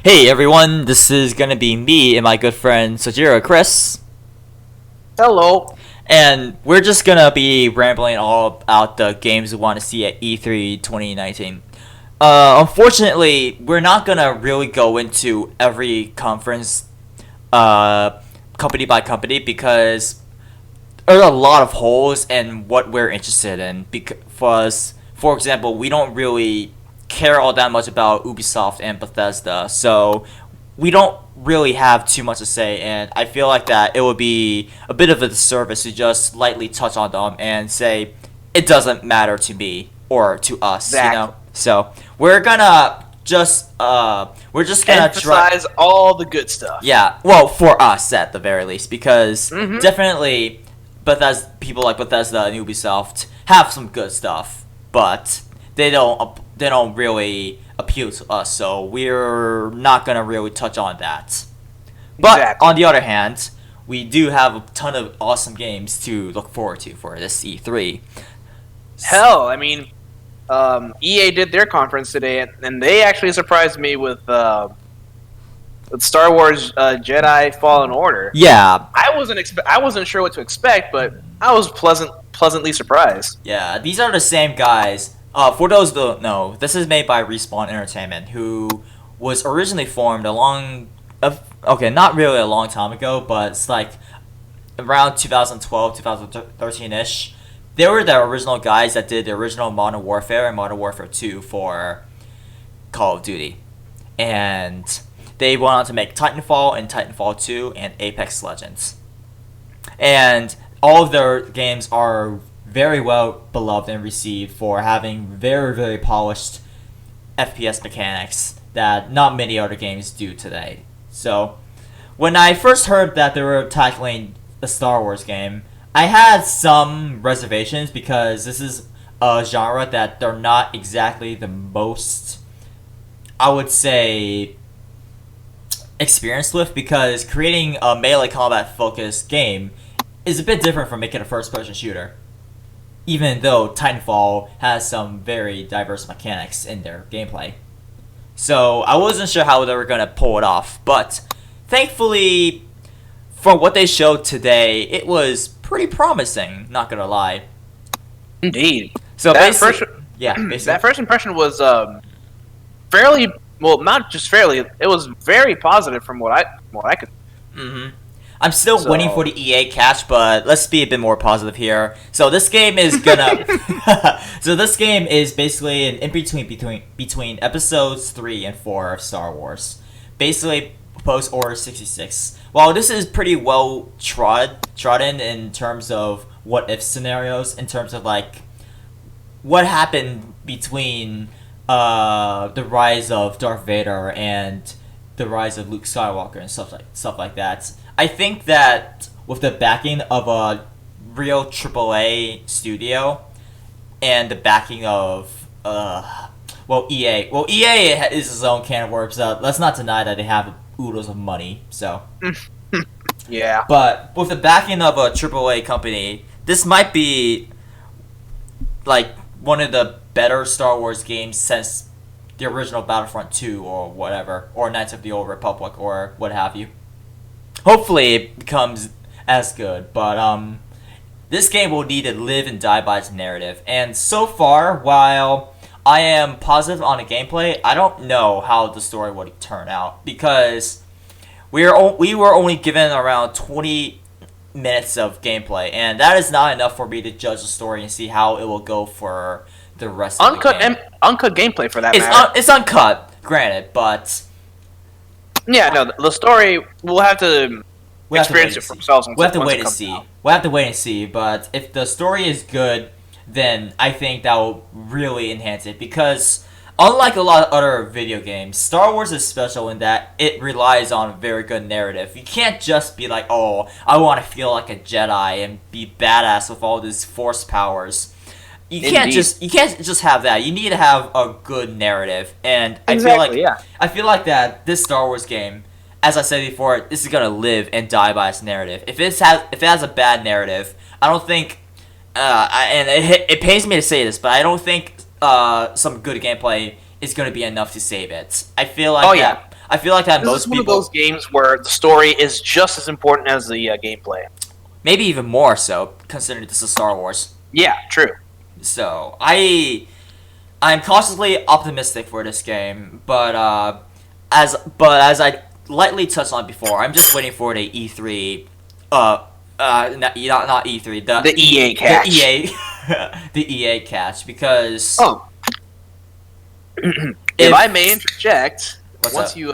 Hey everyone, this is gonna be me and my good friend Sojiro Chris, Hello. and we're just gonna be rambling all about the games we want to see at E3 2019. Unfortunately, we're not gonna really go into every conference, company by company, because there are a lot of holes in what we're interested in. Because, for example, we don't really care all that much about Ubisoft and Bethesda, so we don't really have too much to say. And I feel like that it would be a bit of a disservice to just lightly touch on them and say it doesn't matter to me or to us, Exactly. So we're just gonna try. Emphasize all the good stuff. Yeah, well, for us at the very least, because Mm-hmm. definitely people like Bethesda and Ubisoft have some good stuff, but they don't really appeal to us, so we're not gonna really touch on that. But Exactly. on the other hand, we do have a ton of awesome games to look forward to for this E3. Hell, EA did their conference today, and they actually surprised me with Star Wars Jedi Fallen Order. Yeah, I wasn't sure what to expect, but I was pleasantly surprised. yeah, these are the same guys. For those who don't know, this is made by Respawn Entertainment, who was originally formed okay, not really a long time ago, but it's like around 2012, 2013-ish. They were the original guys that did the original Modern Warfare and Modern Warfare 2 for Call of Duty. And they went on to make Titanfall and Titanfall 2 and Apex Legends. And all of their games are very well beloved and received for having very, very polished FPS mechanics that not many other games do today. So, when I first heard that they were tackling the Star Wars game, I had some reservations because this is a genre that they're not exactly the most, I would say, experienced with, because creating a melee combat focused game is a bit different from making a first person shooter. Even though Titanfall has some very diverse mechanics in their gameplay. So I wasn't sure how they were gonna pull it off, but thankfully, from what they showed today, it was pretty promising. Not gonna lie. Indeed. So That first basically, yeah, basically, that first impression was fairly well, not just fairly. It was very positive from what I could. hmm I'm still waiting for So the EA catch, but let's be a bit more positive here. So this game is gonna. So this game is basically an in between episodes 3 and 4 of Star Wars. Basically, post Order 66. While this is pretty well trodden in terms of what if scenarios, in terms of like what happened between the rise of Darth Vader and the rise of Luke Skywalker and stuff like that. I think that with the backing of a real AAA studio and the backing of EA is its own can of worms. Let's not deny that they have oodles of money. So, yeah. but with the backing of a AAA company, this might be like one of the better Star Wars games since the original Battlefront 2 or whatever, or Knights of the Old Republic or what have you. Hopefully it becomes as good, but this game will need to live and die by its narrative. And so far, while I am positive on the gameplay, I don't know how the story would turn out, because we were only given around 20 minutes of gameplay, and that is not enough for me to judge the story and see how it will go for the rest of the game. Uncut gameplay for that matter. It's uncut, granted, but Yeah, no, the story we'll have to we have to wait experience and it for see. ourselves. We have to once wait it and comes see. out. We'll have to wait and see. But if the story is good, then I think that will really enhance it. Because unlike a lot of other video games, Star Wars is special in that it relies on a very good narrative. You can't just be like, oh, I want to feel like a Jedi and be badass with all these Force powers. Indeed. You can't just have that. You need to have a good narrative, and Exactly, yeah. I feel like that this Star Wars game, as I said before, this is gonna live and die by its narrative. If it has a bad narrative, I don't think, it pains me to say this, but I don't think some good gameplay is gonna be enough to save it. I feel like Oh, yeah. I feel like that This most is one people, of those games where the story is just as important as the gameplay. maybe even more so, considering this is Star Wars. Yeah, true. So I'm cautiously optimistic for this game, but as I lightly touched on before, I'm just waiting for the E3, not E3, The EA catch. the EA, the EA catch, because Oh, if I may interject, once up? you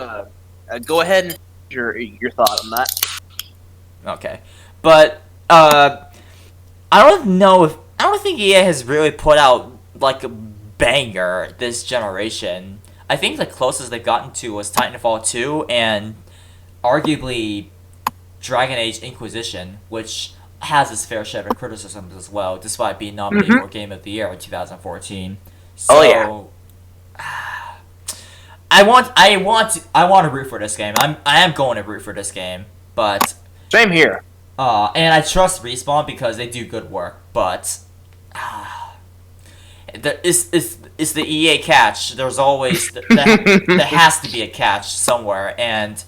go ahead and your thought on that. Okay, but I don't think EA has really put out like a banger this generation. I think the closest they've gotten to was Titanfall 2 and arguably Dragon Age Inquisition, which has its fair share of criticisms as well, despite being nominated for Game of the Year in 2014. So, Oh, yeah. I want to root for this game. I am going to root for this game, but Same here. and I trust Respawn because they do good work, but it's the EA catch. There's always there has to be a catch somewhere, and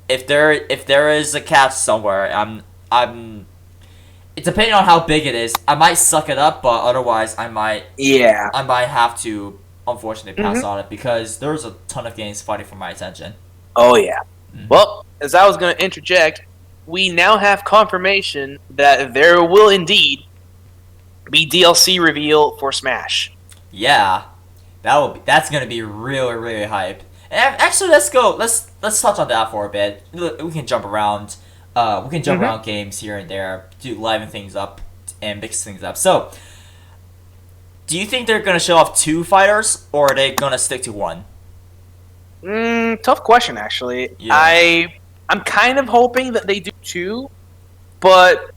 if there is a catch somewhere, I'm it depending on how big it is, I might suck it up, but otherwise I might have to unfortunately pass on it because there's a ton of games fighting for my attention. Oh yeah. Well, as I was going to interject, we now have confirmation that there will indeed be DLC reveal for Smash. Yeah, that's gonna be really really hype. And actually, let's touch on that for a bit. We can jump around. We can jump around games here and there, to liven things up and mix things up. So, do you think they're gonna show off 2 fighters, or are they gonna stick to 1? Tough question, actually. Yeah. I'm kind of hoping that they do 2, but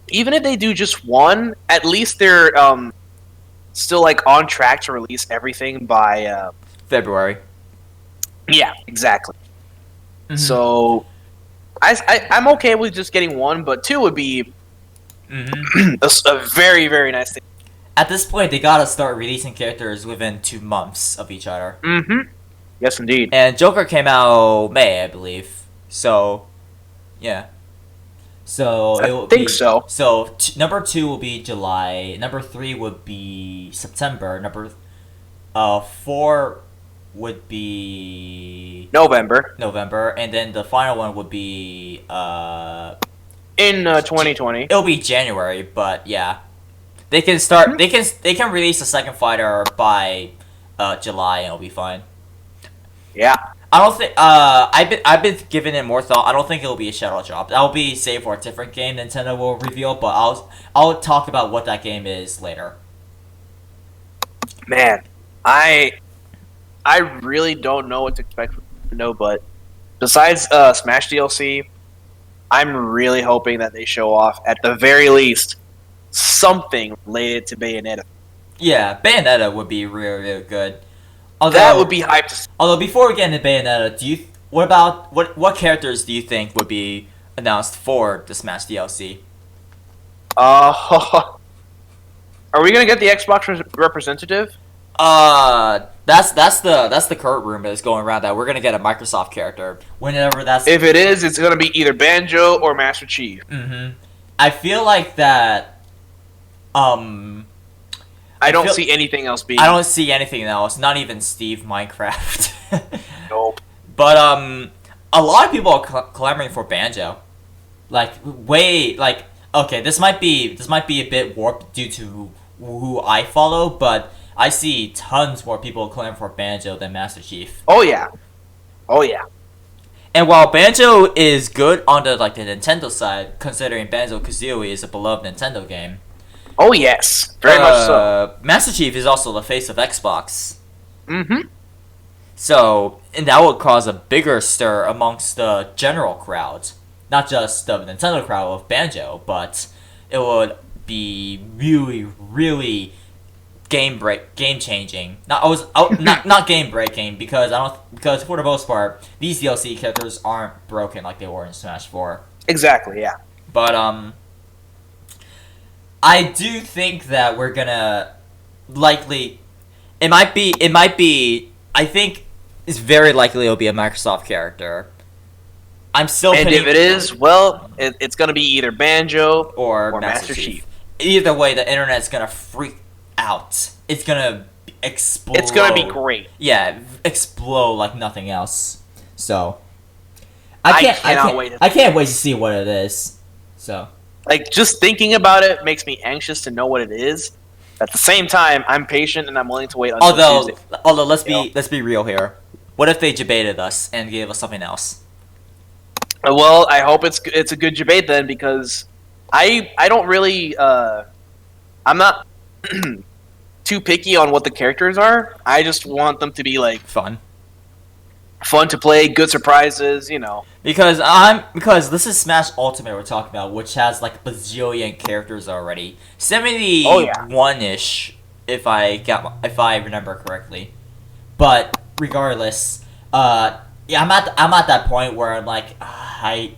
even if they do just 1, at least they're still like on track to release everything by February. Yeah, exactly. So I'm okay with just getting 1, but 2 would be a very, very nice thing. At this point, they gotta start releasing characters within 2 months of each other. Yes, indeed. And Joker came out May, I believe. So, yeah. So it will think so. So number 2 will be July. Number 3 would be September. Number 4 would be November, and then the final one would be in 2020. It'll be January, but yeah, they can start. They can release the second fighter by July, and it'll be fine. Yeah. I don't think I've been giving it more thought. I don't think it'll be a shadow drop. That'll be saved for a different game Nintendo will reveal, but I'll talk about what that game is later. Man, I really don't know what to expect from Nintendo, but besides Smash DLC, I'm really hoping that they show off, at the very least, something related to Bayonetta. Yeah, Bayonetta would be really, really good. Although, that would be hyped to see. Although before we get into Bayonetta, what characters do you think would be announced for the Smash DLC? Are we gonna get the Xbox representative? That's the current rumor that's going around that we're gonna get a Microsoft character. Whenever that's If it is, it's gonna be either Banjo or Master Chief. I feel like that. I don't see anything else being. I don't see anything else. Not even Steve Minecraft. Nope. But a lot of people are clamoring for Banjo. Okay, this might be a bit warped due to who I follow, but I see tons more people clamoring for Banjo than Master Chief. Oh yeah. And while Banjo is good on the Nintendo side, considering Banjo-Kazooie is a beloved Nintendo game. Oh yes, very much so. Master Chief is also the face of Xbox. So, and that would cause a bigger stir amongst the general crowd, not just the Nintendo crowd of Banjo, but it would be really, really game changing. Not game breaking because for the most part these DLC characters aren't broken like they were in Smash 4. Exactly, yeah. But I do think that we're gonna likely. It might be. I think it's very likely it'll be a Microsoft character. I'm still And pinning if it is, well, it's going to be either Banjo or Master Chief. Either way, the internet's gonna freak out. It's gonna explode. It's going to be great. Yeah, explode like nothing else. So I cannot wait. I can't wait to see what it is. So like just thinking about it makes me anxious to know what it is. At the same time, I'm patient and I'm willing to wait until Tuesday. Although let's be real here. What if they debated us and gave us something else? Well, I hope it's a good debate then, because I don't really I'm not too picky on what the characters are. I just want them to be like Fun to play, good surprises, you know. Because this is Smash Ultimate we're talking about, which has like a bazillion characters already. 71-ish if I remember correctly. But regardless, yeah, I'm at that point where I'm like, I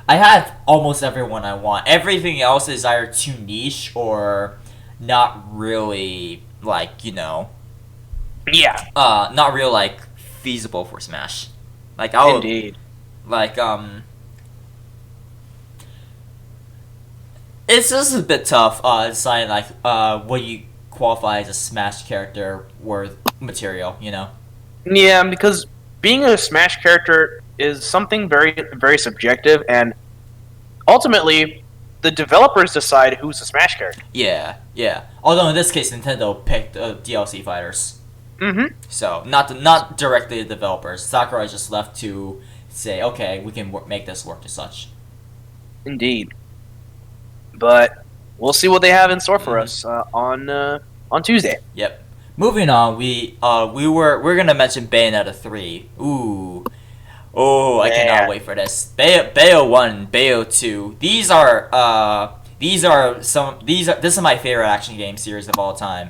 have almost everyone I want. Everything else is either too niche or not really like, Yeah. not real like feasible for Smash. Like I'll Indeed. like it's just a bit tough deciding like what you qualify as a Smash character worth material, Yeah, because being a Smash character is something very, very subjective, and ultimately, the developers decide who's a Smash character. Yeah. Although in this case, Nintendo picked DLC fighters. Mm-hmm. So not directly the developers. Sakurai just left to say, okay, we can make this work as such. Indeed. But we'll see what they have in store for us on Tuesday. Yep. Moving on, we're gonna mention Bayonetta 3. Ooh. Oh, I cannot wait for this. Bayo 1, Bayo 2. This is my favorite action game series of all time.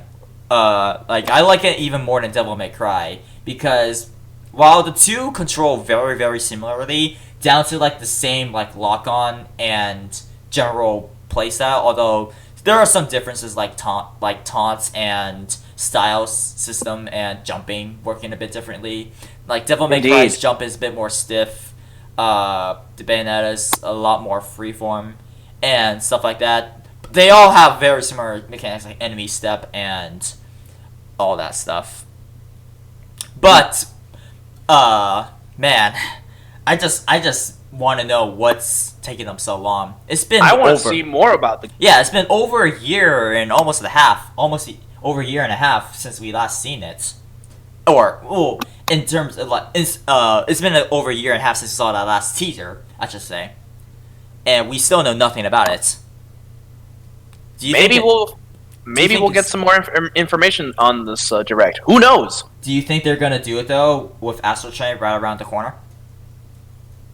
Like I like it even more than Devil May Cry, because while the two control very, very similarly, down to like the same like lock on and general playstyle, although there are some differences like taunts and style system and jumping working a bit differently. Like Devil May Cry's jump is a bit more stiff. The Bayonetta's a lot more freeform and stuff like that. They all have very similar mechanics like enemy step and all that stuff. But man, I just want to know what's taking them so long. I want to see more about the. Yeah, it's been over a year and almost over a year and a half since we last seen it. Or in terms of like it's been over a year and a half since we saw that last teaser, I should say, and we still know nothing about it. Maybe we'll get some more information on this direct. Who knows? Do you think they're gonna do it though with Astral Chain right around the corner?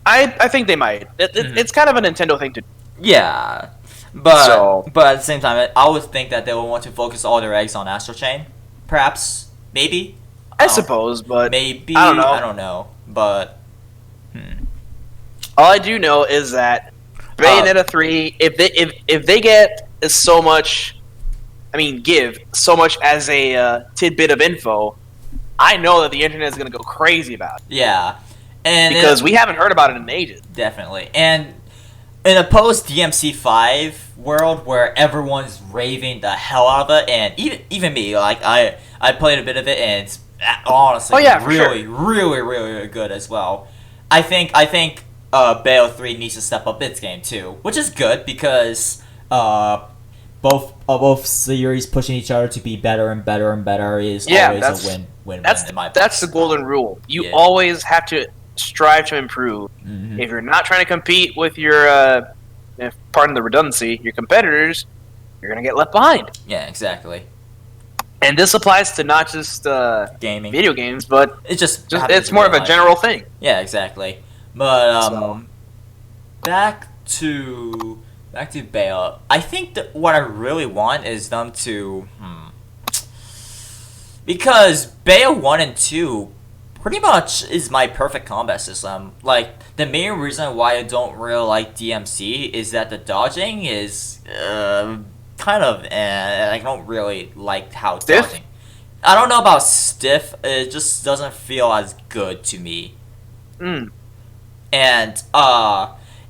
I think they might. It's kind of a Nintendo thing to do. Yeah, but at the same time, I would think that they will want to focus all their eggs on Astral Chain. Perhaps, maybe. I suppose, but maybe I don't know. I don't know, but all I do know is that Bayonetta 3, if they get so much, give so much as a tidbit of info, I know that the internet is going to go crazy about it. Yeah. And because we haven't heard about it in ages. Definitely. And in a post-DMC5 world where everyone's raving the hell out of it, and even me, like I played a bit of it, and it's honestly really good as well. I think Bayo 3 needs to step up its game too, which is good because both series pushing each other to be better and better and better is always a win-win in my book. That's the golden rule. You always have to strive to improve. Mm-hmm. If you're not trying to compete with your, pardon the redundancy, your competitors, you're going to get left behind. Yeah, exactly. And this applies to not just gaming, video games, but it's more of a general thing. Yeah, exactly. But back to Bayo. I think that what I really want is them to because Bayo 1 and 2 pretty much is my perfect combat system. Like, the main reason why I don't really like DMC is that the dodging is kind of I don't really like how dodging. I don't know about stiff. It just doesn't feel as good to me. Mm. And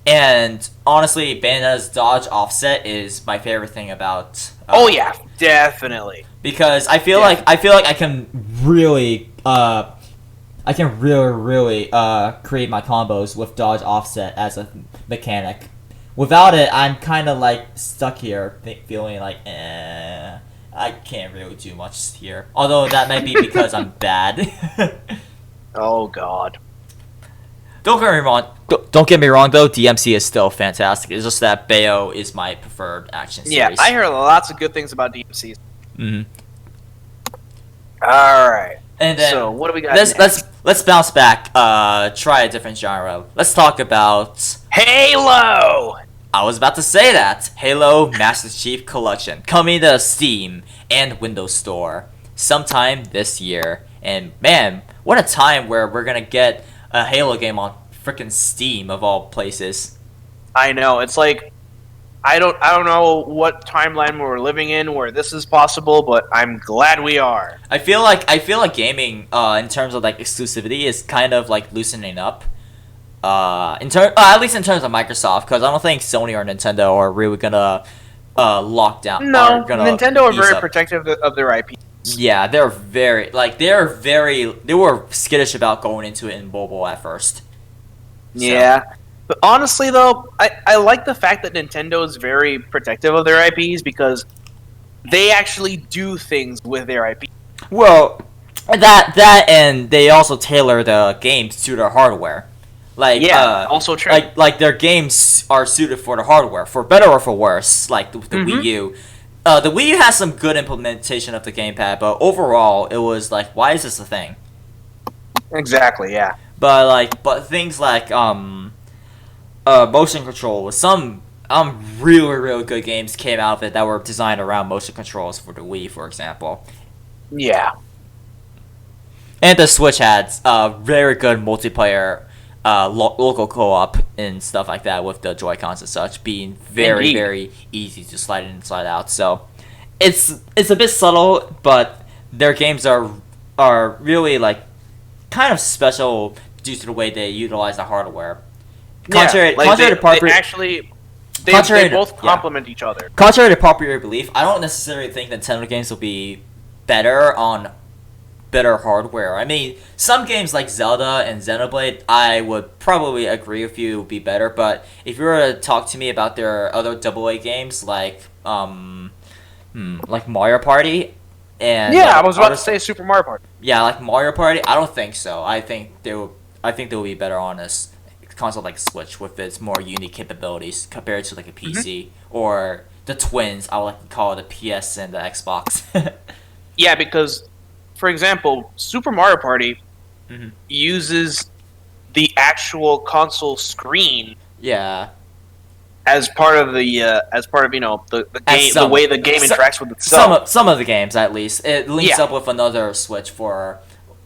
and honestly, Bayonetta's dodge offset is my favorite thing about. Oh yeah, definitely. Because I feel like I can really create my combos with dodge offset as a mechanic. Without it, I'm kind of like stuck here, feeling like I can't really do much here. Although that might be because I'm bad. Oh god. Don't get me wrong. Don't get me wrong though. DMC is still fantastic. It's just that Bayo is my preferred action series. Yeah, I hear lots of good things about DMC. Mm-hmm. All right. And then So what do we got? Let's bounce back. Try a different genre. Let's talk about Halo. I was about to say that Halo Master Chief Collection coming to Steam and Windows Store sometime this year. And man, what a time where we're gonna get a Halo game on frickin' Steam of all places. I know. It's like I don't know what timeline we're living in where this is possible, but I'm glad we are. I feel like gaming in terms of like exclusivity is kind of like loosening up. At least in terms of Microsoft, because I don't think Sony or Nintendo are really gonna lock down. No, Nintendo are very protective of their IP. Yeah, they were skittish about going into it in mobile at first. Yeah. But honestly, though, I like the fact that Nintendo is very protective of their IPs because they actually do things with their IP. Well, that and they also tailor the games to their hardware. Like also true. Like their games are suited for the hardware, for better or for worse. Like the Wii U. The Wii U has some good implementation of the gamepad, but overall, it was like, why is this a thing? Exactly, yeah. But things like motion control, some really good games came out of it that were designed around motion controls for the Wii, for example. Yeah. And the Switch had very good multiplayer, local co-op and stuff like that with the Joy-Cons and such, being very easy to slide in and slide out. So it's a bit subtle, but their games are really like kind of special due to the way they utilize the hardware. Contrary to popular, they both complement each other. Contrary to popular belief, I don't necessarily think Nintendo games will be better on better hardware. I mean, some games like Zelda and Xenoblade, I would probably agree with you would be better. But if you were to talk to me about their other AA games like Mario Party, and I was about to say Super Mario Party. Yeah, like Mario Party, I don't think so. I think they will be better on a console like Switch with its more unique capabilities compared to like a PC or the twins. I would like to call it the PS and the Xbox. Yeah, because for example, Super Mario Party uses the actual console screen. Yeah. As part of the the game, the way the game interacts with itself. Some of the games, at least, it links up with another Switch for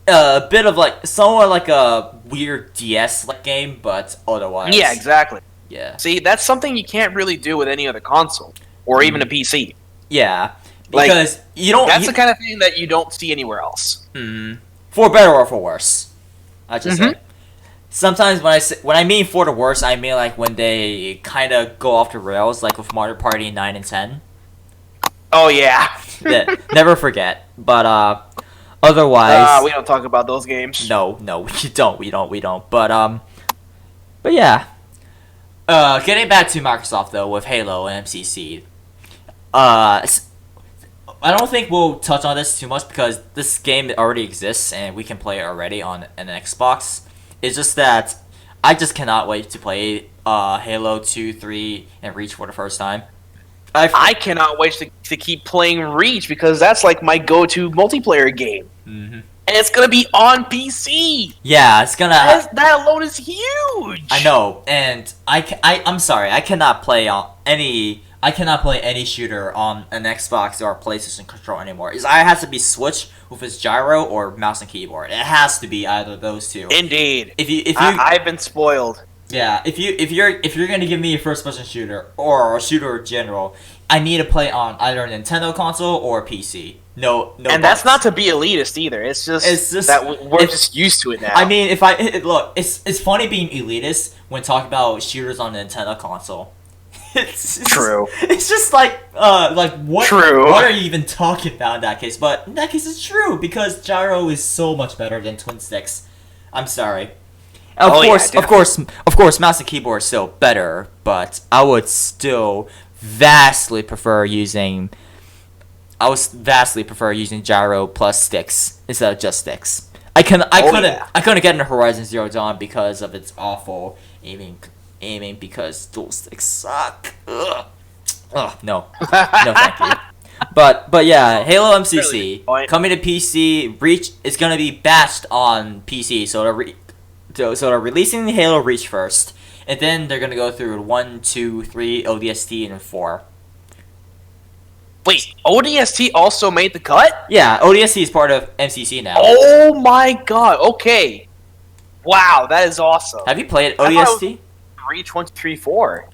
a bit of like somewhat like a weird DS like game, but otherwise. Yeah, exactly. Yeah. See, that's something you can't really do with any other console or even a PC. Yeah. Because you don't. That's the kind of thing that you don't see anywhere else. For better or for worse, I just say. Sometimes when I mean for the worse, I mean like when they kind of go off the rails, like with Mario Party 9 and 10. Oh yeah. Never forget. But otherwise, we don't talk about those games. No, we don't. But yeah. Getting back to Microsoft though with Halo and MCC. I don't think we'll touch on this too much because this game already exists and we can play it already on an Xbox. It's just that I just cannot wait to play Halo 2, 3, and Reach for the first time. I cannot wait to keep playing Reach because that's like my go-to multiplayer game. And it's going to be on PC! Yeah, it's gonna... That alone is huge! I know, and I'm sorry, I cannot play any shooter on an Xbox or a PlayStation controller anymore. It either has to be Switch with its gyro or mouse and keyboard. It has to be either of those two. Indeed. I've been spoiled. Yeah, if you're gonna give me a first person shooter or a shooter in general, I need to play on either a Nintendo console or PC. No, And that's not to be elitist either. It's just that we're just used to it now. I mean, look, it's funny being elitist when talking about shooters on the Nintendo console. It's true. It's just like what? True. What are you even talking about in that case? But in that case, it's true because gyro is so much better than twin sticks. I'm sorry. Of course, mouse and keyboard is still better, but I would still vastly prefer using. I was vastly prefer using gyro plus sticks instead of just sticks. I couldn't get into Horizon Zero Dawn because of its awful aiming because dual sticks suck. Ugh. Ugh, no, no, thank you. But yeah, Halo MCC coming to PC. Reach is gonna be batched on PC, so they're releasing the Halo Reach first, and then they're gonna go through 1, 2, 3 ODST and 4. Wait, ODST also made the cut? Yeah, ODST is part of MCC now. Oh my god! Okay, wow, that is awesome. Have you played ODST? Reach 1, 2, 3, 4.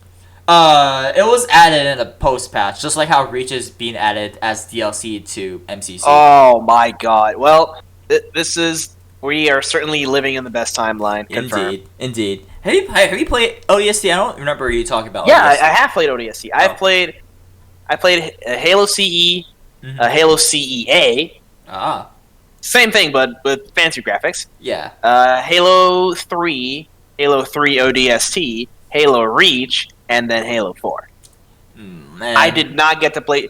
It was added in a post patch, just like how Reach is being added as DLC to MCC. Oh my god! Well, we are certainly living in the best timeline. Confirmed. Indeed. Have you played ODST? I don't remember you talking about. Yeah, ODST. I have played ODST. Oh. I played Halo CE, Halo CEA. Ah. Same thing, but with fancy graphics. Yeah. Halo 3, Halo 3 ODST, Halo Reach, and then Halo 4. Man. I did not get to play.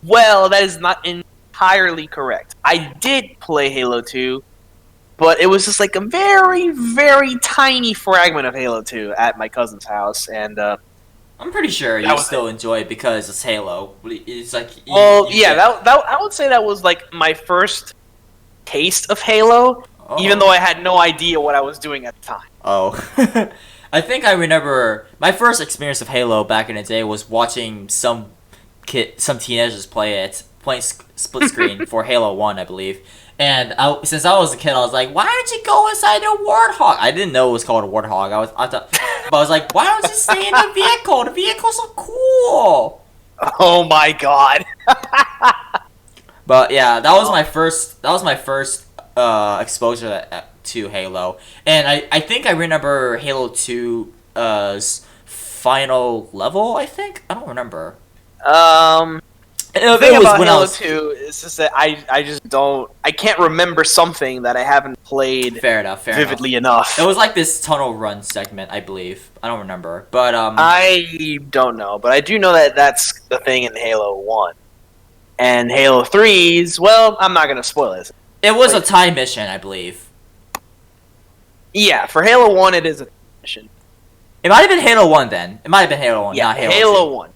Well, that is not entirely correct. I did play Halo 2, but it was just like a very, very tiny fragment of Halo 2 at my cousin's house, and I'm pretty sure you still enjoy it because it's Halo. It's like I would say that was like my first taste of Halo, even though I had no idea what I was doing at the time. Oh, I think I remember my first experience of Halo back in the day was watching some teenagers playing split screen for Halo 1, I believe. And since I was a kid, I was like, "Why don't you go inside the Warthog?" I didn't know it was called a Warthog. But I was like, "Why don't you stay in the vehicle? The vehicles are cool." Oh my god! But yeah, that was my first. That was my first exposure to Halo, and I think I remember Halo 2's final level. I think I don't remember. The thing about Halo 2 is just that I can't remember something that I haven't played vividly enough. It was like this tunnel run segment, I believe. I don't remember, but I don't know, but I do know that that's the thing in Halo 1. And Halo 3's, well, I'm not going to spoil it. It was a time mission, I believe. Yeah, for Halo 1 it is a mission. It might have been Halo 1 then. It might have been Halo 1, not Halo 2. Halo 1.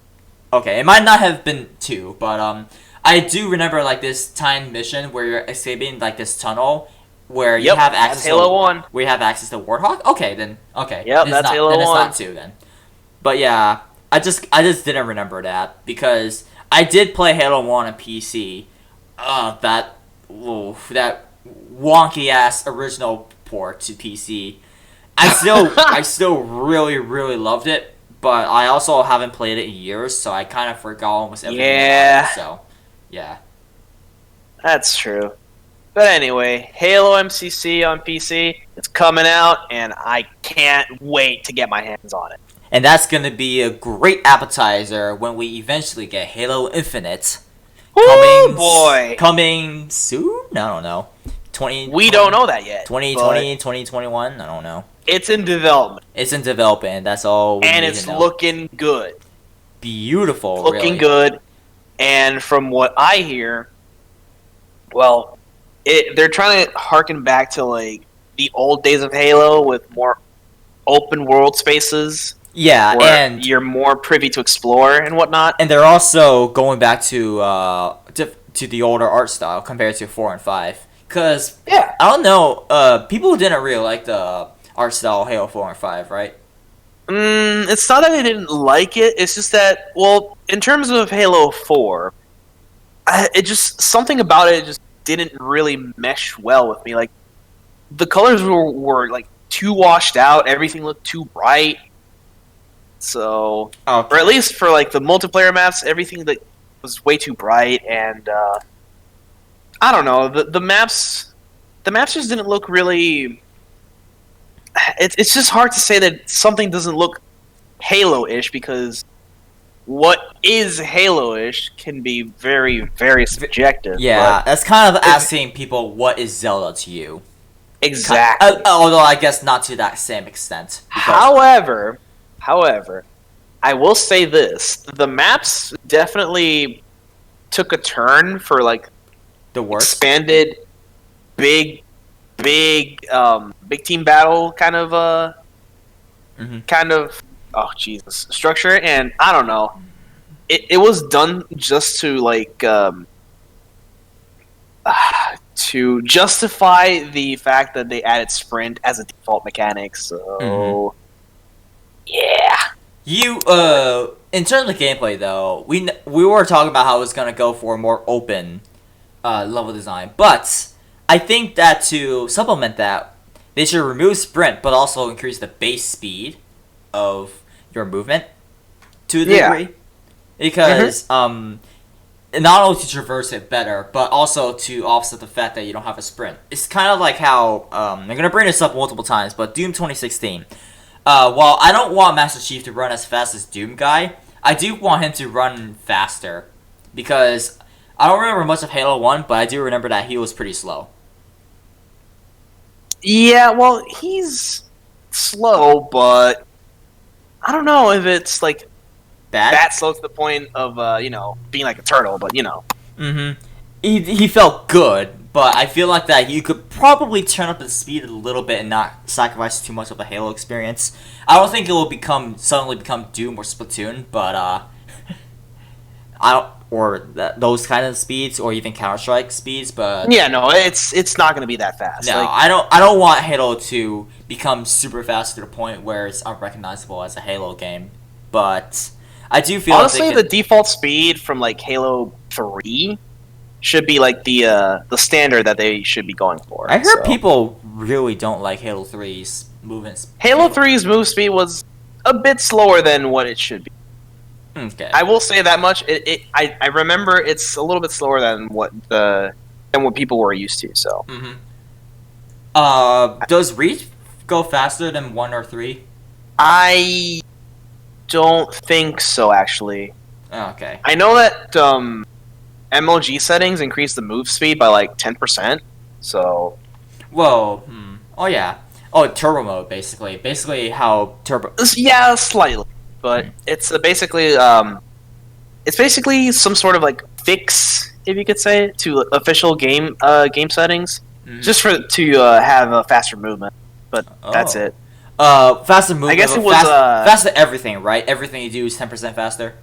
Okay, it might not have been 2, but I do remember like this timed mission where you're escaping like this tunnel where you have access to Halo 1. We have access to Warthog. Okay, then okay. Yep, that's Halo 1. Then it's not 2 then. But yeah, I just didn't remember that because I did play Halo 1 on PC. That wonky ass original port to PC. I still really, really loved it. But I also haven't played it in years, so I kind of forgot almost everything about it. So, yeah. That's true. But anyway, Halo MCC on PC, it's coming out, and I can't wait to get my hands on it. And that's going to be a great appetizer when we eventually get Halo Infinite. Coming soon? I don't know. We don't know that yet. 2020, 2021? I don't know. It's in development. It's in development. That's all we need to know. Looking good. Beautiful, looking good. And from what I hear, well, they're trying to harken back to like the old days of Halo with more open world spaces. Yeah, and you're more privy to explore and whatnot. And they're also going back to the older art style compared to 4 and 5. Because I don't know, people didn't really like the art style Halo 4 and 5, right? It's not that I didn't like it. It's just that, well, in terms of Halo 4, something about it just didn't really mesh well with me. Like, the colors were like too washed out. Everything looked too bright. So, Okay. or at least for like the multiplayer maps, everything that was way too bright, and I don't know, the maps just didn't look really. It's just hard to say that something doesn't look Halo-ish because what is Halo-ish can be very, very subjective. Yeah, But that's kind of asking people what is Zelda to you. exactly. Although I guess not to that same extent. Because However, I will say this: the maps definitely took a turn for like the worst. expanded, big, big team battle Mm-hmm. kind of. Oh Jesus, structure, and I don't know. It was done just to like to justify the fact that they added sprint as a default mechanic. So yeah. You in terms of gameplay though, we were talking about how it was gonna go for a more open level design, but I think that to supplement that, they should remove sprint, but also increase the base speed of your movement to a degree, because not only to traverse it better, but also to offset the fact that you don't have a sprint. It's kind of like how I'm gonna bring this up multiple times, but Doom 2016. While I don't want Master Chief to run as fast as Doom Guy, I do want him to run faster, because I don't remember much of Halo 1, but I do remember that he was pretty slow. Yeah, well, he's slow, but I don't know if it's like Bad? that slow to the point of being like a turtle. But Mm-hmm. He felt good, but I feel like that you could probably turn up the speed a little bit and not sacrifice too much of the Halo experience. I don't think it will suddenly become Doom or Splatoon, but I don't, or those kind of speeds, or even Counter Strike speeds. But yeah, no, it's not going to be that fast. no, Like, I don't want Halo to become super fast to the point where it's unrecognizable as a Halo game. But I do feel honestly, like the default speed from like Halo 3 should be like the standard that they should be going for. I heard So. people really don't like Halo 3's movements. Halo 3's move speed was a bit slower than what it should be. Okay. I will say that much. I remember it's a little bit slower than what people were used to. So. Mm-hmm. Does Reach go faster than 1 or 3? I don't think so. Actually, Oh, okay. I know that MLG settings increase the move speed by like 10%. So. Whoa. Oh yeah. Oh, turbo mode basically. Basically how turbo. Yeah, slightly, but it's basically some sort of like fix, if you could say, to official game settings, just to have a faster movement. But that's it. Faster movement. I guess it was faster everything, right? Everything you do is 10% faster.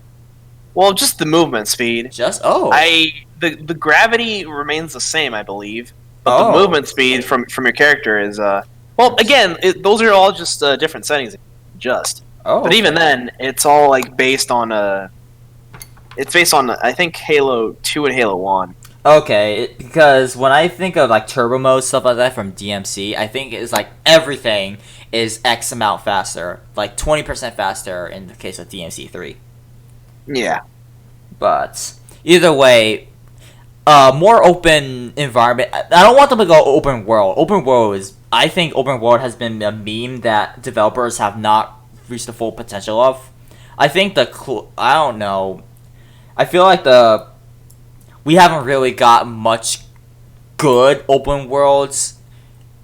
Well, just the movement speed. Just the gravity remains the same, I believe, but the movement speed from your character is well, again, those are all just different settings. But even then, it's all like based on I think Halo 2 and Halo 1. Okay, because when I think of like turbo mode stuff like that from DMC, I think it's like everything is X amount faster, like 20% faster in the case of DMC 3. Yeah. But either way, more open environment. I don't want them to go open world. I think open world has been a meme that developers have not reached the full potential of. I think I don't know. I feel like we haven't really got much good open worlds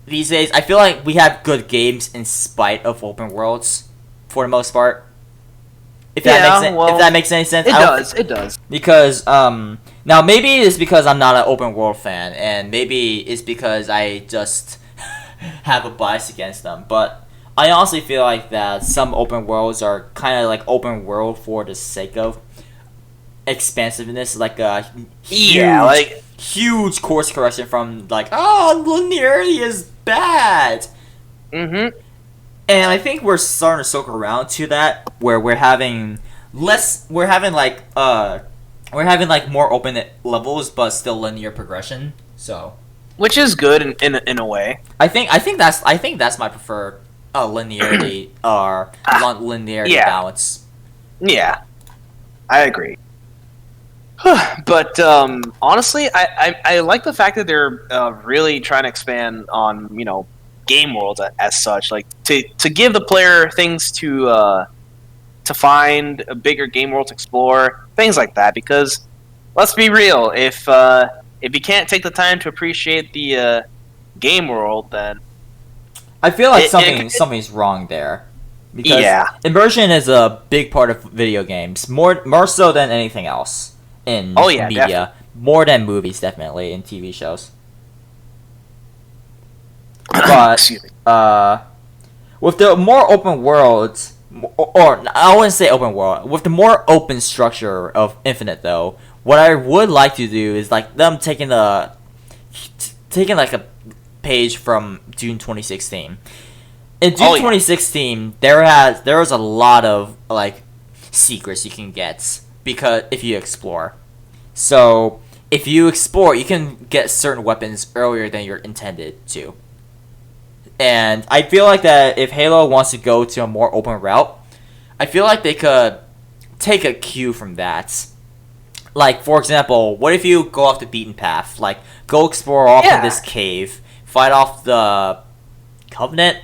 these days. I feel like we have good games in spite of open worlds for the most part. If that makes any sense. It does. Because now maybe it's because I'm not an open world fan, and maybe it's because I just have a bias against them. But I honestly feel like that some open worlds are kind of like open world for the sake of expansiveness, like a huge course correction from like, linearity is bad. Mm-hmm. And I think we're starting to circle around to that, where we're having more open levels, but still linear progression. So, which is good in a way. I think that's my preferred linearity or linearity yeah. balance. Yeah, I agree. But honestly, I like the fact that they're really trying to expand on game worlds as such, like to give the player things to find a bigger game world to explore, things like that. Because let's be real, if you can't take the time to appreciate the game world, then I feel like it something's wrong there, because yeah. immersion is a big part of video games, more so than anything else in Oh yeah, media, definitely. more than movies, definitely in TV shows. But Excuse me. with the more open worlds, or I wouldn't say open world, with the more open structure of Infinite, though, what I would like to do is like them taking like a page from June 2016. In June 2016, there was a lot of like secrets you can get because if you explore. So if you explore, you can get certain weapons earlier than you're intended to. And I feel like that if Halo wants to go to a more open route, I feel like they could take a cue from that. Like, for example, what if you go off the beaten path? Like, go explore off in this cave, fight off the Covenant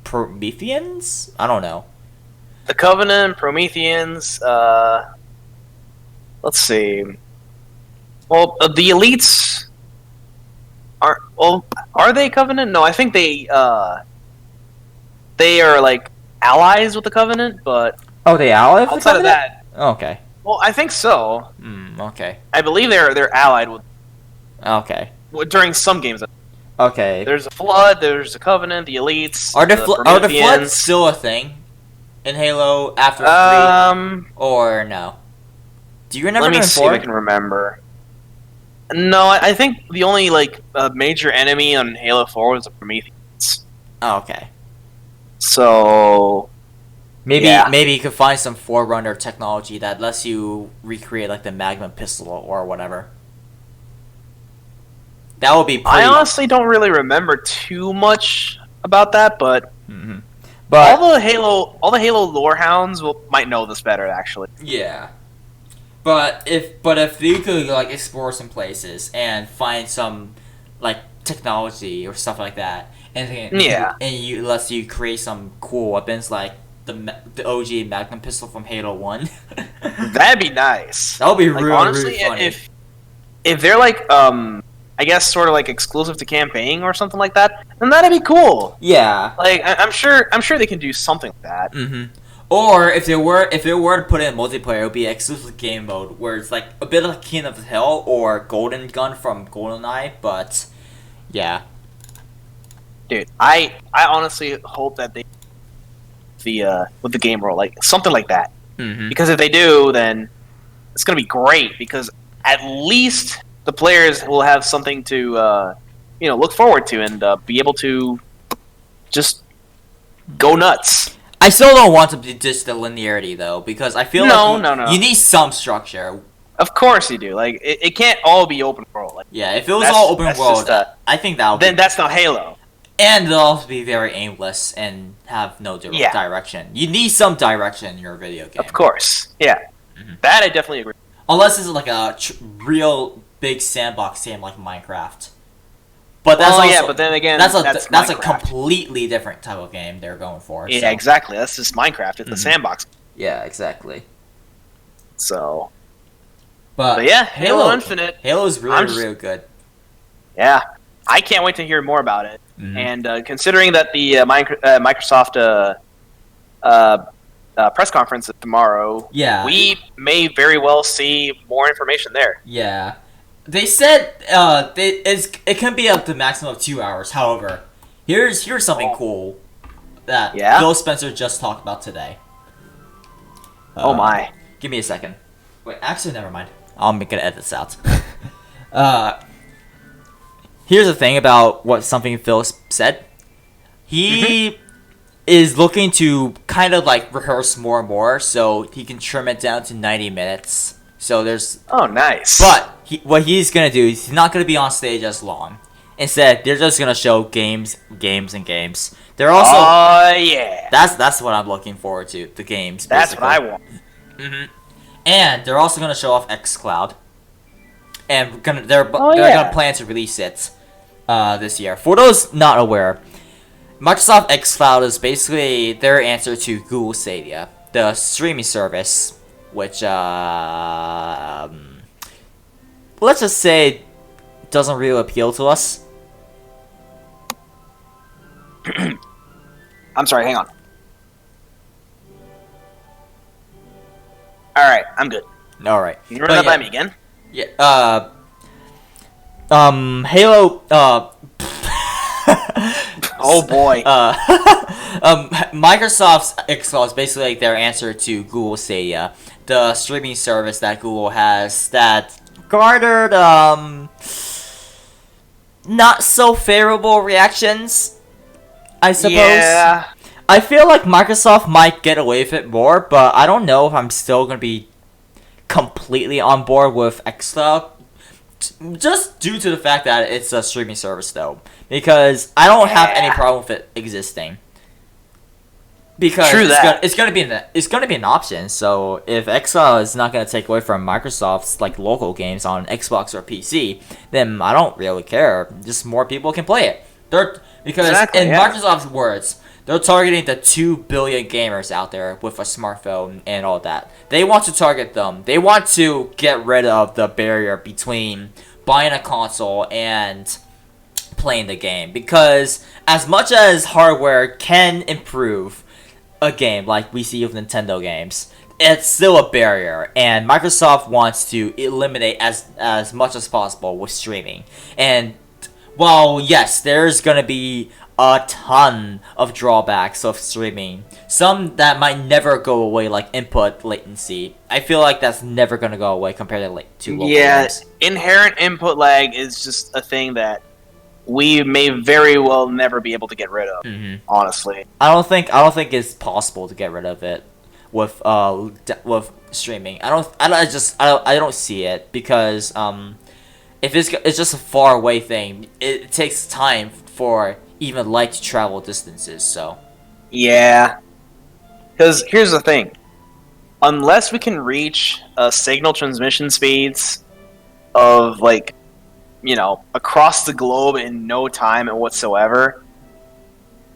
Prometheans? I don't know. The Covenant, Prometheans, let's see. Well, the elites are they Covenant? No, I think they are like allies with the Covenant, but they allies with the outside of Covenant? that, Okay. well, I think so. Okay. I believe they're allied with Okay. during some games. Okay. There's a Flood, there's a Covenant, the elites. Are the Floods Prometheans. still a thing in Halo after 3? Or no? Do you remember? Let me see if I can remember. No, I think the only like major enemy on Halo 4 was the Prometheans. Oh, okay. So maybe you could find some Forerunner technology that lets you recreate like the Magnum pistol or whatever. That would be pretty... I honestly don't really remember too much about that, but but all the Halo lore hounds might know this better actually. Yeah. But if you could like explore some places and find some like technology or stuff like that, and you lets you create some cool weapons like the OG Magnum pistol from Halo 1. That'd be nice. That would be like, really, honestly, really funny. If they're like I guess sort of like exclusive to campaign or something like that, then that'd be cool. Yeah. Like I'm sure they can do something like that. Or if they were to put it in multiplayer, it would be exclusive game mode where it's like a bit like Kingdom of Hell or Golden Gun from GoldenEye, but yeah. Dude, I honestly hope that they with the game world, like something like that. Because if they do, then it's gonna be great because at least the players will have something to look forward to and be able to just go nuts. I still don't want to be just the linearity though, because I feel no. You need some structure. Of course you do. Like it can't all be open world. Like, yeah, if it was all open world, I think that would then that's not Halo. And it'll also be very aimless and have no direction. You need some direction in your video game. Of course, yeah. That I definitely agree. Unless it's like a real big sandbox game like Minecraft. But that's but then again, that's a completely different type of game they're going for. Yeah, exactly. That's just Minecraft. It's a sandbox. Yeah, exactly. So, but yeah, Halo Infinite. Halo's really good. Yeah, I can't wait to hear more about it. And considering that the Microsoft press conference is tomorrow, we may very well see more information there. Yeah. They said it can be up to maximum of 2 hours. However, here's something cool that Phil Spencer just talked about today. Oh my! Give me a second. Wait, actually, never mind. I'm gonna edit this out. Here's the thing about something Phil said. He is looking to kind of like rehearse more and more, so he can trim it down to 90 minutes. So there's... Oh, nice. But what he's going to do is he's not going to be on stage as long. Instead, they're just gonna show games, games, and games. They're also yeah. that's what I'm looking forward to. The games. That's Basically. what I want. And they're also gonna show off xCloud, and they're yeah. gonna plan to release it this year. For those not aware, Microsoft xCloud is basically their answer to Google Stadia, the streaming service, which let's just say doesn't really appeal to us. I'm sorry, hang on. Alright, I'm good. Alright. You run that by me again? Yeah, Halo, Oh boy. Microsoft's xCloud is basically like their answer to Google Stadia, the streaming service that Google has that garnered, not so favorable reactions, I suppose. Yeah. I feel like Microsoft might get away with it more, but I don't know if I'm still going to be completely on board with xCloud. Just due to the fact that it's a streaming service, though. Because I don't have any problem with it existing. Because it's gonna be an option. So if xCloud is not gonna take away from Microsoft's like local games on Xbox or PC, then I don't really care. Just more people can play it. Microsoft's words, they're targeting the 2 billion gamers out there with a smartphone and all that. They want to target them. They want to get rid of the barrier between buying a console and playing the game. Because as much as hardware can improve a game like we see with Nintendo games, it's still a barrier, and Microsoft wants to eliminate as much as possible with streaming. And while yes, there's gonna be a ton of drawbacks of streaming, some that might never go away, like input latency. I feel like that's never gonna go away compared to local games. Inherent input lag is just a thing that we may very well never be able to get rid of. Honestly, I don't think it's possible to get rid of it with streaming. I don't see it because if it's just a far away thing, it takes time for even light to travel distances. So yeah, because here's the thing: unless we can reach signal transmission speeds of across the globe in no time whatsoever,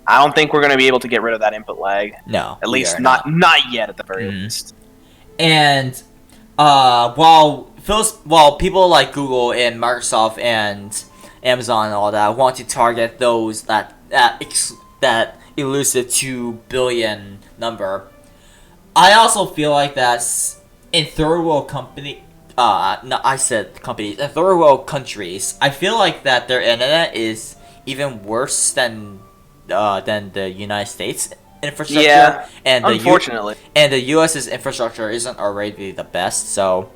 I don't think we're going to be able to get rid of that input lag. No, at least not yet, at the very least. And while people like Google and Microsoft and Amazon and all that want to target those that elusive 2 billion number, I also feel like that's in third world companies, in third world countries, I feel like that their internet is even worse than the United States infrastructure. Yeah, and unfortunately. And the US's infrastructure isn't already the best, so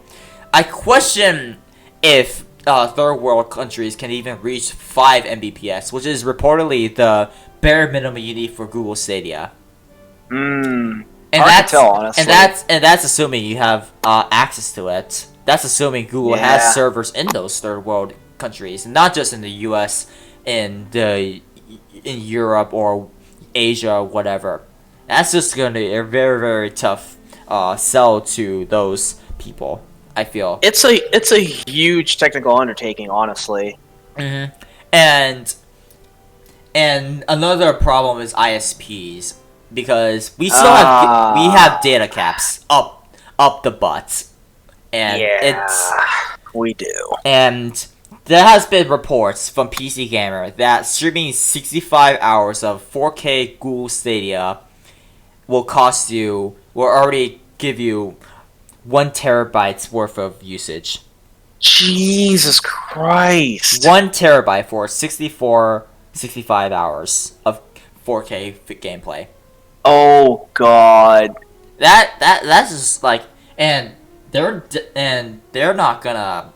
I question if third world countries can even reach 5 Mbps, which is reportedly the bare minimum you need for Google Stadia. And hard to tell, honestly. And that's assuming you have access to it. That's assuming Google has servers in those third world countries, not just in the US, in Europe or Asia or whatever. That's just going to be a very, very tough sell to those people, I feel. It's a huge technical undertaking, honestly. And another problem is ISPs, because we still have data caps up the butts. And we do. And there has been reports from PC Gamer that streaming 65 hours of 4K Google Stadia will already give you 1 terabyte worth of usage. Jesus Christ. 1 terabyte for 65 hours of 4K gameplay. Oh God. That's just like, and they're not gonna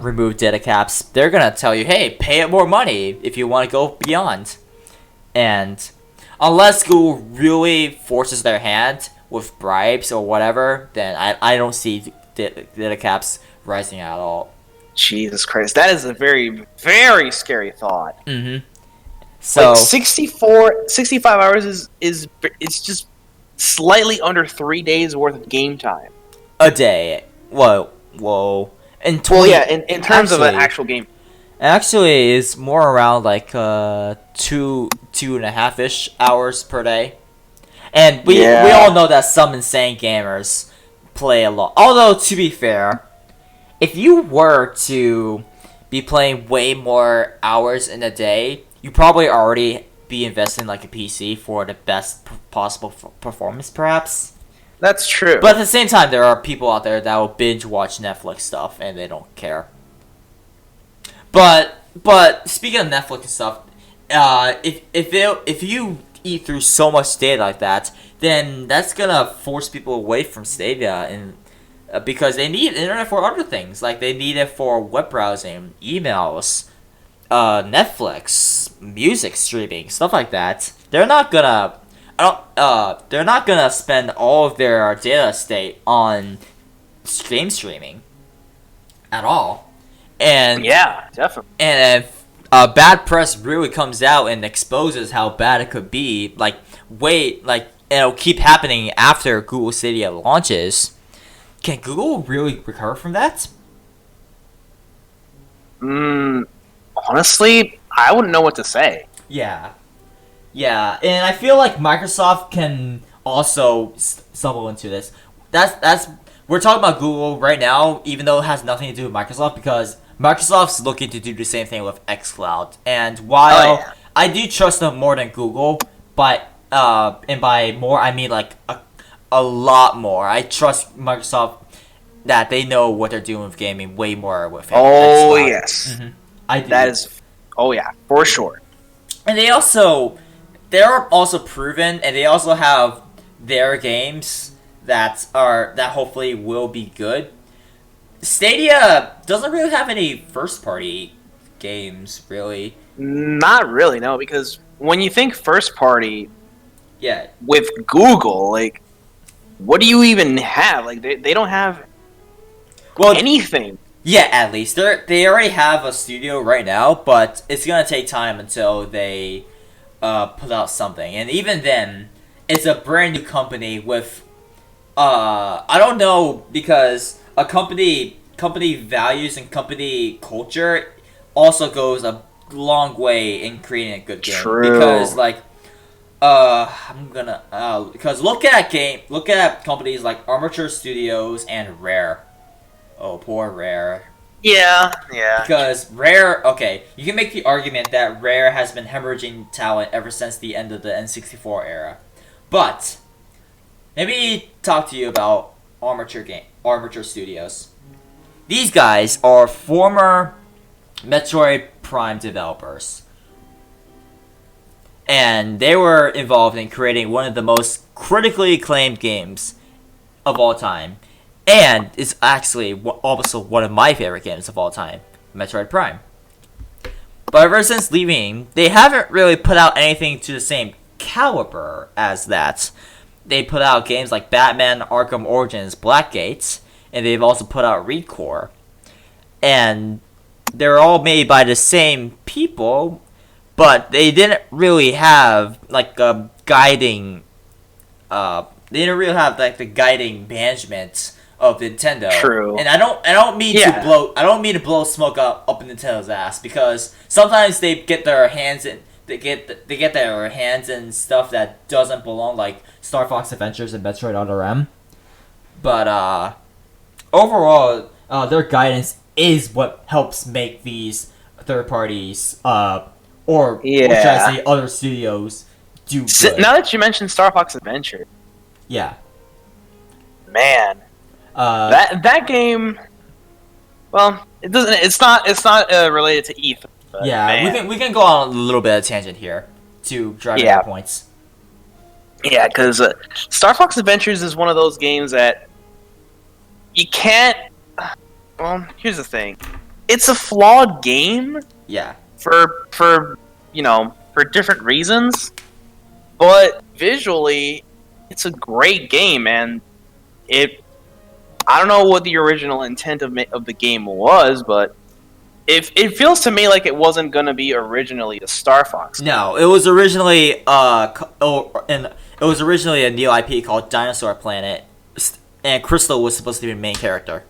remove data caps. They're gonna tell you, hey, pay it more money if you want to go beyond. And unless Google really forces their hand with bribes or whatever, then I don't see data caps rising at all. Jesus Christ, that is a very, very scary thought. Mm-hmm. So Like 65 hours is it's just slightly under 3 days worth of game time. a day. Whoa. And Well, 20. yeah, in terms of an actual game. Actually, it's more around like 2.5 ish hours per day. And we all know that some insane gamers play a lot. Although to be fair, if you were to be playing way more hours in a day, you probably already be investing like a PC for the best possible performance, perhaps. That's true. But at the same time, there are people out there that will binge watch Netflix stuff and they don't care. But speaking of Netflix and stuff, if you eat through so much data like that, then that's gonna force people away from Stadia and because they need internet for other things, like they need it for web browsing, emails, Netflix, music streaming, stuff like that. They're not gonna spend all of their data estate on game streaming at all. And yeah, definitely. And if bad press really comes out and exposes how bad it could be, it'll keep happening after Google Stadia launches. Can Google really recover from that? Honestly, I wouldn't know what to say. Yeah, and I feel like Microsoft can also stumble into this. That's we're talking about Google right now, even though it has nothing to do with Microsoft, because Microsoft's looking to do the same thing with xCloud. And while I do trust them more than Google, but and by more I mean like a lot more. I trust Microsoft that they know what they're doing with gaming way more with Oh xCloud. yes, I do. That is, oh yeah, for sure. And they're also proven, and they also have their games that hopefully will be good. Stadia doesn't really have any first party games, really. Not really, no, because when you think first party, Yeah. with Google, like, what do you even have? Like, they don't have anything. Yeah, at least they already have a studio right now, but it's gonna take time until they put out something. And even then, it's a brand new company with I don't know, because a company values and company culture also goes a long way in creating a good game. True. Because like because look at companies like Armature Studios and Rare. Oh, poor Rare. Yeah. Because Rare, okay, you can make the argument that Rare has been hemorrhaging talent ever since the end of the N64 era. But let me talk to you about Armature Studios. These guys are former Metroid Prime developers. And they were involved in creating one of the most critically acclaimed games of all time. And it's actually also one of my favorite games of all time, Metroid Prime. But ever since leaving, they haven't really put out anything to the same caliber as that. They put out games like Batman, Arkham Origins, Blackgate, and they've also put out ReCore. And they're all made by the same people, but they didn't really have like a guiding they didn't really have like the guiding management of Nintendo. True. And I don't mean to blow smoke up Nintendo's ass, because sometimes they get their hands in their hands in stuff that doesn't belong, like Star Fox Adventures and Metroid Other M. But overall, their guidance is what helps make these third parties or should I say other studios do good. Now that you mentioned Star Fox Adventure, yeah, man, that game. Well, it doesn't. It's not related to Ethan. Yeah, man. we can go on a little bit of tangent here to drive our points. Yeah, because Star Fox Adventures is one of those games that you can't. Well, here's the thing: it's a flawed game. Yeah. For different reasons, but visually, it's a great game, and I don't know what the original intent of the game was, but If it feels to me like it wasn't gonna be originally a Star Fox. No, it was originally it was originally a new IP called Dinosaur Planet, and Crystal was supposed to be the main character.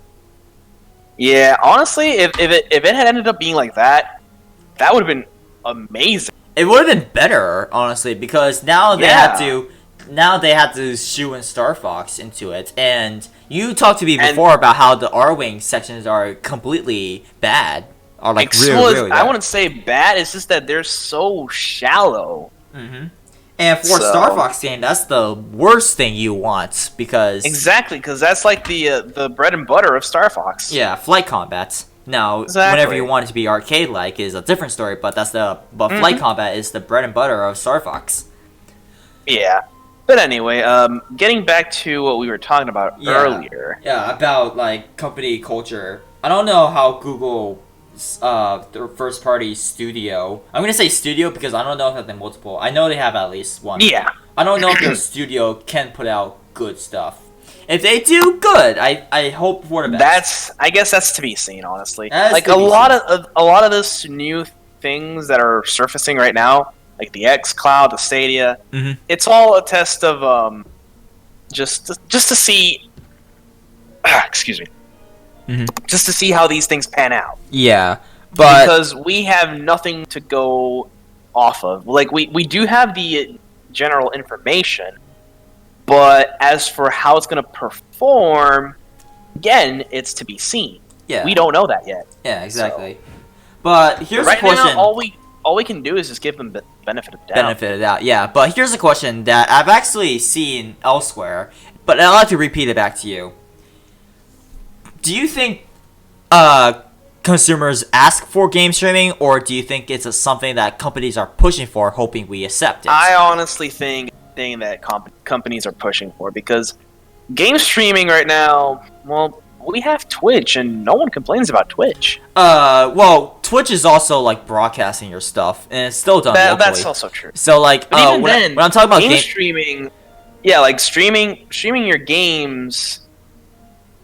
Yeah, honestly, if it had ended up being like that, that would have been amazing. It would have been better, honestly, because now they Yeah. had to shoe in Star Fox into it, and you talked to me And- before about how the R-Wing sections are completely bad, or like really bad. I wouldn't say bad. It's just that they're so shallow. Mm-hmm. And for a Star Fox game, that's the worst thing you want because Exactly, because that's like the bread and butter of Star Fox. yeah, flight combat. Now, Exactly. whenever you want it to be arcade-like is a different story, but flight combat is the bread and butter of Star Fox. Yeah. But anyway, getting back to what we were talking about earlier. Yeah, about like company culture. I don't know how Google, their first-party studio. I'm gonna say studio because I don't know if they have multiple. I know they have at least one. Yeah. I don't know if their studio can put out good stuff. If they do, good. I hope for the best. I guess that's to be seen, honestly. That is Like to a be lot of this new things that are surfacing right now, like the X Cloud, the Stadia. Mhm. It's all a test of just to see. Excuse me. Mhm. Just to see how these things pan out. Yeah, but Because we have nothing to go off of. Like we do have the general information, but as for how it's going to perform, again, it's to be seen. yeah, We don't know that yet. Yeah, exactly. But here's Right a question. now, all we can do is just give them the benefit of doubt. Benefit of doubt, yeah. But here's a question that I've actually seen elsewhere, but I'd like to repeat it back to you. Do you think consumers ask for game streaming, or do you think it's something that companies are pushing for, hoping we accept it? I honestly think that companies are pushing for, because game streaming right now, well, we have Twitch, and no one complains about Twitch. Well, Twitch is also like broadcasting your stuff, and it's still done locally. That's also true. So like, But even then, when I'm talking about game streaming, yeah, like streaming your games.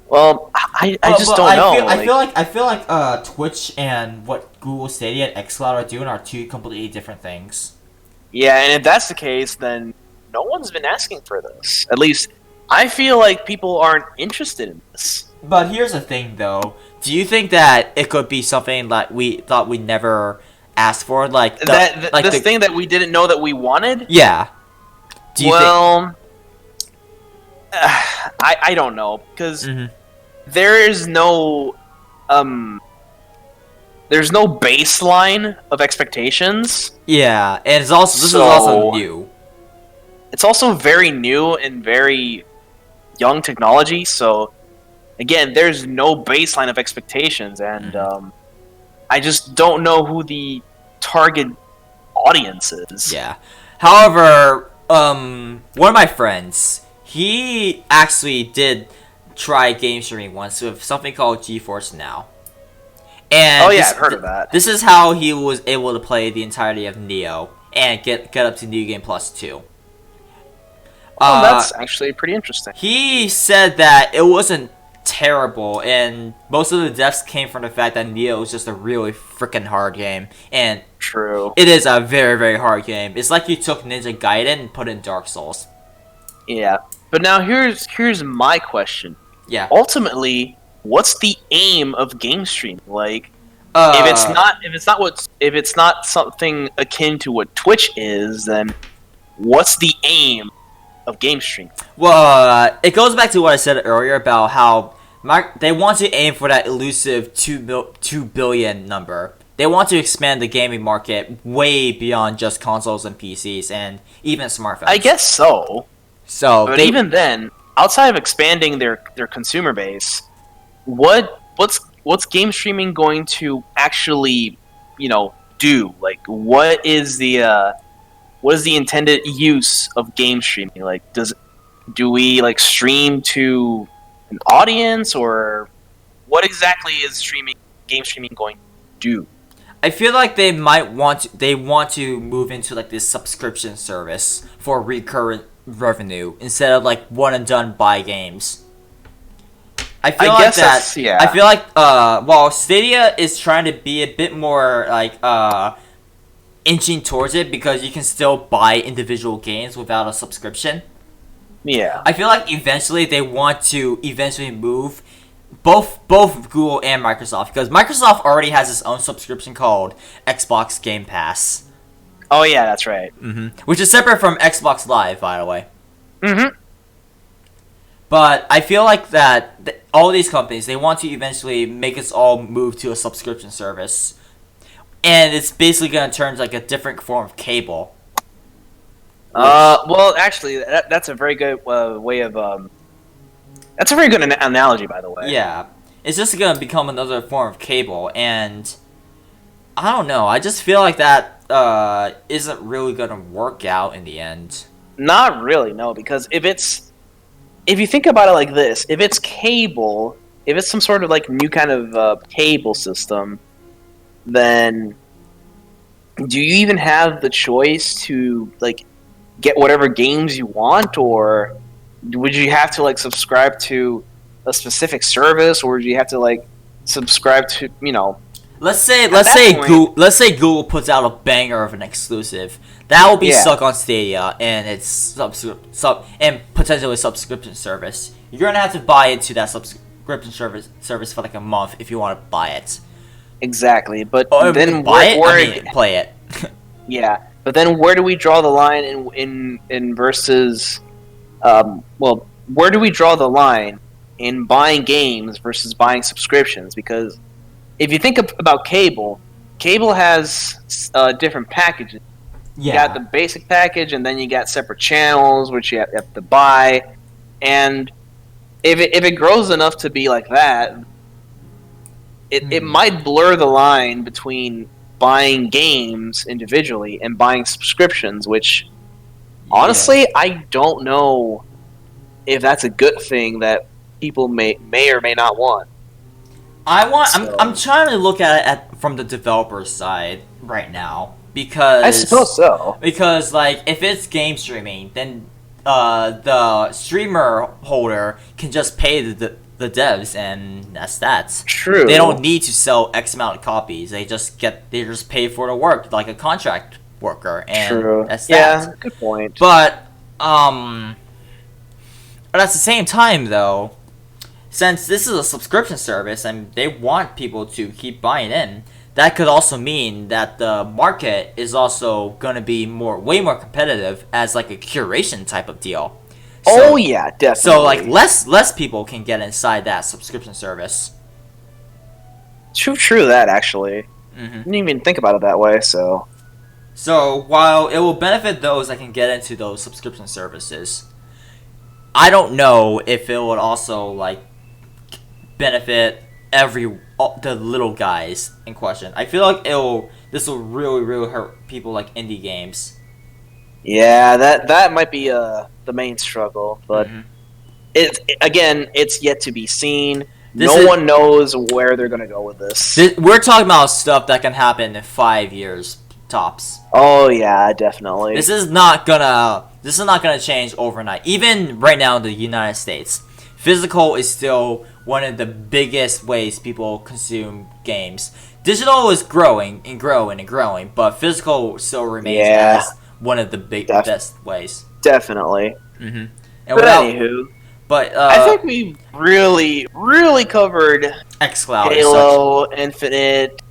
Well, I just don't know. I feel like Twitch and what Google Stadia and xCloud are doing are two completely different things. Yeah, and if that's the case, then no one's been asking for this. At least I feel like people aren't interested in this. But here's the thing, though. Do you think that it could be something that we thought we never asked for, like the thing that we didn't know that we wanted? Yeah. Do you well, I don't know, because there is no there's no baseline of expectations. Yeah, and this is also new. It's also very new and very young technology, so again, there's no baseline of expectations, and I just don't know who the target audience is. Yeah. However, one of my friends, he actually did try game streaming once with something called GeForce Now. And I've heard of that. This is how he was able to play the entirety of Neo and get up to New Game Plus 2. That's actually pretty interesting. He said that it wasn't terrible, and most of the deaths came from the fact that Neo is just a really freaking hard game. And true, it is a very, very hard game. It's like you took Ninja Gaiden and put in Dark Souls. Yeah, but now here's my question. Yeah. Ultimately, what's the aim of game streaming? Like, if it's not something akin to what Twitch is, then what's the aim of game streaming? Well, it goes back to what I said earlier about how they want to aim for that elusive 2 billion number. They want to expand the gaming market way beyond just consoles and PCs and even smartphones. I guess so. But even then, outside of expanding their consumer base, what's game streaming going to actually, do? Like, what is the intended use of game streaming? Like, do we like stream to an audience, or what exactly is game streaming going to do? I feel like they want to move into like this subscription service for recurrent revenue instead of like one and done buy games. I feel I like guess that. that's yeah. I feel like while Stadia is trying to be a bit more like inching towards it because you can still buy individual games without a subscription. Yeah. I feel like eventually they want to eventually move both Google and Microsoft, because Microsoft already has its own subscription called Xbox Game Pass. Oh yeah, that's right. Which is separate from Xbox Live, by the way. Mm-hmm. But I feel like that all these companies, they want to eventually make us all move to a subscription service. And it's basically going to turn like a different form of cable. Well, actually, that's a very good way of that's a very good analogy, by the way. Yeah. It's just going to become another form of cable, and I don't know. I just feel like that isn't really going to work out in the end. Not really, no, because if you think about it like this, if it's cable, if it's some sort of like new kind of cable system, then do you even have the choice to like get whatever games you want, or would you have to like subscribe to a specific service, or do you have to like subscribe to Let's say point- Google puts out a banger of an exclusive. That will be Yeah. stuck on Stadia and it's and potentially a subscription service. You're gonna have to buy into that subscription service for like a month if you want to buy it. exactly? But Or then buy it. I mean, play it. yeah, but then where do we draw the line in versus well, where do we draw the line in buying games versus buying subscriptions? Because if you think about cable has different packages. You got the basic package, and then you got separate channels, which you have to buy. And if it grows enough to be like that, it might blur the line between buying games individually and buying subscriptions, which honestly, I don't know if that's a good thing that people may or may not want. I'm trying to look at it from the developer side right now, because I suppose so. Because like if it's game streaming, then the streamer holder can just pay the devs, and that's that. True. They don't need to sell X amount of copies. They just pay for the work like a contract worker, and True. that's that. Yeah, good point. But at the same time though, since this is a subscription service and they want people to keep buying in, that could also mean that the market is also going to be way more competitive as like a curation type of deal. Oh yeah, definitely. So like less people can get inside that subscription service. True that actually. Didn't even think about it that way. So while it will benefit those that can get into those subscription services, I don't know if it would also like benefit the little guys in question. I feel like this will really hurt people like indie games. yeah, that might be the main struggle, but it's yet to be seen. No one knows where they're gonna go with this. We're talking about stuff that can happen in 5 years tops. Oh yeah, definitely. This is not gonna change overnight. Even right now in the United States, physical is still one of the biggest ways people consume games. Digital is growing and growing, but physical still remains as one of the best ways. Definitely. And but anywho, I think we really covered xCloud, Halo Infinite,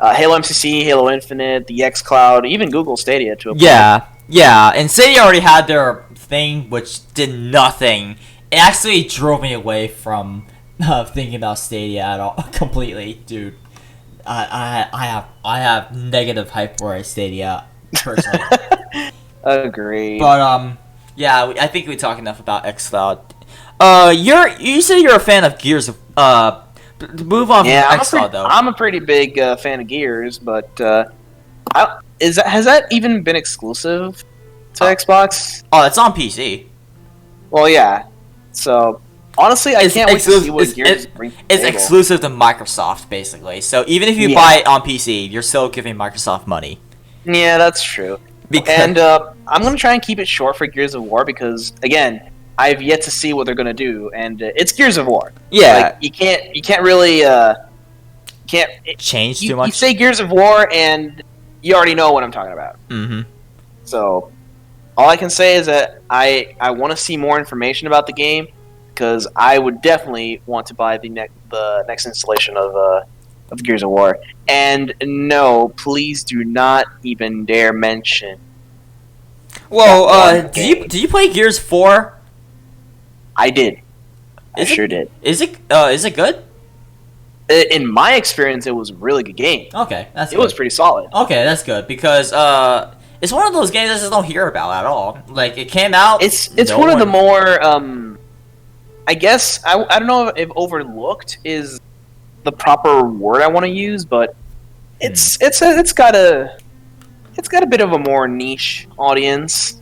Halo MCC, Halo Infinite, the xCloud, even Google Stadia to a point. Yeah, and Stadia already had their thing, which did nothing. It actually drove me away from thinking about Stadia at all completely, dude. I have negative hype for Stadia personally. Agreed. But yeah, I think we talked enough about xCloud. You said you're a fan of Gears of move on from xCloud though. I'm a pretty big fan of Gears, but has that even been exclusive to Xbox? Oh, it's on PC. Well, yeah. So honestly, I can't wait to see what Gears brings to the It's table. exclusive to Microsoft, basically. So even if you buy it on PC, you're still giving Microsoft money. Yeah, that's true. And I'm gonna try and keep it short for Gears of War because, again, I've yet to see what they're gonna do, and it's Gears of War. Yeah, Like you can't really can't change too you much. say Gears of War and you already know what I'm talking about. Mm-hmm. So all I can say is that I want to see more information about the game because I would definitely want to buy the next installation of Gears of War. And no, please do not even dare mention. Well, that one did you play Gears 4? I did. Is I sure did. Is it good? In my experience, it was a really good game. Okay, that's It good. was pretty solid. Okay, that's good because it's one of those games I just don't hear about at all. Like it came out. It's no one of the one- more I guess I don't know if overlooked is the proper word I want to use, but it's got a bit of a more niche audience.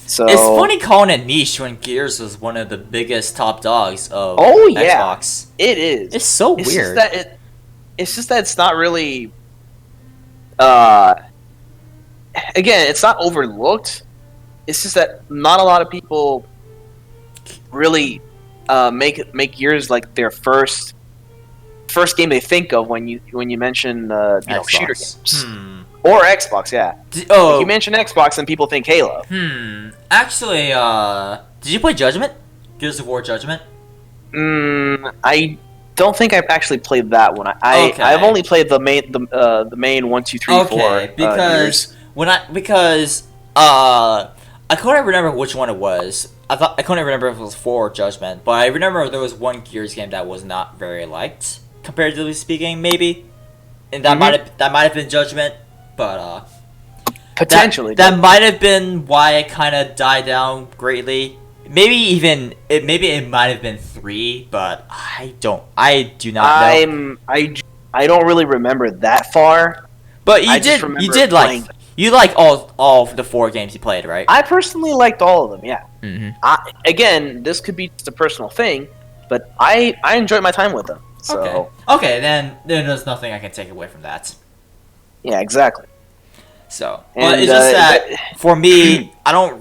So It's funny calling it niche when Gears was one of the biggest top dogs of Oh, yeah. Xbox. it is. It's so It's weird. It's just that it's not really. Again, it's not overlooked. It's just that not a lot of people really make Gears like their first game they think of when you mention shooter Xbox. games Hmm. or Xbox. Yeah, Oh. if you mention Xbox, then people think Halo. Actually, did you play Judgment? Gears of War Judgment? I don't think I've actually played that one. Okay. I've only played the main 1, 2, 3, 4. Because I couldn't remember which one it was. I couldn't remember if it was 4 or Judgment, but I remember there was one Gears game that was not very liked, comparatively speaking, maybe, and that might have been Judgment, but Potentially, that might have been why it kind of died down greatly. Maybe it might have been 3, but I do not know. I don't really remember that far. But you I just did remember like playing you like all of the 4 games you played, right? I personally liked all of them. Yeah. Mm-hmm. Again, this could be just a personal thing, but I enjoyed my time with them. So Okay, then there's nothing I can take away from that. yeah, exactly. So, And, but it's just that for me, I don't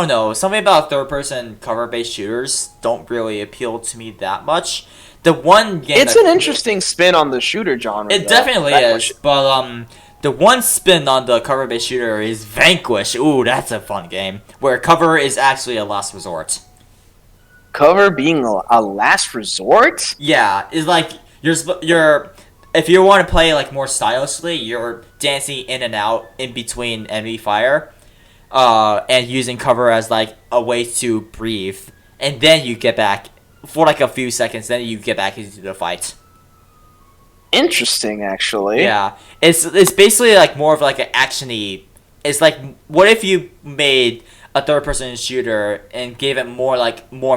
know, something about third-person cover-based shooters don't really appeal to me that much. The one game It's an interesting spin on the shooter genre. It though. definitely That is, but the one spin on the cover-based shooter is Vanquish. Ooh, that's a fun game where cover is actually a last resort. Cover being a last resort. Yeah, it's like you're if you want to play like more stylishly, you're dancing in and out in between enemy fire, and using cover as like a way to breathe, and then you get back for like a few seconds. Then you get back into the fight. Interesting, actually. Yeah, it's basically like more of like an actiony. It's like what if you made a third-person shooter and gave it more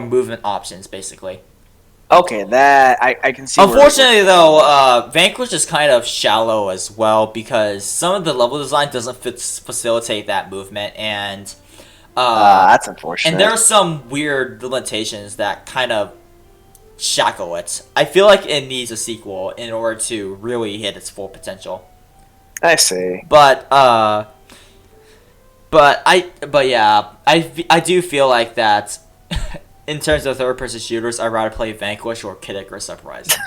movement options, basically. Okay, that I can see. Unfortunately, though, Vanquish is kind of shallow as well because some of the level design doesn't facilitate that movement, and that's unfortunate. and there are some weird limitations that kind of shackle it. I feel like it needs a sequel in order to really hit its full potential. I see. But yeah, I do feel like that. In terms of third-person shooters, I'd rather play Vanquish or Kid Icarus Uprising.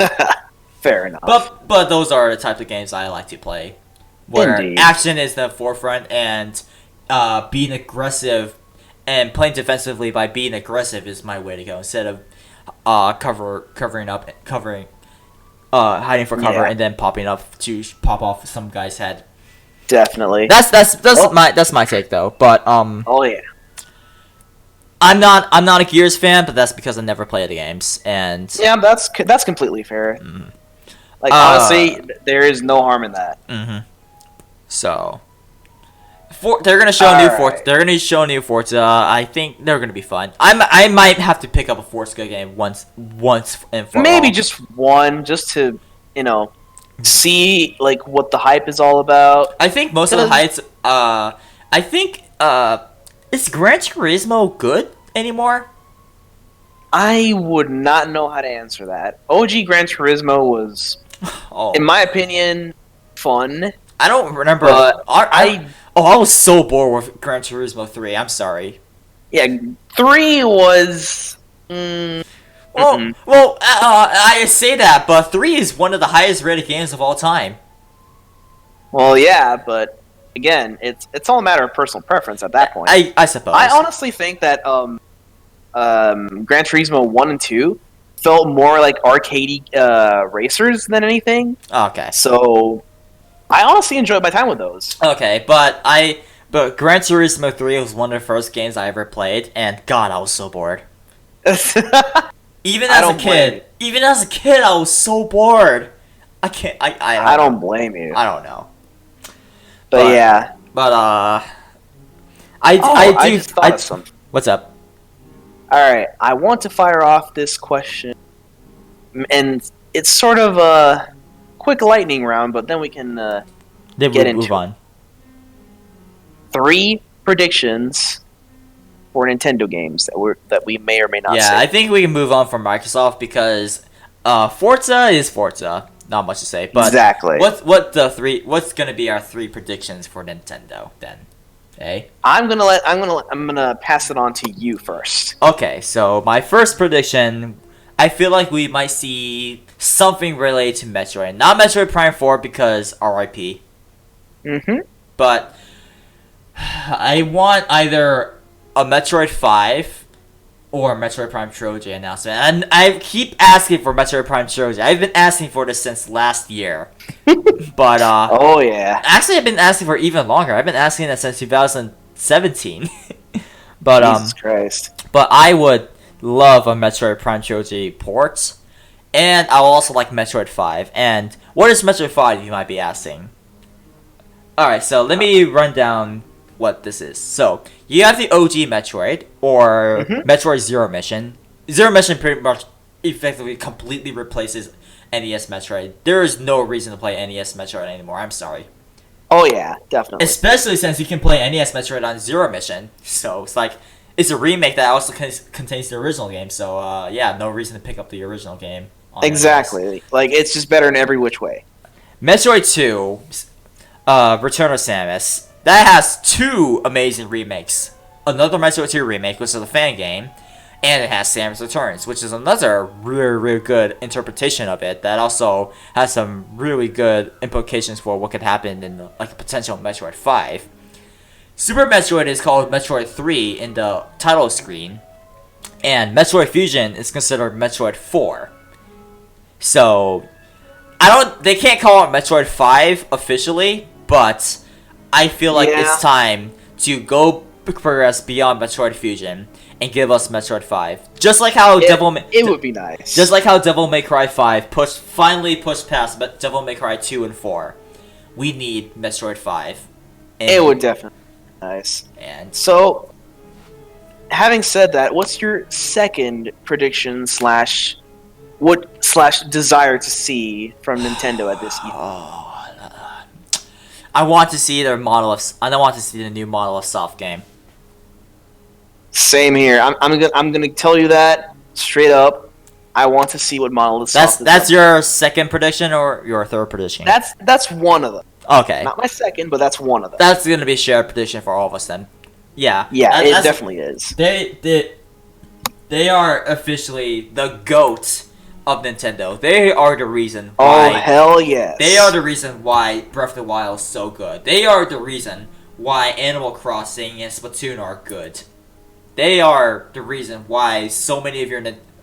Fair enough. But those are the types of games I like to play, where Indeed. action is the forefront and being aggressive and playing defensively by being aggressive is my way to go instead of hiding for cover and then popping up to pop off some guy's head. Definitely. That's my take though. But Oh yeah. I'm not a Gears fan, but that's because I never played the games and Yeah, that's completely fair. Mhm. Like honestly, there is no harm in that. So they're gonna show new Forza. Alright. They're gonna show new Forza. I think they're gonna be fun. I might have to pick up a Forza game once and for Maybe all. just one, just to see like what the hype is all about. I think most of the heights. I think is Gran Turismo good anymore? I would not know how to answer that. OG Gran Turismo was, Oh, in my opinion, fun. I don't remember. But I was so bored with Gran Turismo 3. I'm sorry. Yeah, 3 was. Mm, Well, I say that, but 3 is one of the highest rated games of all time. well, yeah, but again, it's all a matter of personal preference at that point. I suppose. I honestly think that Gran Turismo 1 and 2 felt more like arcade racers than anything. Okay. So I honestly enjoyed my time with those. Okay, but Gran Turismo 3 was one of the first games I ever played, and God, I was so bored. Even as a kid, I was so bored. I can't. I don't blame you. I don't know. But yeah. But I just thought of something. What's up? All right, I want to fire off this question, and it's sort of a quick lightning round, but then we can get into move on. 3 predictions for Nintendo games that we may or may not. Yeah, say. I think we can move on from Microsoft because Forza is Forza. Not much to say, but exactly. What's gonna be our 3 predictions for Nintendo then? Okay. I'm gonna pass it on to you first. Okay, so my first prediction, I feel like we might see something related to Metroid. Not Metroid Prime 4 because RIP. But I want either a Metroid 5 or Metroid Prime Trilogy announcement. And I keep asking for Metroid Prime Trilogy. I've been asking for this since last year. But oh yeah. Actually, I've been asking for even longer. I've been asking that since 2017. But Jesus Christ. But I would love a Metroid Prime Trilogy port, and I will also like Metroid 5. And what is Metroid 5? You might be asking. All right, so let me run down what this is. So you have the OG Metroid or Metroid Zero Mission. Zero Mission pretty much effectively completely replaces NES Metroid. There is no reason to play NES Metroid anymore. I'm sorry. Oh yeah, definitely. Especially since you can play NES Metroid on Zero Mission. So it's like it's a remake that also contains the original game. So yeah, no reason to pick up the original game. Exactly. NES. Like it's just better in every which way. Metroid 2, Return of Samus. That has 2 amazing remakes. Another Metroid 2 remake, which is a fan game, and it has Samus Returns, which is another really, really good interpretation of it that also has some really good implications for what could happen in like a potential Metroid 5. Super Metroid is called Metroid 3 in the title screen, and Metroid Fusion is considered Metroid 4. So, they can't call it Metroid 5 officially, but I feel like it's time to go progress beyond Metroid Fusion and give us Metroid 5. Just like how it would be nice. Just like how Devil May Cry 5 finally pushed past Devil May Cry 2 and 4. We need Metroid 5. It would definitely be nice. And so, having said that, what's your second prediction / desire to see from Nintendo at this E3? I want to see I want to see the new model of Soft game. Same here. I'm gonna tell you that straight up. I want to see what model of Soft. That's your second prediction or your third prediction? That's one of them. Okay. Not my second, but that's one of them. That's gonna be a shared prediction for all of us then. Yeah. Yeah, it definitely is. They are officially the GOAT of Nintendo. They are the reason why. Oh hell yes! They are the reason why Breath of the Wild is so good. They are the reason why Animal Crossing and Splatoon are good. They are the reason why so many of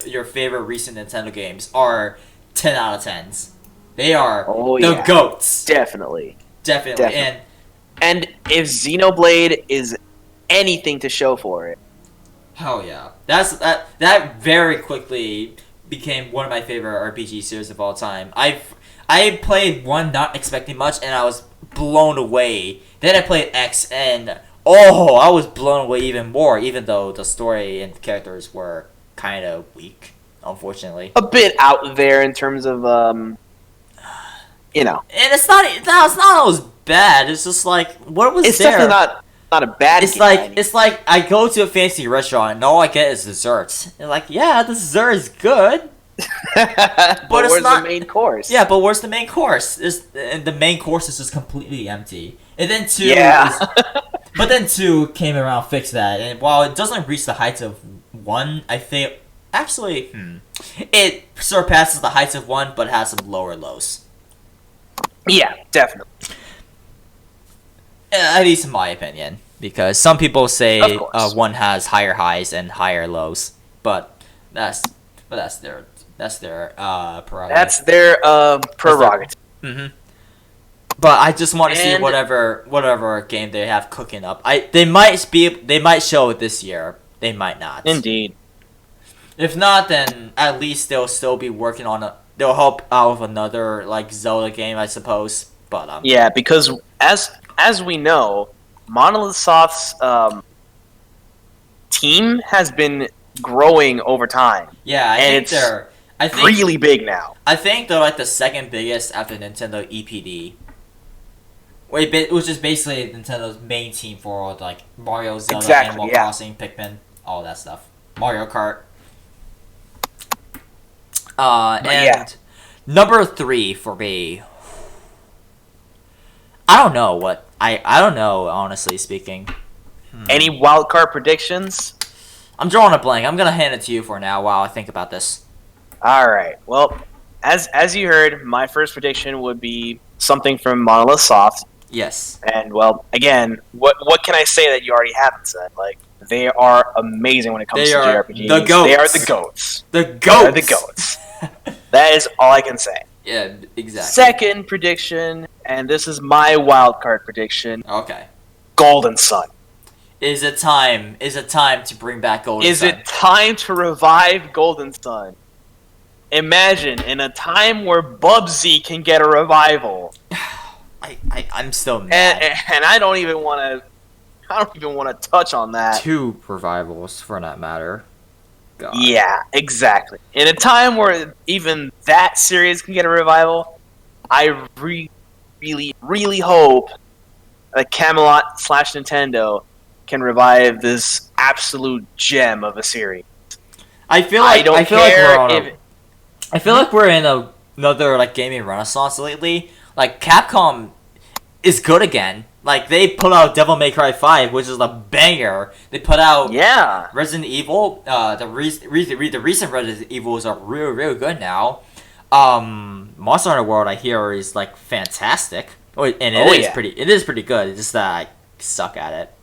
your favorite recent Nintendo games are 10 out of 10s. They are the GOATs. Definitely. And if Xenoblade is anything to show for it. Hell yeah. That very quickly became one of my favorite RPG series of all time. I played 1 not expecting much and I was blown away. Then I played X and I was blown away even more, even though the story and the characters were kind of weak, unfortunately. A bit out there in terms of you know. And it's not always bad. It's just like what was it's there? It's definitely not a bad. It's like I go to a fancy restaurant and all I get is desserts. And like, yeah, the dessert is good. but where's the main course? Yeah, but where's the main course? The main course is just completely empty. And then But then 2 came around, fixed that, and while it doesn't reach the heights of 1, I think actually, it surpasses the heights of 1, but has some lower lows. Yeah, definitely. At least in my opinion, because some people say Of course. 1 has higher highs and higher lows, but that's their prerogative. That's their prerogative. But I just want to see And- whatever game they have cooking up. They might show it this year. They might not. Indeed. If not, then at least they'll still be working on they'll help out with another like Zelda game, I suppose. But Yeah, because as we know, Monolith Soft's team has been growing over time. yeah, I think Really big now. I think they're like the second biggest after Nintendo EPD. Which is basically Nintendo's main team for like Mario, Zelda, Exactly, Animal yeah. Crossing, Pikmin, all that stuff. Mario Kart. But And yeah. number 3 for me. I don't know what I don't know, honestly speaking. Any wildcard predictions? I'm drawing a blank. I'm gonna hand it to you for now while I think about this. All right. Well, as you heard, my first prediction would be something from Monolith Soft. Yes. And well, again, what can I say that you already haven't said? Like, they are amazing when it comes They to are JRPGs. the goats. They are the goats. The They goats. are the goats. That is all I can say. Yeah, exactly. Second prediction, and this is my wild card prediction: Okay. Golden Sun. Is it time to bring back Golden Is Sun? it time to revive Golden Sun? Imagine in a time where Bubsy can get a revival, I'm still mad. and I don't even want to touch on that. 2 revivals for that matter. God. Yeah, exactly. In a time where even that series can get a revival, I really hope that Camelot / Nintendo can revive this absolute gem of a series. I feel like we're in another like gaming renaissance lately. Like Capcom is good again. Like they put out Devil May Cry 5, which is a banger. They put out Resident Evil. The recent Resident Evils are real good now. Monster Hunter World I hear is like fantastic. And it is pretty good. It's just that I suck at it.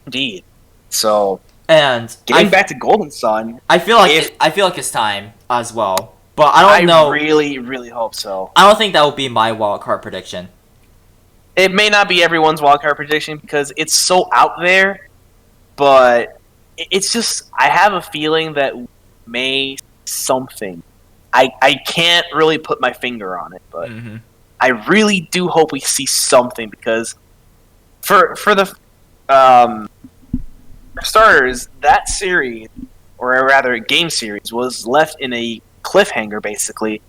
Indeed. So And getting back to Golden Sun, I feel like it's time as well. But I don't know. I really hope so. I don't think that will be my wildcard prediction. It may not be everyone's wildcard prediction because it's so out there, but it's just I have a feeling that we may something. I can't really put my finger on it, but I really do hope we see something because for the starters, that series, or rather game series, was left in a cliffhanger basically,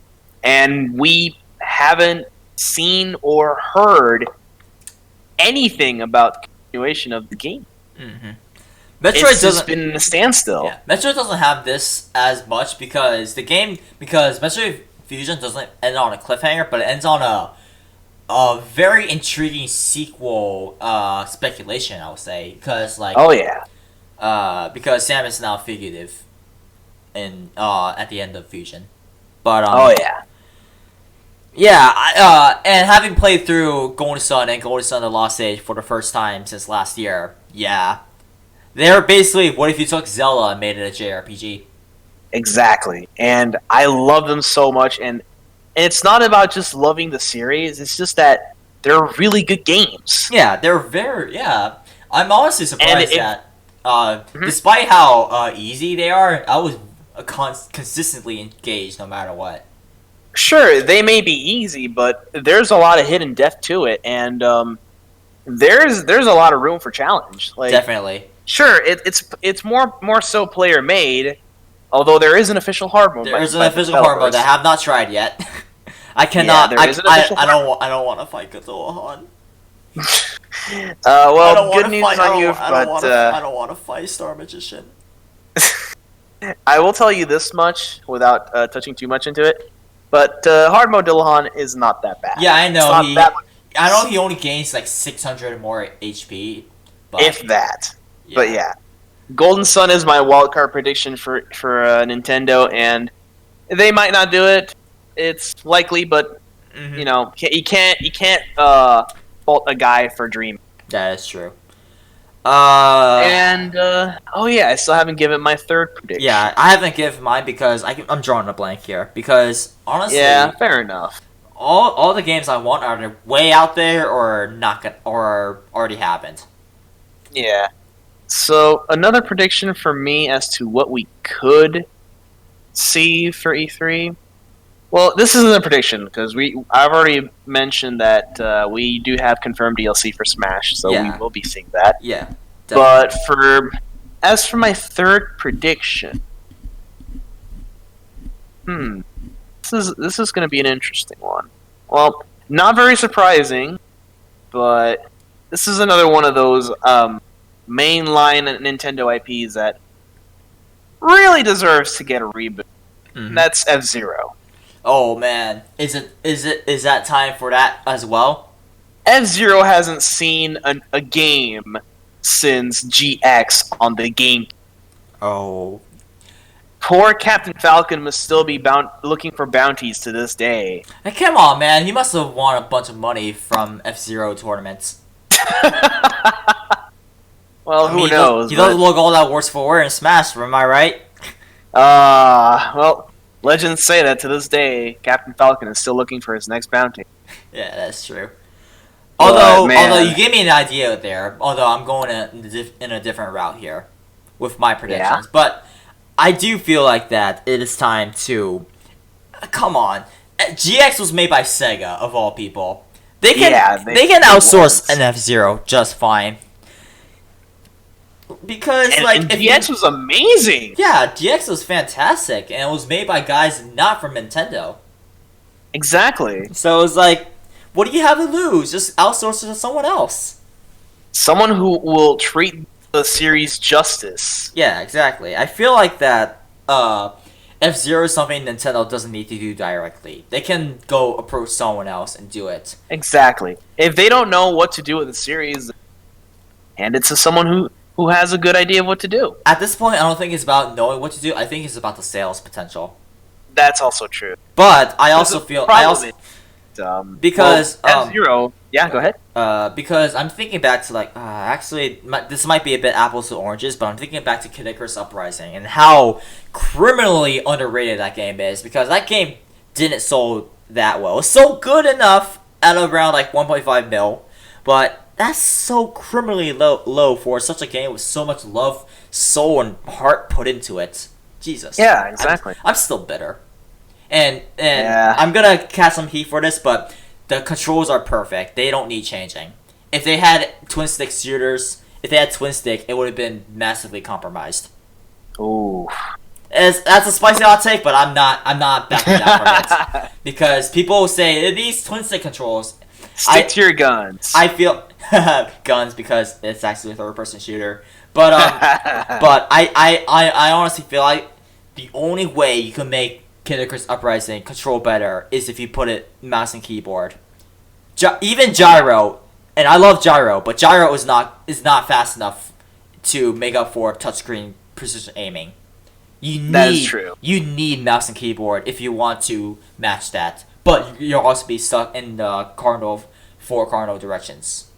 and we haven't seen or heard anything about the continuation of the game. Metroid It's just been in a standstill. Yeah, Metroid doesn't have this as much because Metroid Fusion doesn't end on a cliffhanger, but it ends on a very intriguing sequel speculation. I would say because because Samus is now fugitive, in at the end of Fusion, but and having played through Golden Sun and Golden Sun: The Lost Age for the first time since last year, they're basically what if you took Zelda and made it a JRPG. Exactly, and I love them so much, and it's not about just loving the series; it's just that they're really good games. Yeah, they're very I'm honestly surprised that despite how easy they are, I was consistently engaged no matter what. Sure, they may be easy, but there's a lot of hidden depth to it, and there's a lot of room for challenge. Like, definitely. Sure, it's more so player made, although there is an official hard mode. There is an official hard mode that I have not tried yet. I cannot. Yeah, I don't want to fight Cthulhu. Well, good news on you, but I don't want to fight Star Magician. I will tell you this much without touching too much into it. But hard mode Dillahan is not that bad. Yeah, I know. I know He only gains like 600 more HP, if that. But yeah, Golden Sun is my wildcard prediction for Nintendo, and they might not do it. It's likely, but Mm-hmm. you know, you can't fault a guy for dreaming. That is true. And oh yeah, I still haven't given my third prediction. Yeah, I haven't given mine because I'm drawing a blank here. Because honestly, Yeah, fair enough. all the games I want are either way out there or not or already happened. Yeah. So another prediction for me as to what we could see for E3. Well, this isn't a prediction because I've already mentioned that we do have confirmed DLC for Smash, so we will be seeing that. Yeah. Definitely. But as for my third prediction, this is going to be an interesting one. Well, not very surprising, but this is another one of those mainline Nintendo IPs that really deserves to get a reboot. Mm-hmm. That's F-Zero. Oh man, is that time for that as well? F-Zero hasn't seen a game since GX on the game. Oh. Poor Captain Falcon must still be looking for bounties to this day. Hey, come on, man. He must have won a bunch of money from F-Zero tournaments. Well, who knows? He doesn't look all that worse for wear in Smash, am I right? Well, legends say that to this day, Captain Falcon is still looking for his next bounty. Yeah, that's true. Although you gave me an idea there, although I'm going in a different route here with my predictions. Yeah? But I do feel like that it is time to... Come on. GX was made by Sega, of all people. They can outsource an F-Zero just fine. Because, and GX was amazing! Yeah, GX was fantastic, and it was made by guys not from Nintendo. Exactly. So it was like, what do you have to lose? Just outsource it to someone else. Someone who will treat the series justice. Yeah, exactly. I feel like that F-Zero is something Nintendo doesn't need to do directly. They can go approach someone else and do it. Exactly. If they don't know what to do with the series, hand it to someone who has a good idea of what to do. At this point, I don't think it's about knowing what to do. I think it's about the sales potential. That's also true. But I also feel... because... F-Zero... Yeah, go ahead. Because I'm thinking back to, like... actually, this might be a bit apples to oranges, but I'm thinking back to Kid Icarus Uprising and how criminally underrated that game is. Because that game didn't sold that well. It was so good enough at around, like, 1.5 mil. But... that's so criminally low for such a game with so much love, soul, and heart put into it. Jesus. Yeah, exactly. I'm still bitter. And I'm gonna catch some heat for this, but the controls are perfect. They don't need changing. If they had twin stick shooters, if they had twin stick, it would have been massively compromised. Ooh. That's a spicy hot take, but I'm not backing down from it. Because people say these twin stick controls. Stick to your guns. I feel guns because it's actually a third-person shooter. But but I honestly feel like the only way you can make Kid Icarus Uprising control better is if you put it mouse and keyboard. Even gyro, and I love gyro, but gyro is not fast enough to make up for touchscreen precision aiming. That is true. You need mouse and keyboard if you want to match that. But you'll also be stuck in the four cardinal directions.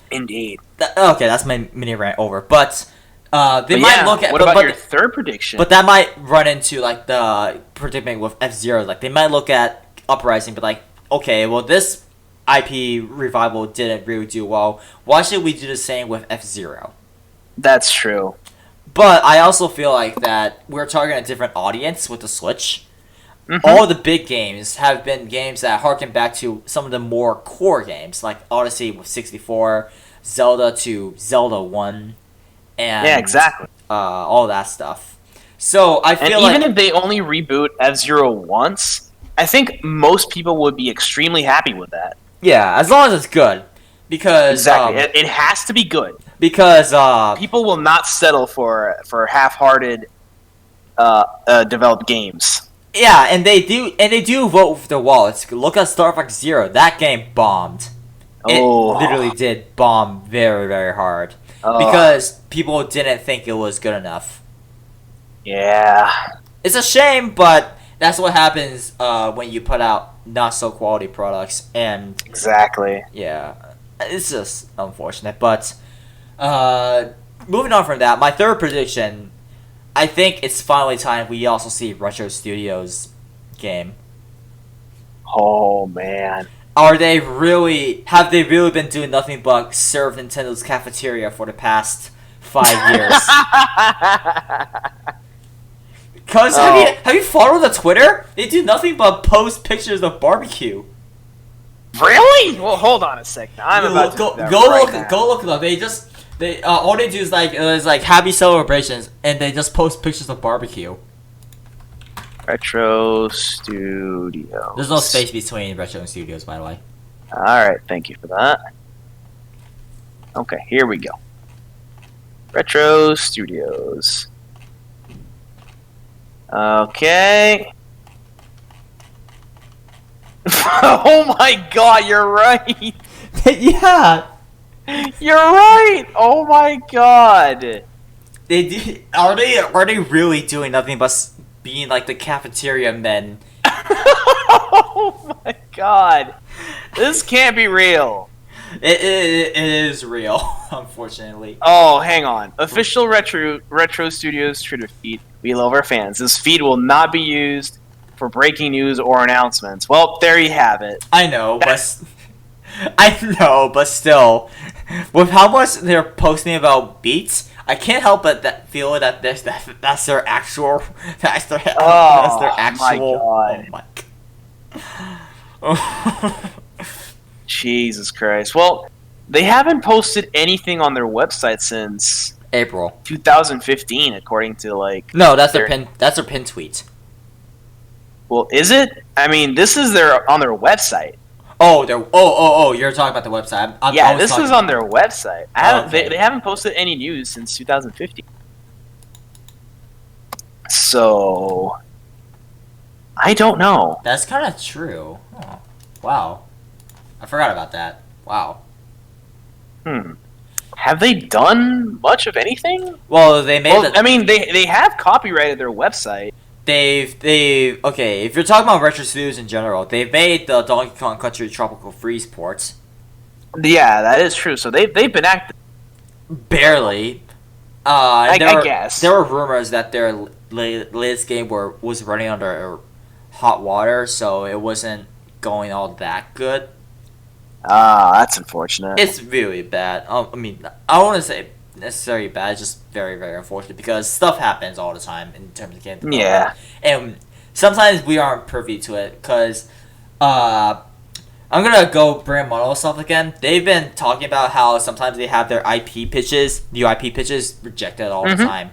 Indeed. Okay, that's my mini rant over. But they might look at. What about your third prediction? But that might run into like the predicament with F-Zero. Like they might look at Uprising, but like, okay, well this IP revival didn't really do well. Why should we do the same with F-Zero? That's true. But I also feel like that we're targeting a different audience with the Switch. Mm-hmm. All the big games have been games that harken back to some of the more core games, like Odyssey with 64, Zelda to Zelda 1, and yeah, exactly. All that stuff. So I feel like even if they only reboot F-Zero once, I think most people would be extremely happy with that. Yeah, as long as it's good. Because exactly, it has to be good. Because people will not settle for half-hearted developed games. Yeah, and they do vote with their wallets. Look at Star Fox Zero. That game bombed. It Oh, literally did bomb very, very hard oh, because people didn't think it was good enough. yeah, It's a shame, but that's what happens when you put out not so quality products, and exactly. yeah, it's just unfortunate. But moving on from that, my third prediction, I think it's finally time we also see Retro Studios game. Oh man. Are they really? Have they really been doing nothing but serve Nintendo's cafeteria for the past 5 years? Cause Oh, have you followed the Twitter? They do nothing but post pictures of barbecue. really? Well, hold on a second. I'm about to do that right now. Go look it up. They all they do is like happy celebrations, and they just post pictures of barbecue. Retro Studios. There's no space between Retro and Studios, by the way. All right, thank you for that. Okay, here we go. Retro Studios. Okay. Oh my god, you're right. Yeah, You're right. Oh my god. they do. Are they really doing nothing but being like the cafeteria men? Oh my god. This can't be real. It is real, unfortunately. Oh, hang on. Official Retro Studios Twitter feed. We love our fans. This feed will not be used for breaking news or announcements. Well, there you have it. I know, but I know, but still, with how much they're posting about beats, I can't help but feel that that's their actual that's their Oh my actual. god. Oh my. Jesus Christ. Well, they haven't posted anything on their website since April. 2015, according to like. No, that's their their pin. That's their pin tweet. Well, is it? I mean, this is on their website. Oh, they're You're talking about the website. I Yeah, was this talking is on their website. I haven't, Okay. they haven't posted any news since 2015. So, I don't know. That's kind of true. Oh, wow, I forgot about that. Wow. Have they done much of anything? Well, they made Well, the, I mean, they have copyrighted their website. they've okay. If you're talking about Retro Studios in general, they've made the Donkey Kong Country Tropical Freeze ports. Yeah, that is true. So they've been active. Barely. I There were, guess. there were rumors that their latest game was running under hot water, so it wasn't going all that good. Ah, that's unfortunate. It's really bad. I mean, I don't want to say necessarily bad. It's just very, very unfortunate because stuff happens all the time in terms of game development. Yeah. And sometimes we aren't privy to it because I'm gonna go bring Monolith stuff again. They've been talking about how sometimes they have their new IP pitches rejected all the time,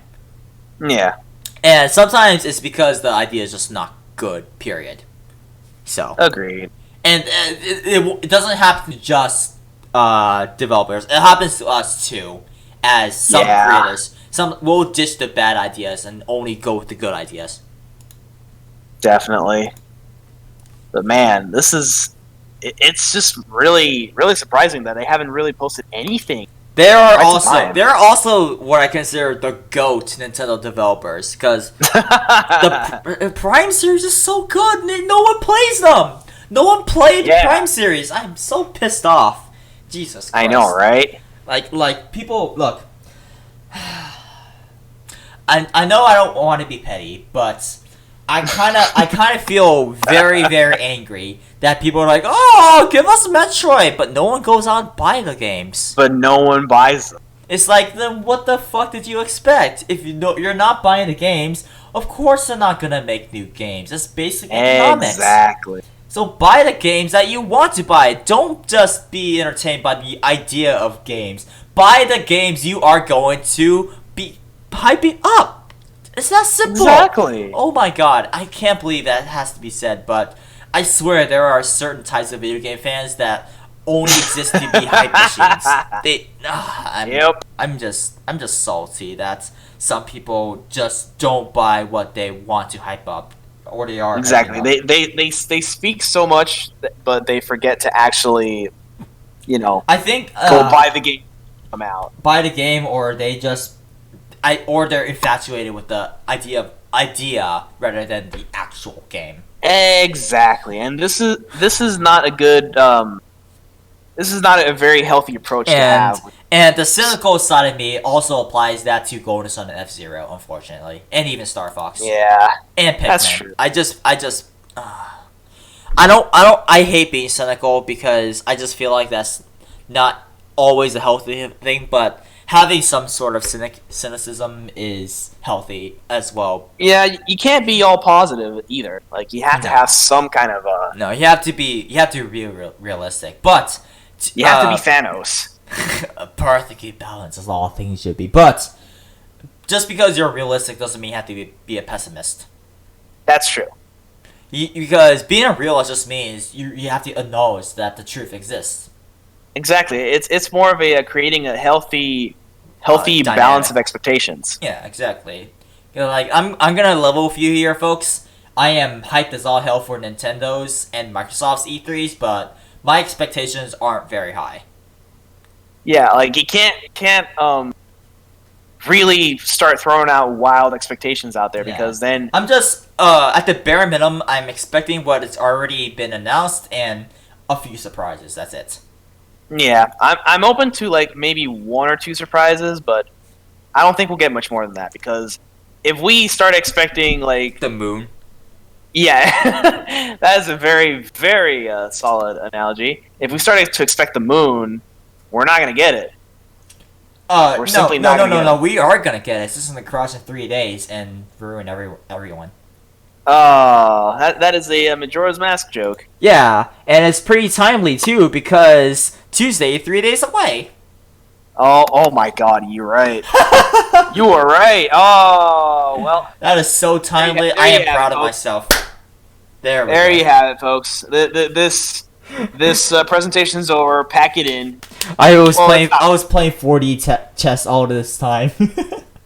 Yeah. and sometimes it's because the idea is just not good. Period. So, Agreed. and it doesn't happen to just developers. It happens to us too, as some Yeah. creators. Some will ditch the bad ideas and only go with the good ideas. Definitely. But man, this is. It's just really, really surprising that they haven't really posted anything. There are Right to also time. there are also what I consider the GOAT Nintendo developers because the Prime series is so good. No one plays them. No one played the Yeah. Prime series. I'm so pissed off. Jesus Christ. I know, right? Like people look. I know I don't want to be petty, but I kind of feel very, very angry that people are like, oh, give us Metroid, but no one goes out and buy the games. But no one buys them. It's like, then what the fuck did you expect? If you're not buying the games, of course they're not gonna make new games. It's basic economics. Exactly. So buy the games that you want to buy. Don't just be entertained by the idea of games. Buy the games you are going to be hyping up. It's that simple. Exactly. Oh my god, I can't believe that has to be said, but I swear there are certain types of video game fans that only exist to be hype machines. Yep. I'm just salty that some people just don't buy what they want to hype up, or they are Exactly. hyping up. They speak so much, but they forget to actually I think go buy the game, come out. buy the game, or or they're infatuated with the idea rather than the actual game. Exactly, and this is not a good. This is not a very healthy approach to have. And the cynical side of me also applies that to Golden Sun and F-Zero, unfortunately, and even Star Fox. Yeah, and Pikmin. that's true. I hate being cynical because I just feel like that's not always a healthy thing, but having some sort of cynicism is healthy as well. Yeah, you can't be all positive either. Like you have to have some kind of No, you have to be realistic, but you have to be Thanos. A perfectly balanced as all things should be. But just because you're realistic doesn't mean you have to be a pessimist. That's true. Because being a realist just means you have to acknowledge that the truth exists. Exactly. It's more of a creating a healthy balance of expectations. Yeah, exactly. Like I'm gonna level with you here, folks. I am hyped as all hell for Nintendo's and Microsoft's E3s, but my expectations aren't very high. Yeah, like you can't really start throwing out wild expectations out there because then I'm just at the bare minimum I'm expecting what has already been announced and a few surprises. That's it. Yeah, I'm open to like maybe one or two surprises, but I don't think we'll get much more than that because if we start expecting like the moon. Yeah, that is a very, very solid analogy. If we started to expect the moon, we're not going to get it. We're simply not gonna get it. We are going to get it. It's just going to crash in 3 days and ruin everyone. Oh, that is a Majora's Mask joke. Yeah, and it's pretty timely, too, because Tuesday, 3 days away. Oh my god, you're right. You are right. Oh, well. That is so timely. I am proud of myself. There you have it, folks. This presentation's over. Pack it in. I was playing 4D chess all this time.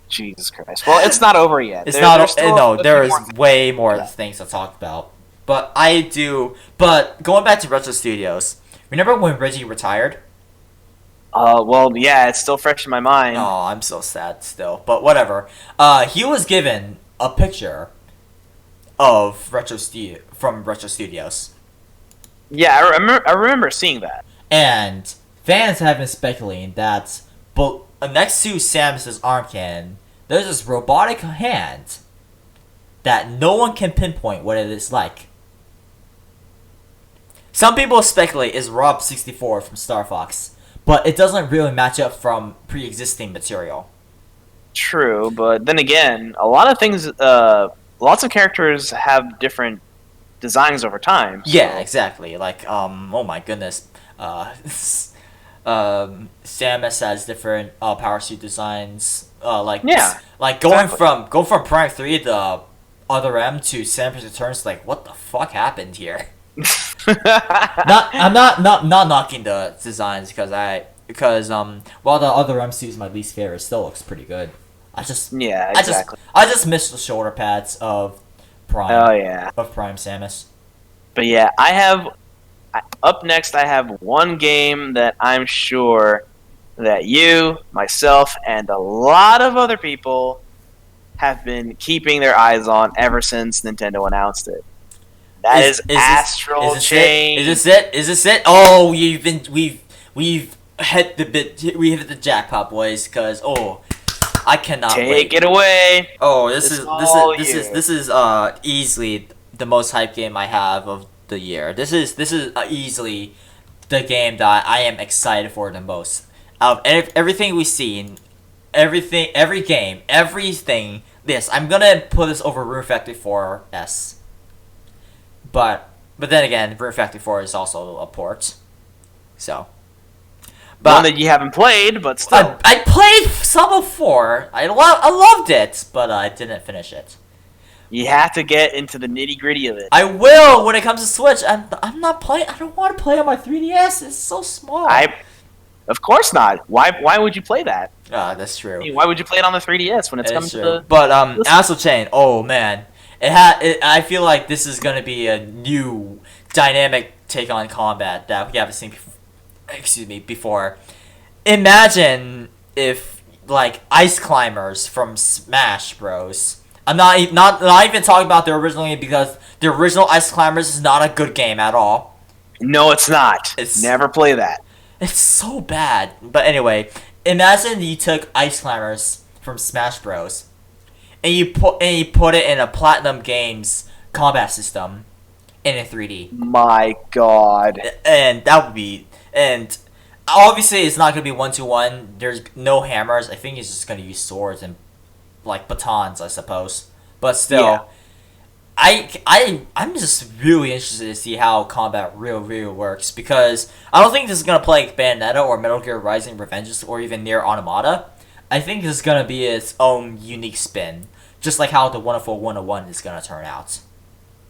Jesus Christ. Well, it's not over yet. There is way more things to talk about. But going back to Retro Studios, remember when Reggie retired? Well, yeah, it's still fresh in my mind. Oh, I'm so sad still. But whatever. He was given a picture of from Retro Studios. Yeah, I remember seeing that. And fans have been speculating that next to Samus's arm cannon, there's this robotic hand that no one can pinpoint what it is like. Some people speculate it's Rob 64 from Star Fox, but it doesn't really match up from pre-existing material. True, but then again, a lot of things, lots of characters have different designs over time. So. Yeah, exactly. Like, oh my goodness, Samus has different power suit designs. Going from Prime 3 the Other M to Samus Returns, like what the fuck happened here? I'm not knocking the designs because while the Other M suit is my least favorite, it still looks pretty good. I just miss the shoulder pads of Prime. Oh yeah, of Prime Samus. But yeah, up next. I have one game that I'm sure that you, myself, and a lot of other people have been keeping their eyes on ever since Nintendo announced it. That is Astral Chain. Is this it? Oh, we've hit the jackpot, boys. Because I cannot wait. Take it away. Oh, this is easily the most hyped game I have of the year. This is easily the game that I am excited for the most. Out of everything we've seen, every game, everything. I'm gonna put this over Rune Factory 4S. But then again, Rune Factory 4 is also a port. So. But, one that you haven't played, but still. I played some of 4. I loved it, but I didn't finish it. You have to get into the nitty gritty of it. I will when it comes to Switch. I'm not playing. I don't want to play on my 3DS. It's so small. Of course not. Why would you play that? That's true. I mean, why would you play it on the 3DS when it's coming to the? But Astral Chain. Oh man, I feel like this is gonna be a new dynamic take on combat that we haven't seen excuse me, before. Imagine if like ice climbers from Smash Bros. I'm not even talking about the original game because the original Ice Climbers is not a good game at all. No, it's not. It's Never play that. it's so bad. But anyway, imagine you took Ice Climbers from Smash Bros. and you put it in a Platinum Games combat system in a 3D. My God. And that would be and obviously it's not gonna be 1-to-1. There's no hammers. I think he's just gonna use swords and like batons, I suppose. But still, Yeah. I'm just really interested to see how combat really works because I don't think this is gonna play like Bayonetta or Metal Gear Rising: Revengeance or even Nier Automata. I think this is gonna be its own unique spin, just like how the Wonderful 101 is gonna turn out.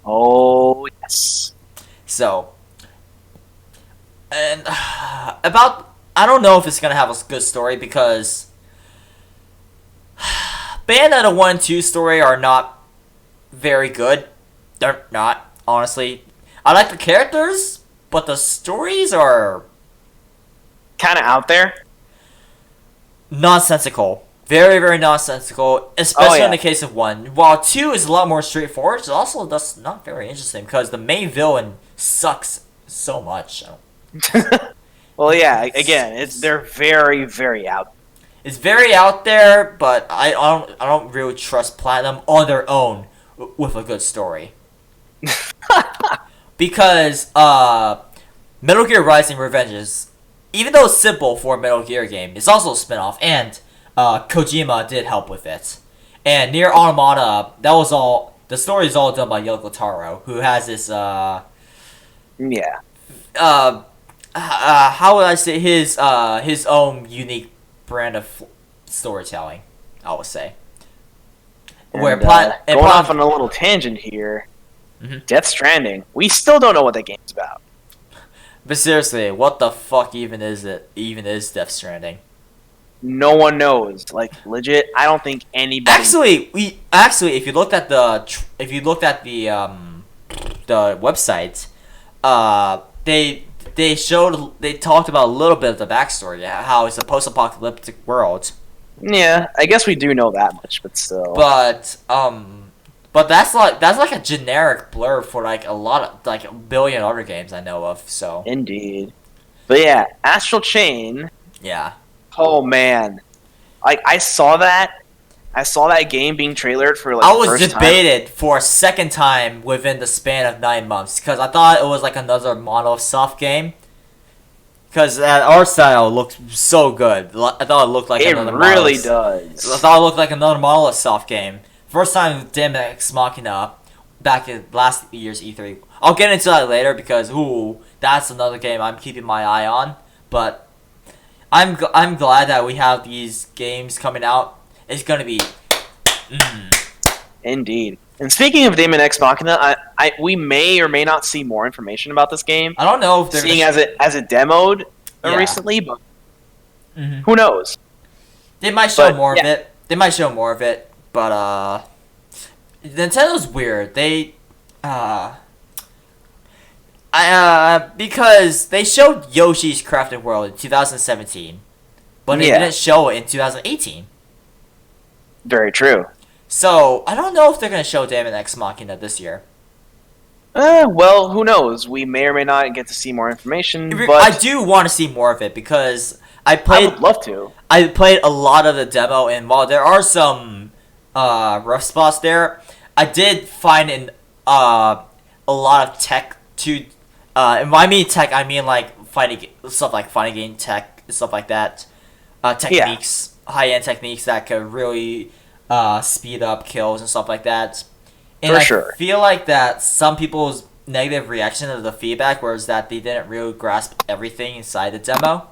Oh, yes. So, and about I don't know if it's gonna have a good story because Bayonetta 1 and 2 story are not very good. They're not, honestly. I like the characters, but the stories are Kind of out there. nonsensical. Very nonsensical, especially yeah. in the case of 1. While 2 is a lot more straightforward, it's also that's not very interesting because the main villain sucks so much. Well, yeah. Again, they're very out. It's very out there, but I don't really trust Platinum on their own with a good story. Because Metal Gear Rising: Revengeance, even though it's simple for a Metal Gear game, it's also a spin-off, and Kojima did help with it. And Nier Automata, that was all. The story is all done by Yoko Taro, who has this Yeah. how would I say his own unique brand of storytelling, I would say. Where Going off on a little tangent here, Death Stranding. We still don't know what that game's about. But seriously, what the fuck even is it? Even is Death Stranding? No one knows. Like legit, I don't think anybody. Actually, if you looked at the website, they talked about a little bit of the backstory, how it's a post-apocalyptic world. Yeah, I guess we do know that much, but still. But that's like a generic blurb for like a billion other games I know of. So Indeed. But yeah, Astral Chain. yeah, Oh man, like I saw that game being trailered for like I the was first debated for a second time within the span of 9 months because I thought it was like another Monosoft game. Because that art style looked so good. I thought it looked like It another really Monolith. does. I thought it looked like another Monosoft game. First time Dim Ex Machina back in last year's E3. I'll get into that later because that's another game I'm keeping my eye on. But I'm glad that we have these games coming out. It's gonna be. Indeed. And speaking of Daemon Ex Machina, we may or may not see more information about this game. I don't know if they're Seeing as it demoed Yeah. recently, but who knows? They might show But, more yeah. of it. They might show more of it, but Nintendo's weird. They because they showed Yoshi's Crafted World in 2017, but they Yeah. didn't show it in 2018. Very true. So I don't know if they're gonna show Daemon Ex Machina this year. Well, who knows? We may or may not get to see more information, but I do want to see more of it because I I would love to. I played a lot of the demo, and while there are some rough spots there, I did find a lot of tech to. And when I mean tech, I mean like fighting game tech, stuff like that. Techniques, high-end techniques that could really speed up kills and stuff like that. And For I sure. feel like that some people's negative reaction to the feedback was that they didn't really grasp everything inside the demo.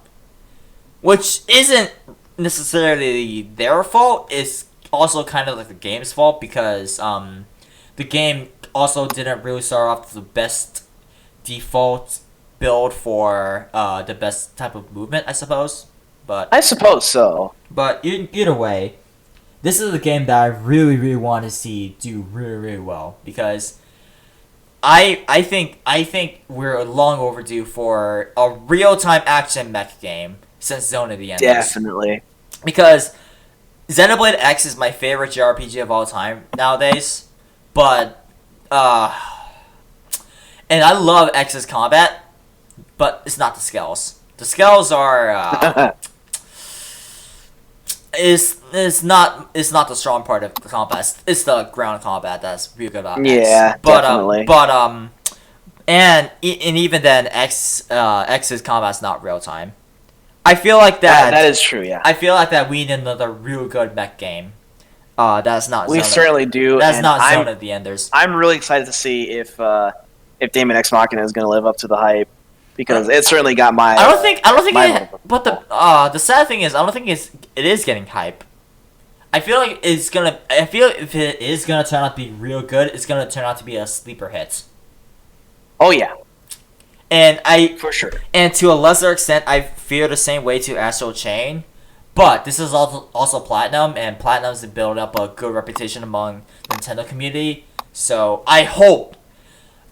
Which isn't necessarily their fault. It's also kind of like the game's fault because the game also didn't really start off with the best default build for the best type of movement, I suppose. I suppose so. But either way, this is a game that I really want to see do really well because I think we're long overdue for a real time action mech game since Zone of the Enders. Definitely. Because Xenoblade X is my favorite JRPG of all time nowadays, but and I love X's combat, but it's not the scales. The scales are is not the strong part of the combat. It's the ground combat that's real good about Yeah, X. But definitely. and even then X's combat's not real time. I feel like That is true, yeah. I feel like that we need another real good mech game. That's not We Zone certainly do. That's and not I'm, Zone of the Enders. I'm really excited to see if Damon X Machina is going to live up to the hype, because it certainly got my. I don't think my it. vote. But the sad thing is, I don't think it is getting hype. I feel like it's gonna. I feel if it is gonna turn out to be real good, it's gonna turn out to be a sleeper hit. Oh yeah, for sure. And to a lesser extent, I feel the same way to Astral Chain. But this is also Platinum, and Platinum's built up a good reputation among the Nintendo community. So I hope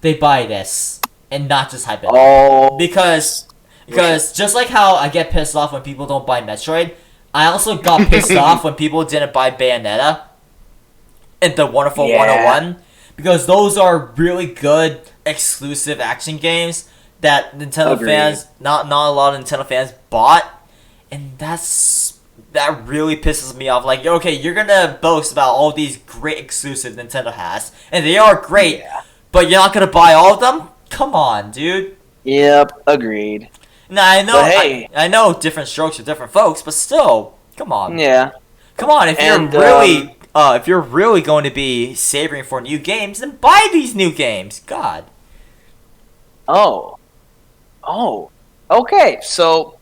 they buy this and not just hype it up. Oh, Because just like how I get pissed off when people don't buy Metroid, I also got pissed off when people didn't buy Bayonetta and the Wonderful Yeah. 101. Because those are really good exclusive action games that Nintendo Agreed. fans, not a lot of Nintendo fans bought. And that really pisses me off. Like, okay, you're gonna boast about all these great exclusives Nintendo has, and they are great, Yeah. but you're not gonna buy all of them? Come on, dude. Yep, agreed. Now I know, But hey. I know different strokes for different folks, but still, come on, Yeah. come on. If And, you're really going to be savoring for new games, then buy these new games. God. Oh. Okay, so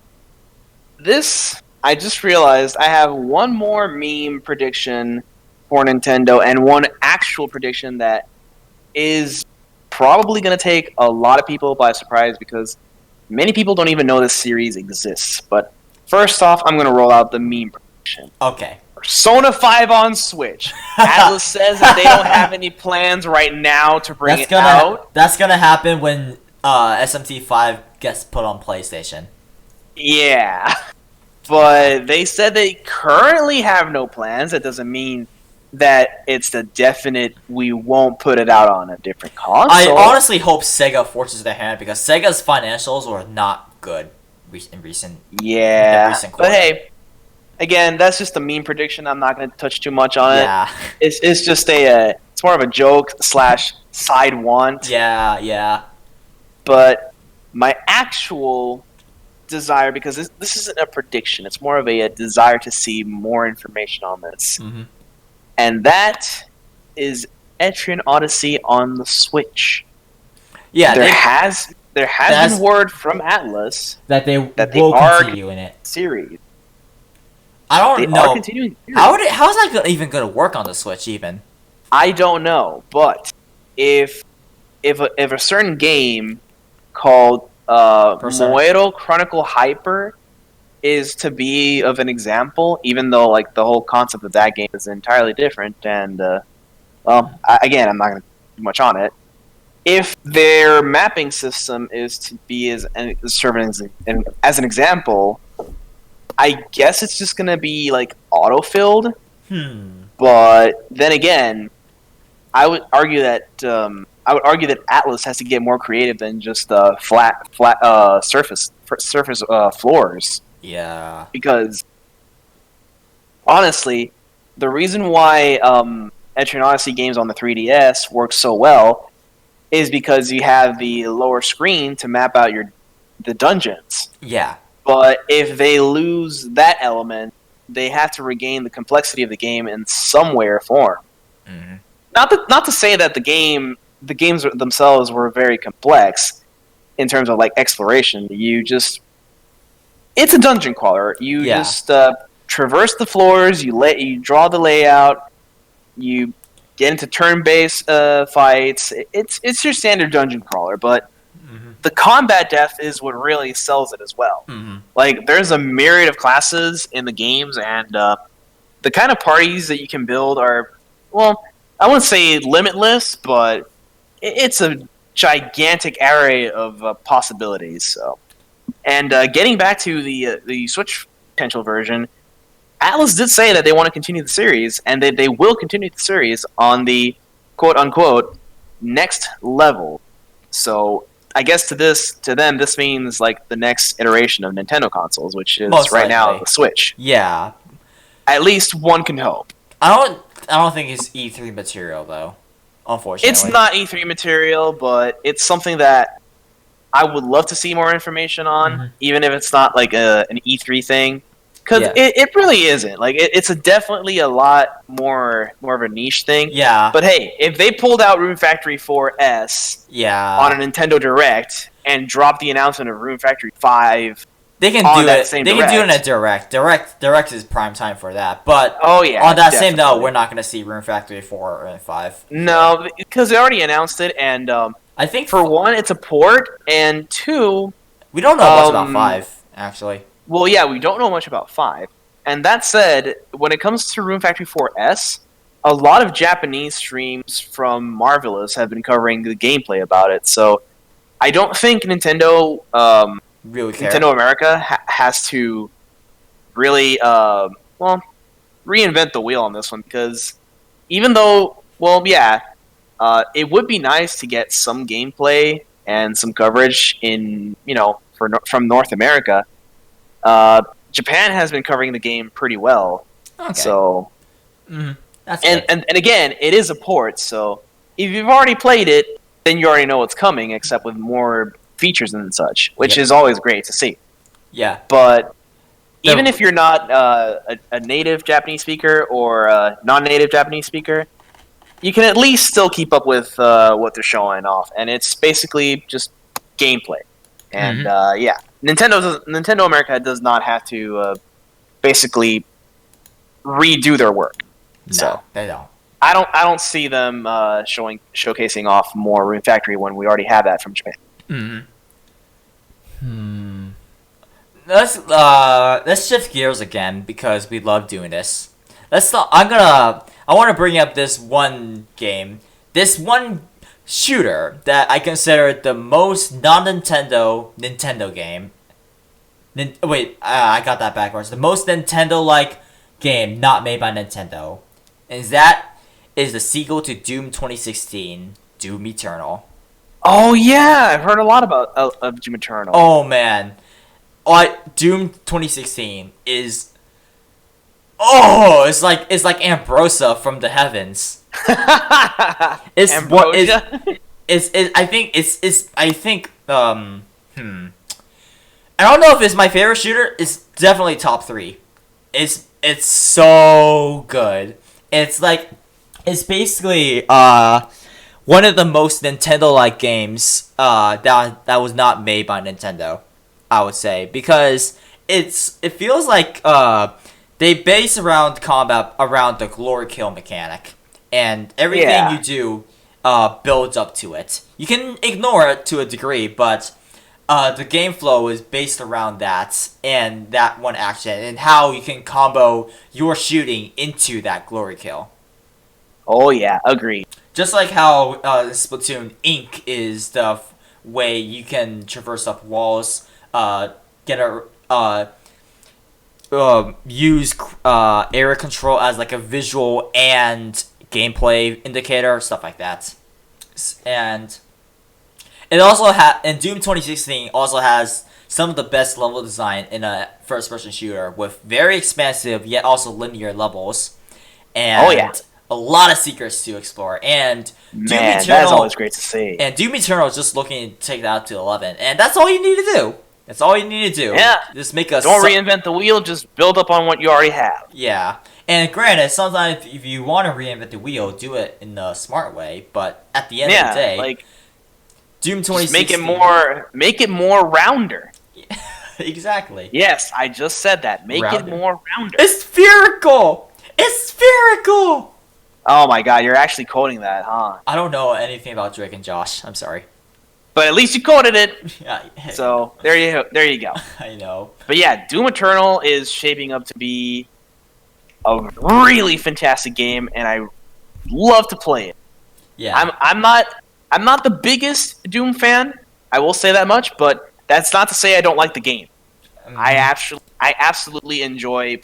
I just realized I have one more meme prediction for Nintendo and one actual prediction that is probably going to take a lot of people by surprise, because many people don't even know this series exists. But first off, I'm going to roll out the meme prediction. Okay. Persona 5 on Switch. Atlas says that they don't have any plans right now to bring it out. That's gonna happen when SMT5 gets put on PlayStation. Yeah. But they said they currently have no plans. That doesn't mean that it's the definite we won't put it out on a different console. I honestly hope Sega forces their hand, because Sega's financials were not good in recent. Yeah. recent But quarter. hey, again, that's just a meme prediction. I'm not going to touch too much on Yeah. it. It's just it's more of a joke / side want. Yeah. But my actual desire, because this isn't a prediction, it's more of a desire to see more information on this. Mm-hmm. And that is Etrian Odyssey on the Switch. Yeah. There has been word from Atlas that they they will are continue in it. series. I They don't are know. continuing the series. How is that even going to work on the Switch even? I don't know, but if a certain game called Persona. Moero Chronicle Hyper is to be of an example, even though like the whole concept of that game is entirely different, and again, I'm not going to do much on it. If their mapping system is to be serving as an example, I guess it's just going to be like auto-filled. But then again, I would argue that Atlas has to get more creative than just flat surface floors. Yeah. Because honestly, the reason why Etrian Odyssey games on the 3DS work so well is because you have the lower screen to map out the dungeons. Yeah. But if they lose that element, they have to regain the complexity of the game in some way or form. Mm-hmm. Not to say that the games themselves were very complex in terms of like exploration. It's a dungeon crawler. You just traverse the floors. You draw the layout. You get into turn-based fights. It's your standard dungeon crawler, but the combat depth is what really sells it as well. Mm-hmm. Like, there's a myriad of classes in the games, and the kind of parties that you can build are, well, I wouldn't say limitless, but it's a gigantic array of possibilities. So, and getting back to the Switch potential version, Atlas did say that they want to continue the series, and they will continue the series on the quote unquote next level. So I guess to them this means like the next iteration of Nintendo consoles, which is Most right now likely. the Switch. Yeah. At least one can hope. I don't think it's E3 material though. Unfortunately. It's not E3 material, but it's something that I would love to see more information on, even if it's not like an E3 thing. Because it really isn't. Like it's definitely a lot more of a niche thing. Yeah. But hey, if they pulled out Room Factory 4S on a Nintendo Direct and dropped the announcement of Room Factory 5, they can do it. They can do it in a Direct. Direct is prime time for that. But on that same note, we're not going to see Room Factory 4 and 5. No, because they already announced it, and I think for one, it's a port, and two, we don't know much about 5 actually. Well, yeah, we don't know much about 5. And that said, when it comes to Room Factory 4S, a lot of Japanese streams from Marvelous have been covering the gameplay about it. So I don't think Nintendo really care. Nintendo America has to really reinvent the wheel on this one, because even though, it would be nice to get some gameplay and some coverage in, from North America. Japan has been covering the game pretty well. Okay. So, that's and again, it is a port. So if you've already played it, then you already know what's coming, except with more features and such, which is always great to see. Yeah. But even if you're not a native Japanese speaker or a non-native Japanese speaker, you can at least still keep up with what they're showing off, and it's basically just gameplay. And Nintendo America does not have to basically redo their work. No, so they don't. I don't see them showcasing off more Room Factory when we already have that from Japan. Let's shift gears again because we love doing this. I want to bring up this one game, this one shooter that I consider the most non-Nintendo game. I got that backwards. The most Nintendo-like game not made by Nintendo, and that is the sequel to Doom 2016, Doom Eternal. Oh yeah, I've heard a lot about of Doom Eternal. Oh man, Doom 2016 is. Oh, it's like Ambrosia from the heavens. It's Ambrosia? I don't know if it's my favorite shooter. It's definitely top 3. It's so good. It's basically one of the most Nintendo-like games that was not made by Nintendo, I would say, because it feels like they base around combat around the glory kill mechanic, and everything you do builds up to it. You can ignore it to a degree, but the game flow is based around that and that one action, and how you can combo your shooting into that glory kill. Oh yeah, agreed. Just like how Splatoon Inc. is the way you can traverse up walls, use area control as like a visual and gameplay indicator, stuff like that. And it also and Doom 2016 also has some of the best level design in a first-person shooter, with very expansive yet also linear levels, and a lot of secrets to explore. And Doom Eternal, that's always great to see. And Doom Eternal is just looking to take that up to 11, and that's all you need to do. That's all you need to do. Yeah. Just make a. Don't reinvent the wheel. Just build up on what you already have. Yeah. And granted, sometimes if you want to reinvent the wheel, do it in the smart way. But at the end of the day, Doom 2016. Make it more rounder. Exactly. Yes, I just said that. Make it more rounder. It's spherical. It's spherical. Oh my god, you're actually quoting that, huh? I don't know anything about Drake and Josh. I'm sorry. But at least you quoted it. Yeah. So there you go. I know. But yeah, Doom Eternal is shaping up to be a really fantastic game, and I love to play it. Yeah. I'm not I'm not the biggest Doom fan. I will say that much, but that's not to say I don't like the game. I absolutely enjoy.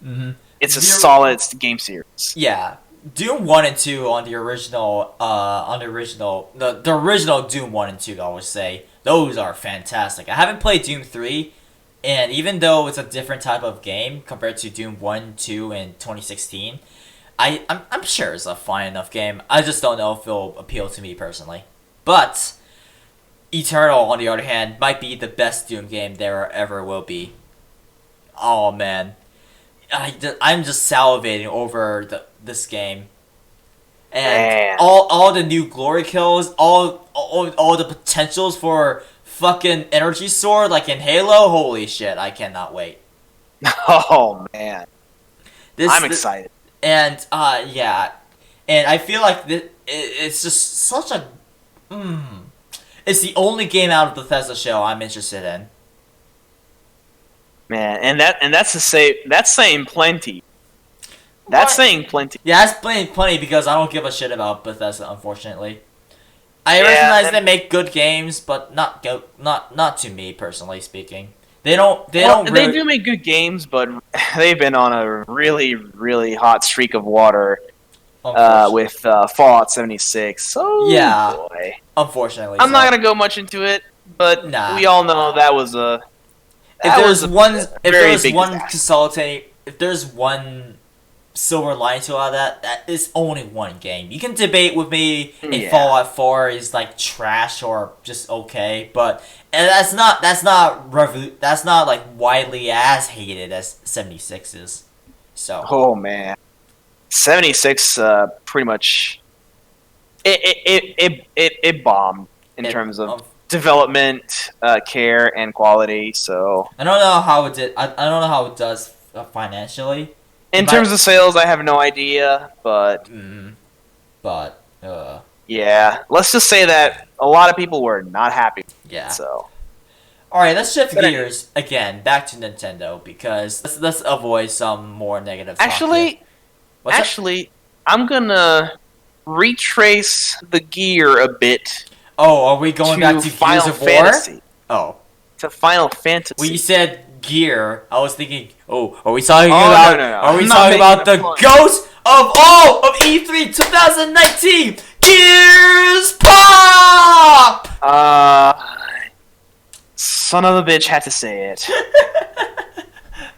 Mm-hmm. It's a solid game series. Yeah, Doom 1 and 2 on the original, the original Doom 1 and 2, I would say, those are fantastic. I haven't played Doom 3, and even though it's a different type of game compared to Doom 1, 2, and 2016, I'm sure it's a fine enough game. I just don't know if it'll appeal to me personally. But Eternal, on the other hand, might be the best Doom game there ever will be. Oh man. I'm just salivating over this game. And Man. all the new glory kills, all the potentials for fucking energy sword like in Halo, holy shit, I cannot wait. Oh man. I'm This excited. And yeah. And I feel like it's just such a it's the only game out of the Bethesda show I'm interested in. Man, and that's saying plenty. That's What? saying plenty. Yeah, that's plenty because I don't give a shit about Bethesda, unfortunately. I Yeah, recognize and- they make good games, but not to me personally speaking. They Well, don't really, they do make good games, but they've been on a really, really hot streak of water unfortunately. with Fallout 76. So, Yeah. boy. Unfortunately, I'm not so. going to go much into it, but Nah. we all know that was a If very big disaster. consolidating, if there's one silver lining to all that is only one game. You can debate with me if Yeah. Fallout 4 is like trash or just okay, but and that's not like widely as hated as 76 is. So Oh, man. 76 pretty much it bombed in terms of development, care, and quality. So I don't know how it did. I don't know how it does financially. in terms of sales, I have no idea, but But yeah, let's just say that a lot of people were not happy. yeah. So All right, let's shift But gears again back to Nintendo because let's avoid some more negative. Talk here. What's that? actually, I'm gonna retrace the gear a bit Oh, are we going back to Final Gears of War? Fantasy. Oh, To Final Fantasy. when you said gear, I was thinking, oh, are we talking Oh, about? no. Are we I'm not talking about the making a point. ghost of all of E3 2019? Gears pop! Son of a bitch had to say it.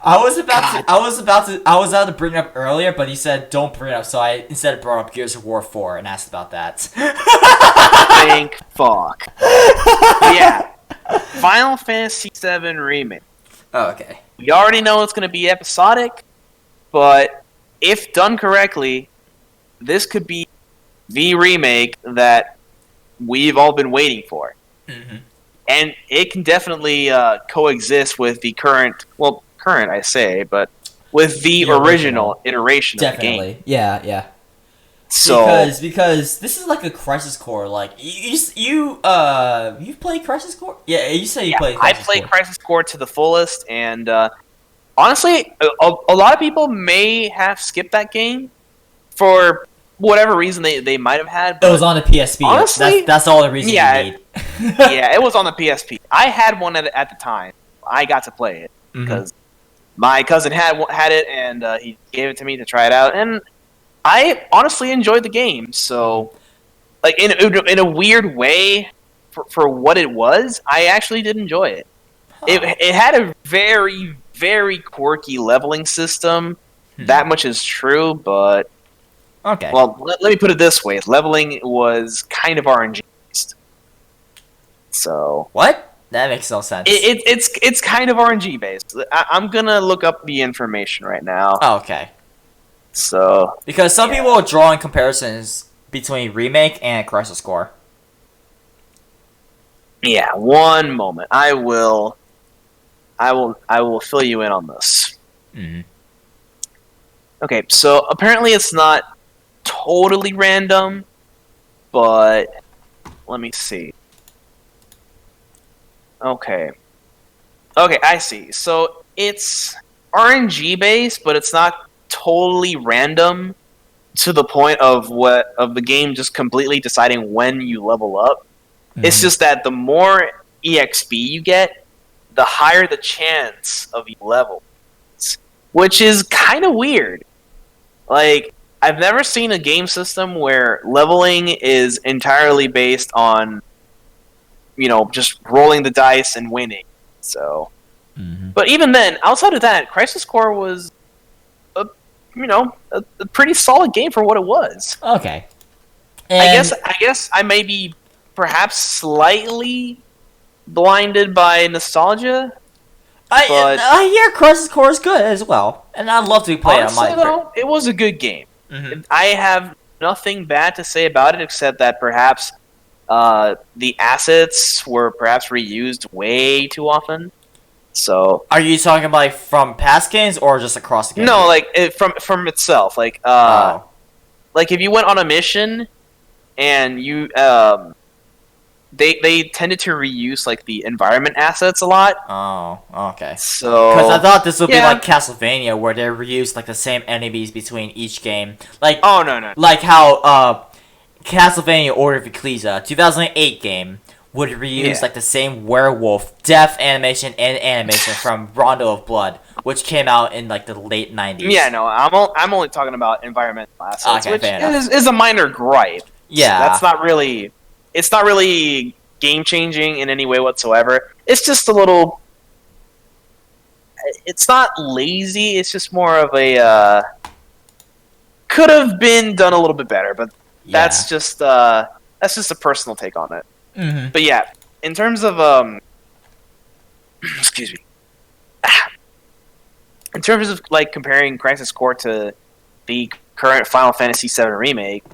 I was about to bring it up earlier, but he said don't bring it up, so I instead brought up Gears of War 4 and asked about that. Thank fuck. Yeah. Final Fantasy VII Remake. Oh, okay. We already know it's going to be episodic, but if done correctly, this could be the remake that we've all been waiting for. Mm-hmm. And it can definitely coexist with the current I say, but with the original iteration of the game. Definitely, yeah. So Because this is like a Crisis Core. Like you played Crisis Core? Yeah, you say you played. I Crisis played Core. Crisis Core to the fullest, and honestly, a lot of people may have skipped that game for whatever reason they might have had. It But was on the PSP. Honestly, that's all the reason yeah, you need. yeah, it was on the PSP. I had one at the time. I got to play it because my cousin had it, and he gave it to me to try it out, and I honestly enjoyed the game. So, like in a weird way, for what it was, I actually did enjoy it. It had a very, very quirky leveling system. That much is true, but Okay. well, let me put it this way: leveling was kind of RNG based. So What? That makes no sense. it's kind of RNG based. I'm gonna look up the information right now. Oh, okay. So Because some people are drawing comparisons between Remake and Crisis Core. yeah, one moment. I will fill you in on this. Mm-hmm. Okay, so apparently it's not totally random, but let me see. Okay, I see. So it's RNG based, but it's not totally random. to the point of the game just completely deciding when you level up. It's just that the more EXP you get, the higher the chance of you level, which is kind of weird. Like, I've never seen a game system where leveling is entirely based on, just rolling the dice and winning. So, but even then, outside of that, Crisis Core was a pretty solid game for what it was. Okay. I guess I may be perhaps slightly blinded by nostalgia. I hear Crisis Core is good as well, and I'd love to play Honestly, it on my. though, it was a good game. I have nothing bad to say about it except that perhaps the assets were perhaps reused way too often. So, are you talking about from past games or just across the game? No, from itself. Like if you went on a mission and you they tended to reuse like the environment assets a lot. Oh, okay. So, because I thought this would be like Castlevania, where they reused like the same enemies between each game. Like, oh no, like how Castlevania Order of Ecclesia 2008 game would reuse like the same werewolf death animation and animation from Rondo of Blood, which came out in like the late 90s. Yeah, no, I'm only talking about environmental assets, which fair enough. is a minor gripe. Yeah, so that's not really. It's not really game changing in any way whatsoever. It's just a little. It's not lazy. It's just more of a. Could have been done a little bit better, but that's just a personal take on it. But yeah, in terms of excuse me. In terms of like comparing Crisis Core to the current Final Fantasy VII remake,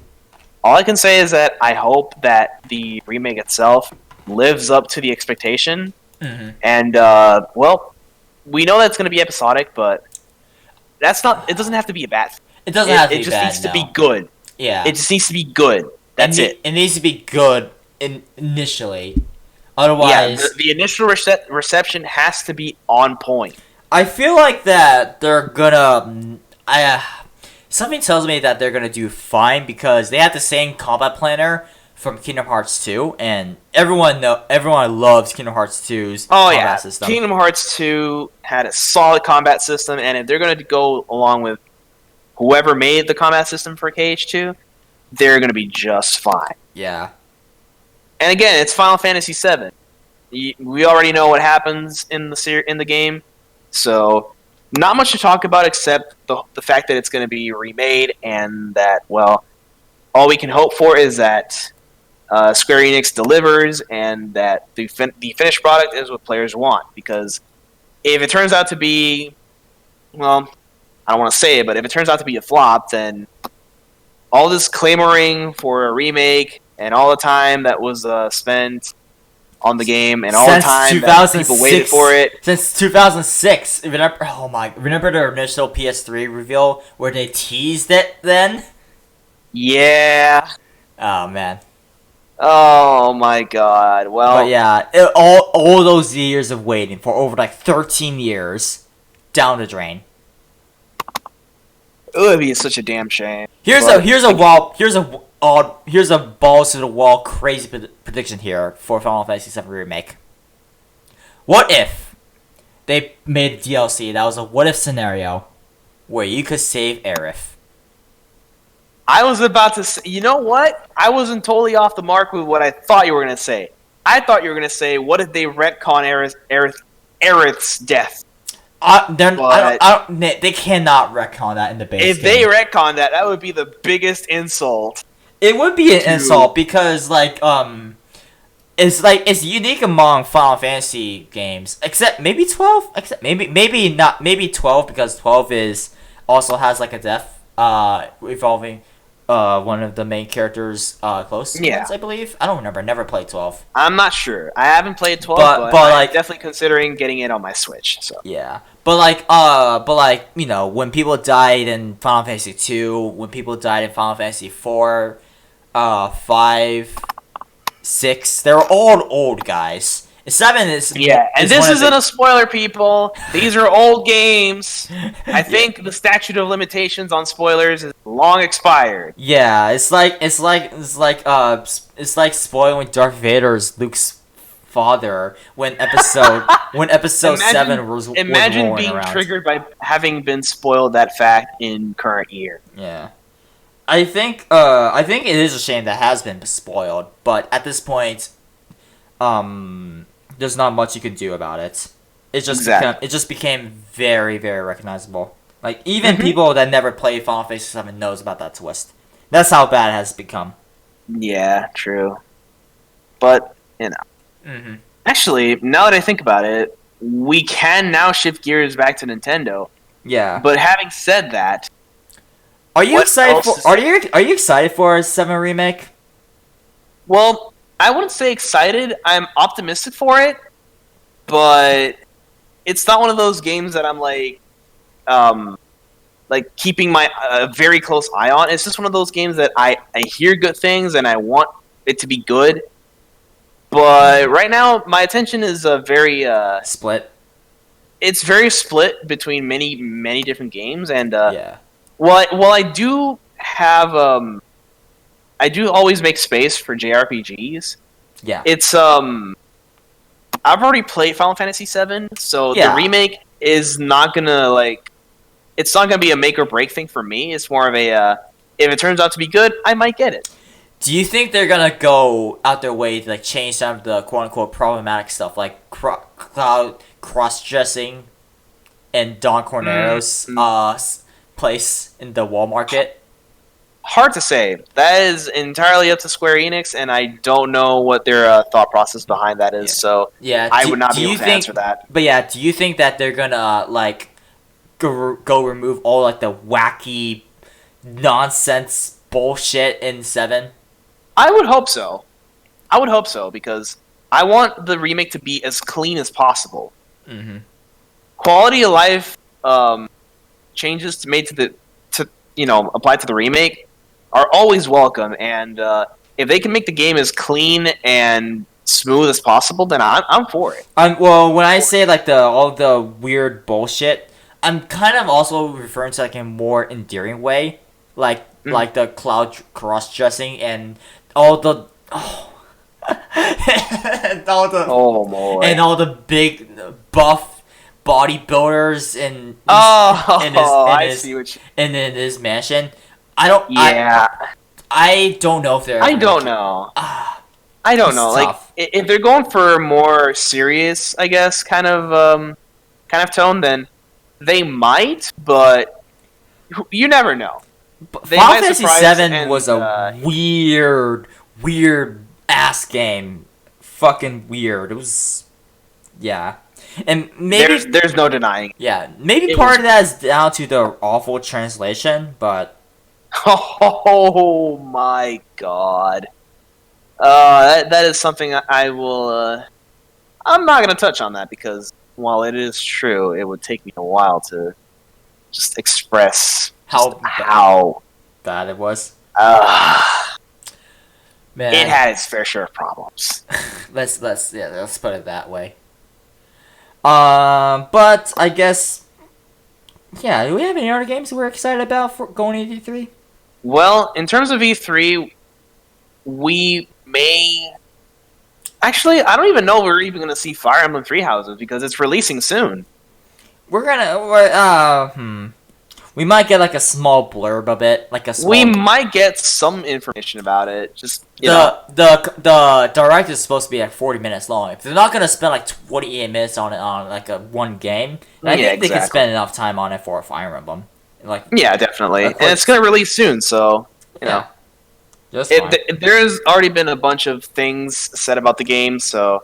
all I can say is that I hope that the remake itself lives up to the expectation. And well, we know that's going to be episodic, but that's not. It doesn't have to be a bad thing. It doesn't have to be just bad. needs to be good. Yeah, it just needs to be good. That's it. It needs to be good initially. Otherwise, the initial reception has to be on point. I feel like that they're gonna. Something tells me that they're gonna do fine because they have the same combat planner from Kingdom Hearts 2, and everyone loves Kingdom Hearts 2's combat system. Kingdom Hearts 2 had a solid combat system, and if they're gonna go along with whoever made the combat system for KH2, they're gonna be just fine. Yeah. And again, it's Final Fantasy VII. We already know what happens in the game, so not much to talk about except the fact that it's going to be remade, and that, well, all we can hope for is that Square Enix delivers, and that the finished product is what players want. Because if it turns out to be, well, I don't want to say it, but if it turns out to be a flop, then all this clamoring for a remake and all the time that was spent on the game and all the time that people waited for it since 2006. Remember their initial PS3 reveal where they teased it then? Yeah. Oh man. Oh my god. Well, but yeah, all those years of waiting for over like 13 years down the drain. It would be such a damn shame. Here's a balls to the wall crazy prediction here for Final Fantasy VII Remake. What if they made a DLC that was a what if scenario where you could save Aerith? I was about to say, you know what? I wasn't totally off the mark with what I thought you were going to say. I thought you were going to say, what if they retcon Aerith's death? They cannot retcon that in the base game. If they retcon that, that would be the biggest insult. It would be an insult because it's unique among Final Fantasy games, except maybe 12. Except maybe 12 because 12 also has like a death involving one of the main characters close ones, I believe. I don't remember. I never played 12. I'm not sure. I haven't played 12, but I'm definitely considering getting it on my Switch. So yeah. But when people died in Final Fantasy 2, when people died in Final Fantasy 4, 5, 6, they were all old guys. 7 is Yeah, and is this one of isn't the, a spoiler, people. These are old games. I think the statute of limitations on spoilers is long expired. yeah, it's like spoiling Darth Vader's Luke's father when episode Imagine, 7 was imagine rolling being around. triggered by having been spoiled that fact in current year. Yeah. I think it is a shame that has been spoiled, but at this point, there's not much you can do about it. Exactly. It just became very, very recognizable. Like even Mhm. people that never played Final Fantasy 7 knows about that twist. That's how bad it has become. Yeah, true. But Hmm. actually, now that I think about it, we can now shift gears back to Nintendo. Yeah. But having said that, Are you what excited else for is there? are you excited for a 7 remake? Well, I wouldn't say excited. I'm optimistic for it, but it's not one of those games that I'm um, like keeping my very close eye on. It's just one of those games that I hear good things and I want it to be good. But right now, my attention is very Split. it's very split between many different games. And Yeah. while I do have I do always make space for JRPGs. Yeah. It's I've already played Final Fantasy VII, so the Yeah. remake is not gonna it's not gonna be a make or break thing for me. It's more of a if it turns out to be good, I might get it. Do you think they're gonna go out their way to like change some of the quote unquote problematic stuff like cloud cross dressing and Don Cornero's place in the wall market? Hard to say. That is entirely up to Square Enix, and I don't know what their thought process behind that is. Yeah. So Yeah. I would not do be able you to think? answer that. But yeah, do you think that they're gonna like go remove all like the wacky nonsense bullshit in 7? I would hope so. I would hope so because I want the remake to be as clean as possible. Mm-hmm. Quality of life changes made to the to applied to the remake are always welcome, and if they can make the game as clean and smooth as possible, then I'm for it. Well, when I say like all the weird bullshit, I'm kind of also referring to like a more endearing way, like the cloud cross dressing and all the and all the Oh boy! and all the big buff bodybuilders in I see what you. in his mansion. I don't. Yeah, I don't know if they're. I don't know. Ah, I don't it's know. tough. Like if they're going for a more serious, I guess, kind of tone, then they might. But you never know. They Final might Fantasy surprise Seven and, was a weird ass game. Fucking weird. It was, yeah, and maybe there's no denying. yeah, maybe It part was- of that is down to the awful translation, but Oh my god! That is something I will. I'm not gonna touch on that because while it is true, it would take me a while to just express how bad it was. Man, it had its fair share of problems. let's put it that way. But I guess, yeah. Do we have any other games we're excited about for going into E3? Well, in terms of E3, we may. Actually, I don't even know if we're even going to see Fire Emblem Three Houses because it's releasing soon. We might get like a small blurb of it, like a small. We might get some information about it. Just the direct is supposed to be like 40 minutes long. If they're not gonna spend like 28 minutes on it on like a one game, then I think they can spend enough time on it for a Fire Emblem. Like yeah, definitely, and it's going to release soon, so you know. There's already been a bunch of things said about the game, so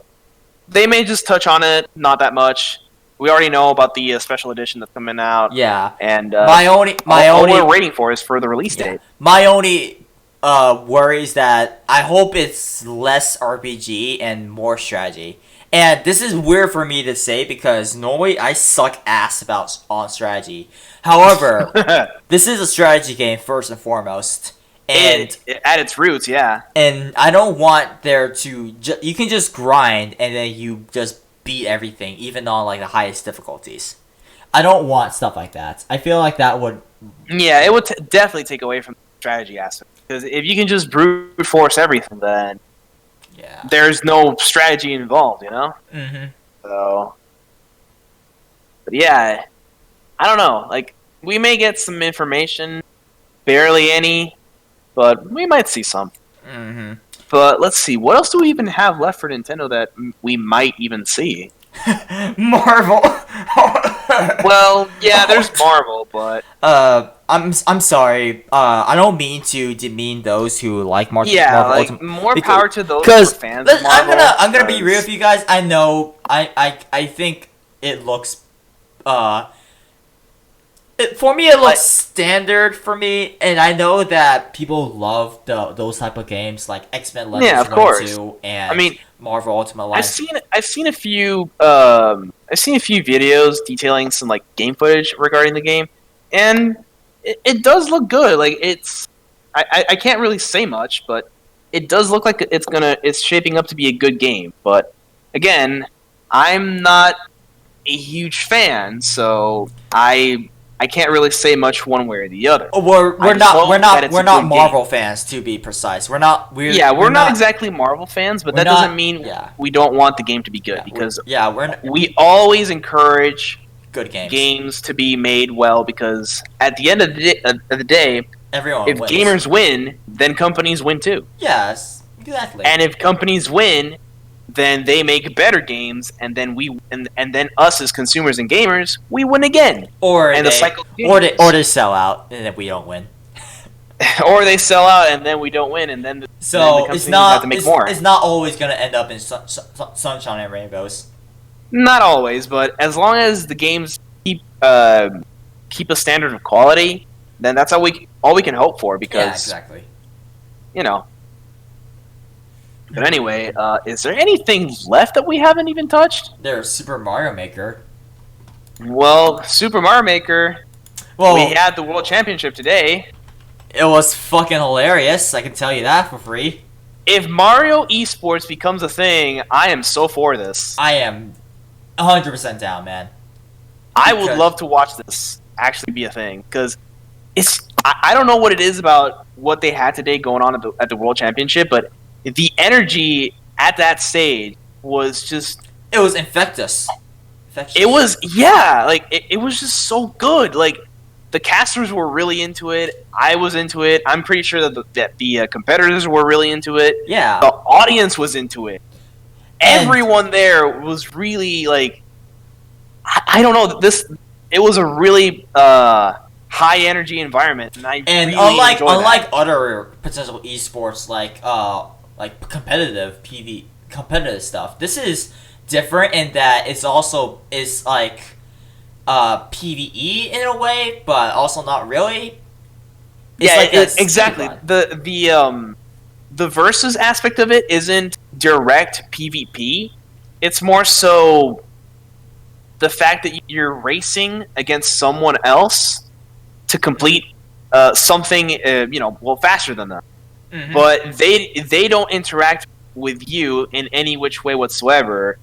they may just touch on it, not that much. We already know about the special edition that's coming out. Yeah, and all we're waiting for is for the release date. My only worry is that I hope it's less RPG and more strategy. And this is weird for me to say because normally I suck ass on strategy. However, this is a strategy game first and foremost. And at its roots, yeah. and I don't want there to you can just grind and then you just beat everything even on like the highest difficulties. I don't want stuff like that. I feel like that would Yeah, it would definitely take away from the strategy aspect. Because if you can just brute force everything, then yeah. there's no strategy involved, you know? Mhm. So, but yeah, I don't know. Like, we may get some information, barely any, but we might see some. Mhm. But let's see, what else do we even have left for Nintendo that we might even see? Marvel. Well, yeah, there's Marvel, but I'm sorry. I don't mean to demean those who like yeah, Marvel like Ultimate more power to those who are because fans of Marvel. I'm gonna be real with you guys. I know I think it looks for me, it looks standard for me, and I know that people love those type of games like X-Men Yeah, Legends of 1 and course. 2 and I mean, Marvel Ultimate Life. I've seen a few videos detailing some like game footage regarding the game, and it does look good. Like I can't really say much, but it does look like it's shaping up to be a good game. But again, I'm not a huge fan, so I can't really say much one way or the other. We're We're not Marvel fans, to be precise. We're not exactly Marvel fans, but that doesn't mean yeah. we don't want the game to be good Yeah, because we're we always encourage good games to be made well because at the end of the day, everyone if wins. gamers win, then companies win too. Yes, exactly. And if companies win, then they make better games, and then and then us as consumers and gamers, we win again. Or and they, the cycle or they sell out and then we don't win. Or they sell out and then we don't win, and then the companies have to make more. It's not always gonna end up in sunshine and rainbows. Not always, but as long as the games keep a standard of quality, then that's all we can hope for. Because yeah, exactly. You know. But anyway, is there anything left that we haven't even touched? There's Super Mario Maker. Well, Super Mario Maker. Well, we had the World Championship today. It was fucking hilarious. I can tell you that for free. If Mario Esports becomes a thing, I am so for this. I am 100% down, man. I would love to watch this actually be a thing because I don't know what it is about what they had today going on at the World Championship, but the energy at that stage was just... It was infectious. It was, yeah, like, it was just so good. Like, the casters were really into it. I was into it. I'm pretty sure that the competitors were really into it. Yeah. The audience was into it. Everyone there was really, like... I don't know, it was a really high energy environment, and really unlike other potential esports like competitive stuff, this is different in that it's like PvE in a way, but also not really. Exactly. The versus aspect of it isn't direct PvP. It's more so the fact that you're racing against someone else to complete something, faster than them. Mm-hmm. But they don't interact with you in any which way whatsoever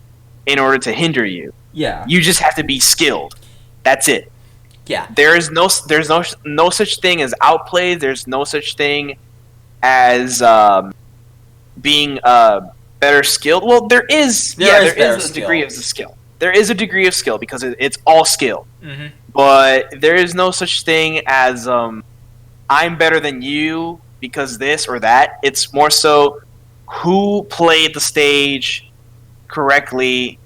in order to hinder you. Yeah. You just have to be skilled. That's it. Yeah. There's no such thing as outplayed. There's no such thing as being better skilled. Well, there is a degree of the skill. There is a degree of skill because it's all skill. Mm-hmm. But there is no such thing as I'm better than you because this or that. It's more so who played the stage correctly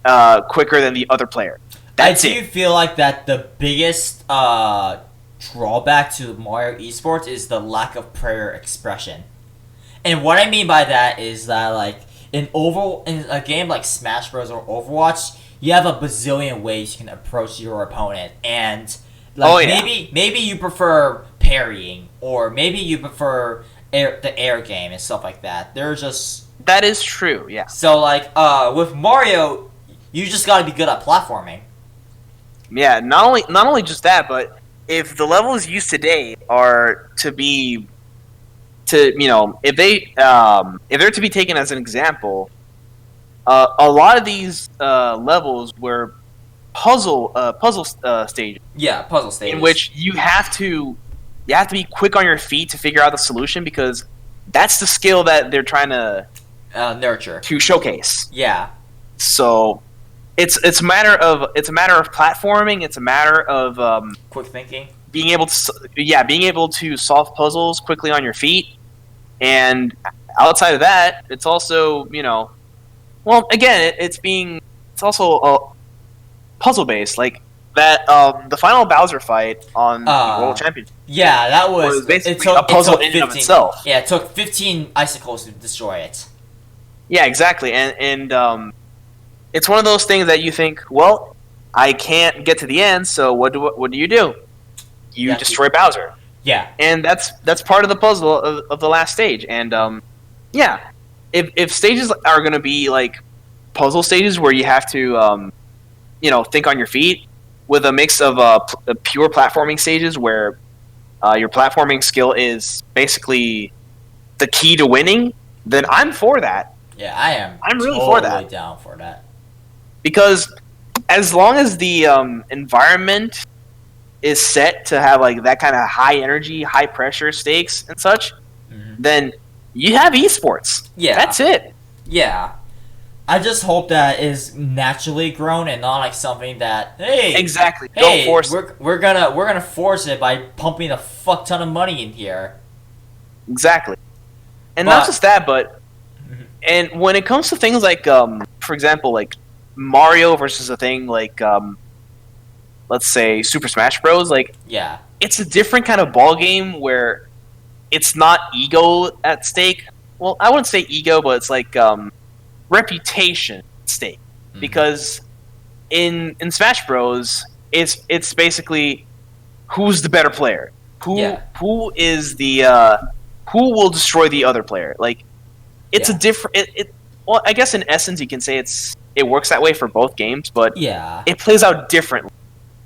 quicker than the other player. That's it. I do feel like that the biggest drawback to Mario Esports is the lack of player expression. And what I mean by that is that, like, in a game like Smash Bros. Or Overwatch, you have a bazillion ways you can approach your opponent, and maybe you prefer parrying, or maybe you prefer the air game and stuff like that. That is true, yeah. So with Mario, you just got to be good at platforming. Yeah, not only just that, but if the levels used today are to be if they're to be taken as an example, a lot of these levels were puzzle stages Yeah, puzzle stages. in which you have to be quick on your feet to figure out the solution, because that's the skill that they're trying to nurture to showcase. Yeah. So it's a matter of platforming. It's a matter of quick thinking. Being able to solve puzzles quickly on your feet, and outside of that, it's also again it's also puzzle based, like that the final Bowser fight on the World Championship. Yeah, that was basically a puzzle in and of itself. Yeah, it took 15 icicles to destroy it. Yeah, exactly, and it's one of those things that you think, well, I can't get to the end, so what do? You destroy Bowser. Yeah, and that's part of the puzzle of the last stage. And if stages are going to be like puzzle stages where you have to think on your feet, with a mix of pure platforming stages where your platforming skill is basically the key to winning, then I'm for that. Yeah, I am. I'm really totally for that. Down for that. Because as long as the environment is set to have like that kind of high energy, high pressure stakes and such, then you have esports. Yeah, that's it. Yeah, I just hope that is naturally grown and not like something that exactly. Don't force. We're gonna force it by pumping a fuck ton of money in here. Exactly, and not just that, but and when it comes to things like for example, like Mario versus a thing like let's say Super Smash Bros. Like, yeah, it's a different kind of ball game where it's not ego at stake. Well, I wouldn't say ego, but it's like reputation at stake. Because in Smash Bros, it's basically who's the better player, who is the who will destroy the other player. Like, it's a different. Well, I guess in essence, you can say it works that way for both games, but it plays out differently.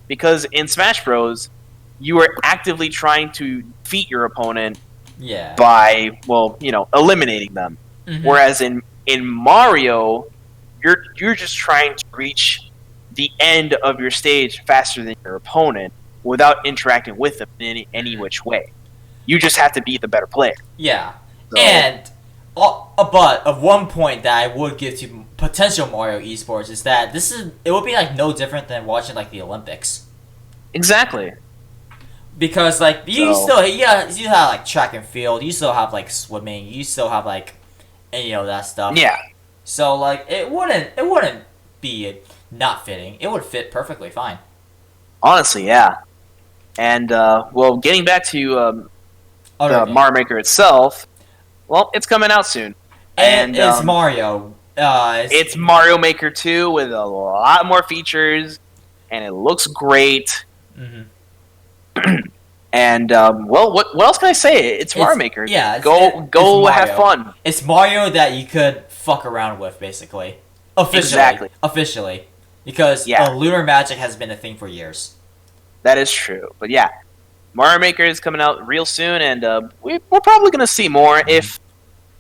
Because in Smash Bros, you are actively trying to defeat your opponent by, eliminating them. Whereas in Mario, you're just trying to reach the end of your stage faster than your opponent without interacting with them in any which way. You just have to be the better player. Yeah. So. And but of one point that I would give to potential Mario esports is that it would be like no different than watching like the Olympics. Exactly. Because like you still have like track and field, you still have like swimming, you still have like that stuff. Yeah. So like it wouldn't be not fitting. It would fit perfectly fine. Honestly, yeah. And getting back to the Mario Maker itself. Well, it's coming out soon. And it's Mario. It's Mario Maker 2 with a lot more features, and it looks great. And, what else can I say? It's Mario Maker. Yeah. Go have fun. It's Mario that you could fuck around with, basically. Officially. Because Lunar Magic has been a thing for years. That is true. But yeah. Mario Maker is coming out real soon, and we're probably going to see more if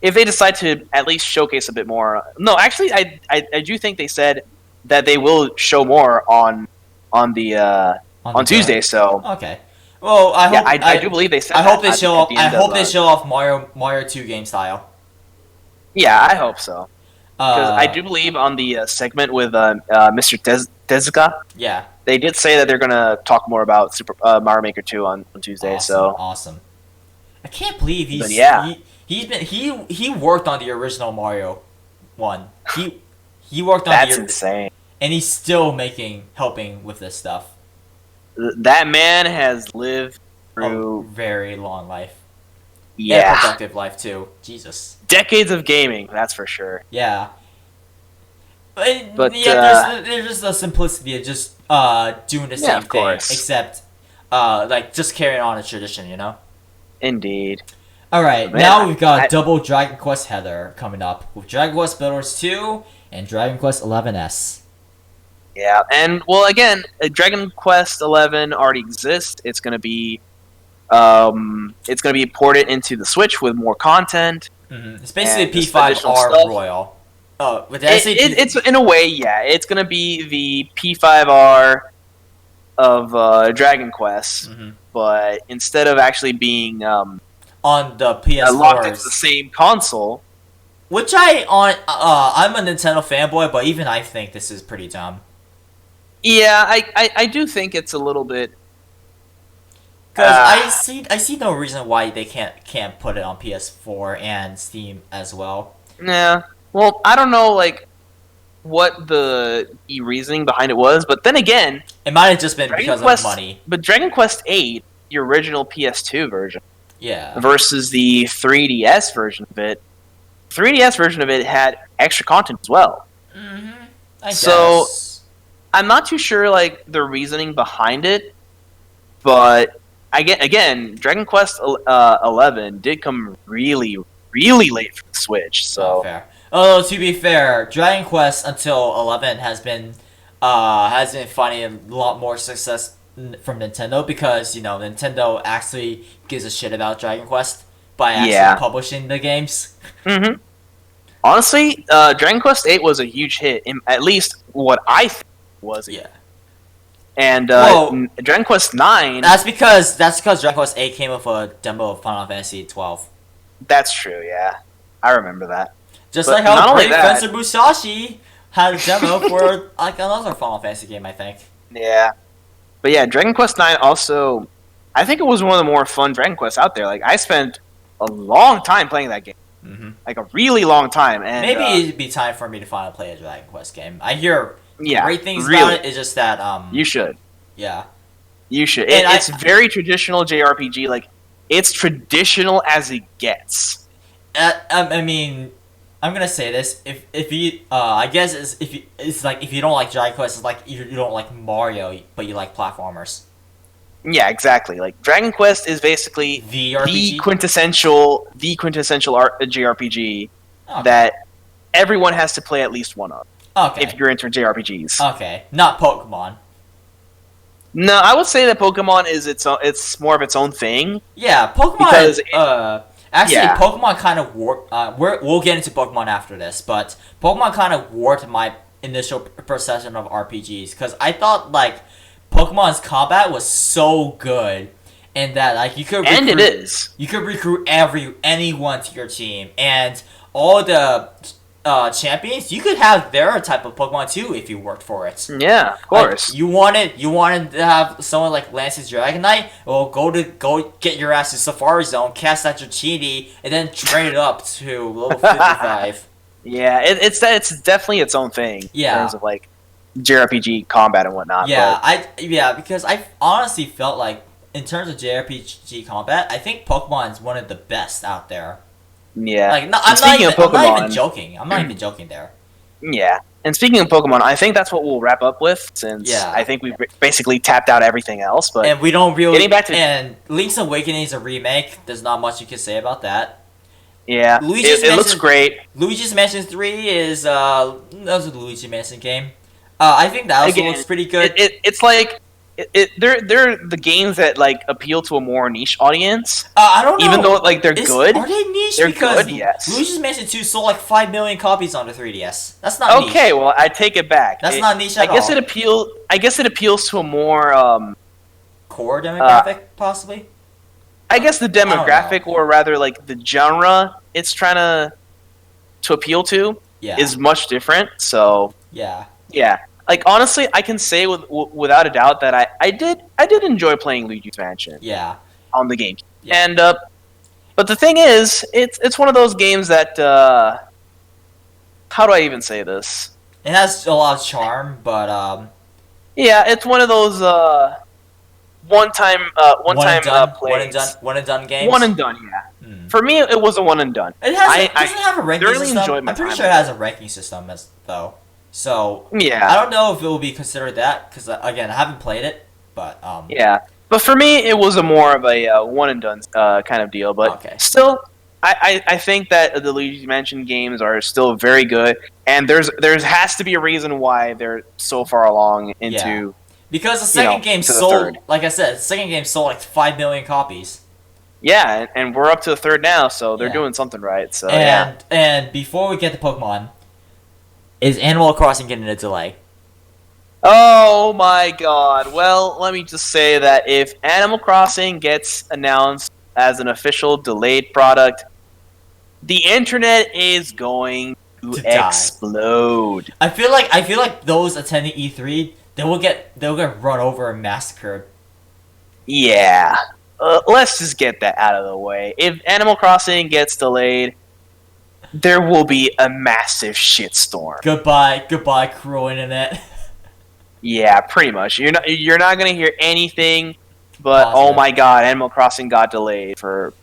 they decide to at least showcase a bit more. No, actually, I do think they said that they will show more on Tuesday. So okay, well, I do believe they said. I hope they show off Mario 2 game style. Yeah, I hope so. Because I do believe on the segment with Mr. Tezuka. Yeah. They did say that they're gonna talk more about Super Mario Maker 2 on Tuesday. Awesome. I can't believe he worked on the original Mario 1. He worked on that's insane, and he's still helping with this stuff. That man has lived through a very long life. Yeah, and a productive life too. Jesus, decades of gaming. That's for sure. Yeah. But there's just the simplicity of just doing the same thing, except like just carrying on a tradition, Indeed. All right, now we've got double Dragon Quest header coming up with Dragon Quest Builders 2 and Dragon Quest 11S. Yeah, and well, again, Dragon Quest 11 already exists. It's going to be It's going to be ported into the Switch with more content. It's basically and just P5R additional stuff. Royal. Oh, but did I say It's in a way, yeah. It's going to be the P5R of Dragon Quest, but instead of actually being on the PS4s, locked into the same console. Which I'm a Nintendo fanboy, but even I think this is pretty dumb. Yeah, I do think it's a little bit. Because I see no reason why they can't put it on PS4 and Steam as well. Yeah. Well, I don't know what the reasoning behind it was, but then again, it might have just been because of money. But Dragon Quest VIII, the original PS2 version, yeah, versus the 3DS version of it. 3DS version of it had extra content as well. I guess. I'm not too sure the reasoning behind it, but again, Dragon Quest 11 did come really, really late for the Switch. So fair. Although to be fair, Dragon Quest until 11 has been finding a lot more success from Nintendo because Nintendo actually gives a shit about Dragon Quest by actually publishing the games. Honestly, Dragon Quest VIII was a huge hit, at least what I think was. Yeah. And Dragon Quest IX. That's because Dragon Quest VIII came with a demo of Final Fantasy 12. That's true. Yeah, I remember that. Just like how Great Fencer Musashi had a demo for another Final Fantasy game, I think. Yeah, but yeah, Dragon Quest IX also, I think it was one of the more fun Dragon Quests out there. I spent a long time playing that game, a really long time. And maybe it'd be time for me to finally play a Dragon Quest game. I hear great things about it. It's just that you should. Yeah, you should. It's very traditional JRPG. It's traditional as it gets. I mean, I'm gonna say this. If you, I guess if you don't like Dragon Quest, it's like you don't like Mario, but you like platformers. Yeah, exactly. Dragon Quest is basically the quintessential JRPG that everyone has to play at least one of. Okay. If you're into JRPGs. Okay, not Pokemon. No, I would say that Pokemon is it's more of its own thing. Yeah, Pokemon. Pokemon kind of warped. We'll get into Pokemon after this, but Pokemon kind of warped my initial perception of RPGs because I thought Pokemon's combat was so good, and that you could you could recruit anyone to your team, and all the champions, you could have their type of Pokemon too if you worked for it. Yeah, of course. You wanted to have someone like Lance's Dragonite. Well, go get your ass to Safari Zone, cast out your Chini, and then train it up to level 55. Yeah, it's definitely its own thing. Yeah. In terms of JRPG combat and whatnot. Yeah, because I honestly felt in terms of JRPG combat, I think Pokemon is one of the best out there. Yeah. I'm not even joking. I'm not even joking there. Yeah. And speaking of Pokemon, I think that's what we'll wrap up with, since I think we've basically tapped out everything else. But and we don't really. And Link's Awakening is a remake. There's not much you can say about that. Yeah. It looks great. Luigi's Mansion 3 is that was a Luigi Mansion game. I think that also looks pretty good. It's they're the games that appeal to a more niche audience. I don't know. Even though they're good. Are they niche? They're because good, yes. Luigi's Mansion 2 sold 5 million copies on the 3DS. That's not niche. Okay, well I take it back. That's not niche at all. I guess it appeals to a more core demographic, possibly. I guess the demographic, or rather the genre it's trying to appeal to is much different. So yeah. Honestly, I can say without a doubt that I did enjoy playing Luigi's Mansion. Yeah. On the game. Yeah. And but the thing is, it's one of those games that how do I even say this? It has a lot of charm, but yeah, it's one of those one and done games. One and done, yeah. For me, it was a one and done. It doesn't have a ranking system. I'm pretty sure it has a ranking system though. So yeah, I don't know if it will be considered that because again, I haven't played it, but yeah. But for me, it was a more of a one and done kind of deal. But still, I think that the Luigi's Mansion games are still very good, and there has to be a reason why they're so far along into Because the second game to the sold, third. like I said, the second game sold like 5 million copies. Yeah, and we're up to the third now, so they're Yeah. doing something right. So yeah. And before we get to Pokemon, is Animal Crossing getting a delay? Oh my god. Well, let me just say that if Animal Crossing gets announced as an official delayed product, the internet is going to To die. explode. I feel like those attending E3 they'll get run over and massacred. Yeah. Let's just get that out of the way. If Animal Crossing gets delayed, there will be a massive shitstorm. Goodbye, cruel internet. Yeah, pretty much. You're not gonna hear anything but Positive. oh my god, Animal Crossing got delayed for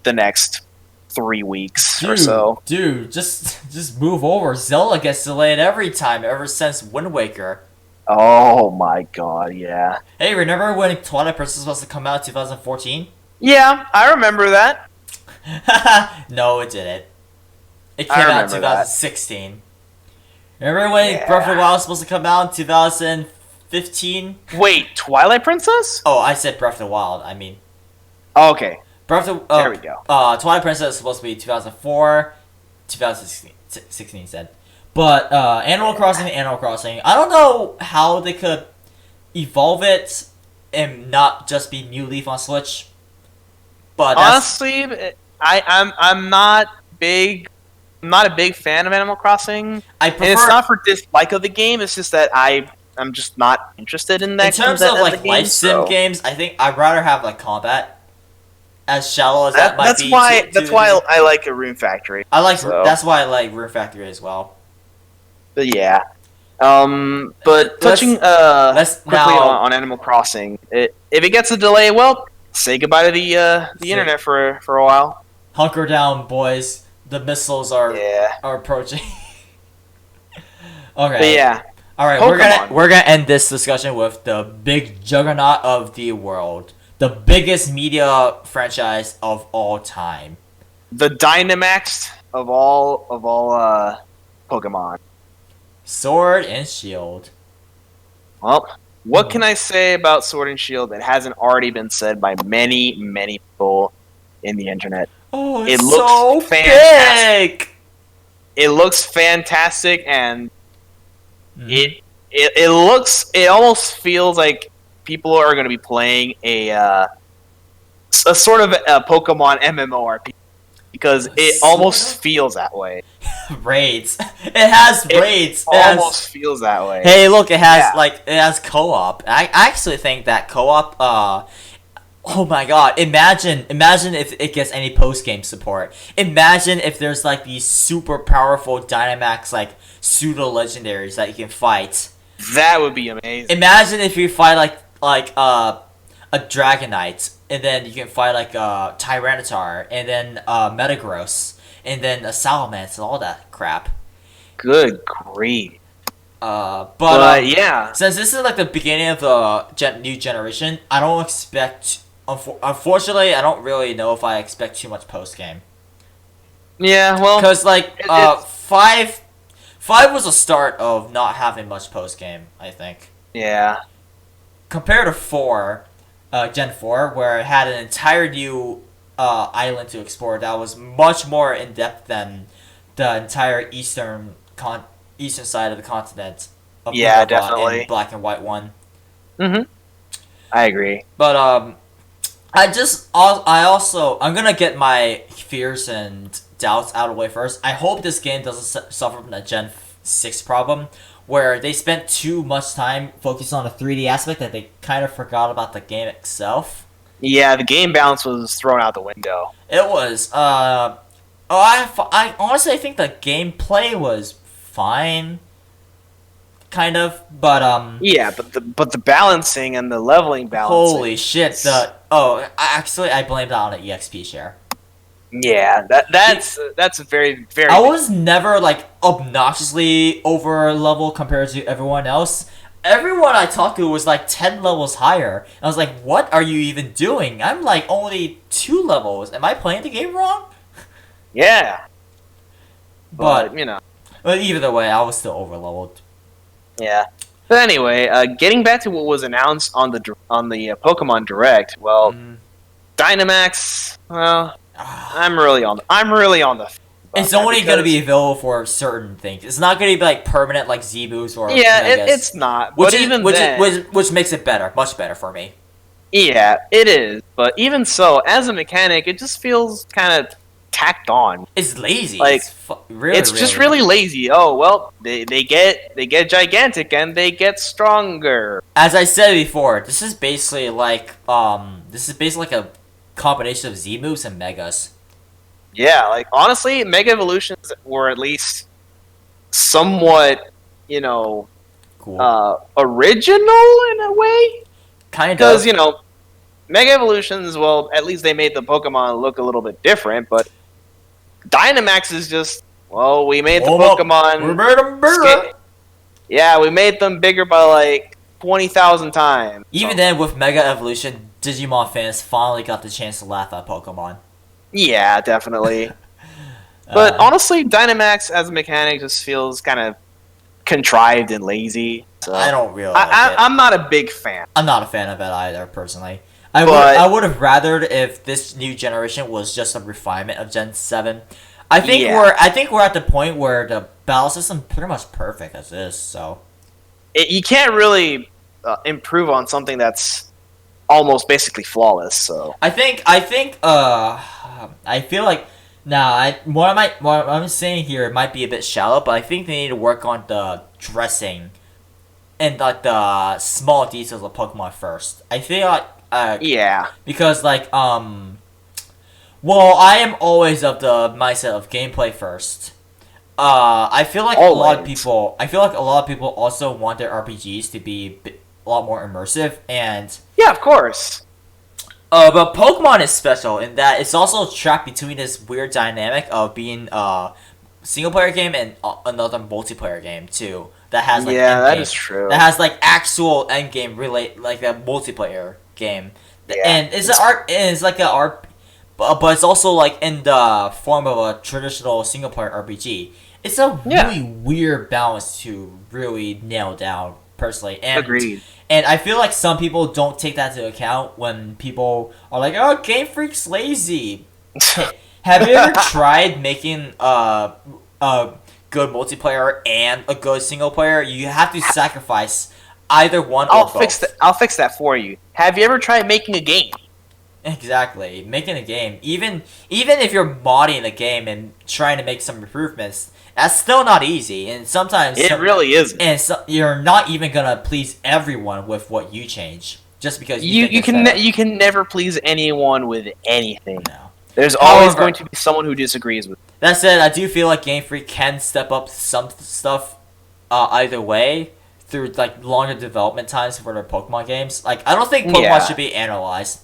the next 3 weeks or so. Dude, just move over. Zelda gets delayed every time ever since Wind Waker. Oh my god, yeah. Hey, remember when Twilight Princess was supposed to come out in 2014? Yeah, I remember that. No, it didn't. It I came out in remember that. 2016. Remember when Yeah. Breath of the Wild was supposed to come out in 2015? Wait, Twilight Princess? Oh, I said Breath of the Wild. I mean, Okay, Breath of there we go. Twilight Princess is supposed to be 2004, 2016 said. But Animal Crossing, I don't know how they could evolve it and not just be New Leaf on Switch. But that's, Honestly, I'm not big. I'm not a big fan of Animal Crossing. I And it's prefer not for dislike of the game. It's just that I'm just not interested in that. in terms that- of that like the life game, sim so. games. I think I'd rather have like combat, as shallow as that might That's be. why. to- That's to- why I like a Rune Factory. I like. so. That's why I like Rune Factory as well. But yeah. But touching let's quickly now- on Animal Crossing, if it gets a delay, well, say goodbye to the internet for a while. Hunker down, boys. The missiles are Yeah. approaching. But Okay. yeah. All right. Pokemon. We're gonna end this discussion with the big juggernaut of the world, the biggest media franchise of all time. The Dynamax of all Pokemon. Sword and Shield. Well, what can I say about Sword and Shield that hasn't already been said by many, many people in the internet? Oh, It it's looks so fantastic. big. It looks fantastic, and Mhm. it almost feels like people are going to be playing a sort of a Pokemon MMORPG because it Sort almost of? feels that way. Raids. It has raids. It has- Almost feels that way. Hey, look, it has Yeah. it has co-op. I actually think that co-op. Oh my god! Imagine if it gets any post-game support. Imagine if there's like these super powerful Dynamax like pseudo legendaries that you can fight. That would be amazing. Imagine if you fight a Dragonite, and then you can fight like a Tyranitar, and then Metagross, and then a Salamence, and all that crap. Good grief. But Yeah. since this is like the beginning of the new generation, I don't expect. Unfortunately, I don't really know if I expect too much post game. Yeah, well, Because like it's- five was a start of not having much post game. I think yeah. compared to 4, Gen 4, where it had an entire new island to explore that was much more in depth than the entire eastern side of the continent. Of Yeah, Minerva definitely. and Black and White one. Mm-hmm. I agree. But I'm gonna get my fears and doubts out of the way first. I hope this game doesn't suffer from the Gen 6 problem, where they spent too much time focusing on the 3D aspect that they kind of forgot about the game itself. Yeah, the game balance was thrown out the window. It was, I honestly think the gameplay was fine, kind of, but Yeah, but the balancing and the leveling balancing. holy shit, I blame that on the EXP share. Yeah, that's very very. I was never like obnoxiously over level compared to everyone else. Everyone I talked to was like 10 levels higher. I was like, what are you even doing? I'm like only 2 levels. Am I playing the game wrong? Yeah, But you know, either way, I was still over leveled. yeah. But anyway, getting back to what was announced on the Pokemon Direct. Well, Mm. Dynamax. Well, Ah. I'm really on the fence about It's that only going to because be available for certain things. It's not going to be like permanent like Z-Moves or yeah, Megas, it's not. But even then, which makes it better, much better for me. yeah, it is. But even so, as a mechanic, it just feels kind of tacked on. It's lazy. Like Really, it's just really lazy. Oh well, they get gigantic and they get stronger. As I said before, this is basically like a combination of Z moves and Megas. Yeah, like honestly, Mega Evolutions were at least somewhat, you know, Cool. original in a way. Kind Because of. Mega Evolutions, well, at least they made the Pokemon look a little bit different. But Dynamax is just, well, we made the Pokemon. We made them bigger. Yeah, we made them bigger by like 20,000 times. Even then, with Mega Evolution, Digimon fans finally got the chance to laugh at Pokemon. Yeah, definitely. But honestly, Dynamax as a mechanic just feels kind of contrived and lazy. So I don't really like it. I'm not a big fan. I'm not a fan of it either, personally. I would have rathered if this new generation was just a refinement of Gen 7. I think we're at the point where the battle system pretty much perfect as is. So You can't really improve on something that's almost basically flawless. So I feel like what I'm saying here might be a bit shallow, but I think they need to work on the dressing and like the small details of Pokemon first. I feel like yeah, because well, I am always of the mindset of gameplay first. I feel like Always. I feel like a lot of people also want their RPGs to be a lot more immersive, and yeah, of course. but Pokemon is special in that it's also trapped between this weird dynamic of being a single player game and another multiplayer game too. That has like that is true. That has like actual end game relate like a multiplayer game, Yeah. and it's like a art, but it's also like in the form of a traditional single player RPG. It's a really weird balance to really nail down personally, and Agreed. And I feel like some people don't take that into account when people are like, "Oh, Game Freak's lazy." Have you ever tried making a good multiplayer and a good single player? You have to sacrifice either one or both. I'll fix that for you. Have you ever tried making a game? Exactly, making a game, even if you're modding the game and trying to make some improvements, that's still not easy. And sometimes it really isn't. And you're not even gonna please everyone with what you change, just because you can never please anyone with anything. No. There's always going to be someone who disagrees with. That said, I do feel like Game Freak can step up some stuff either way through like longer development times for their Pokemon games. Like I don't think Pokemon should be annualized.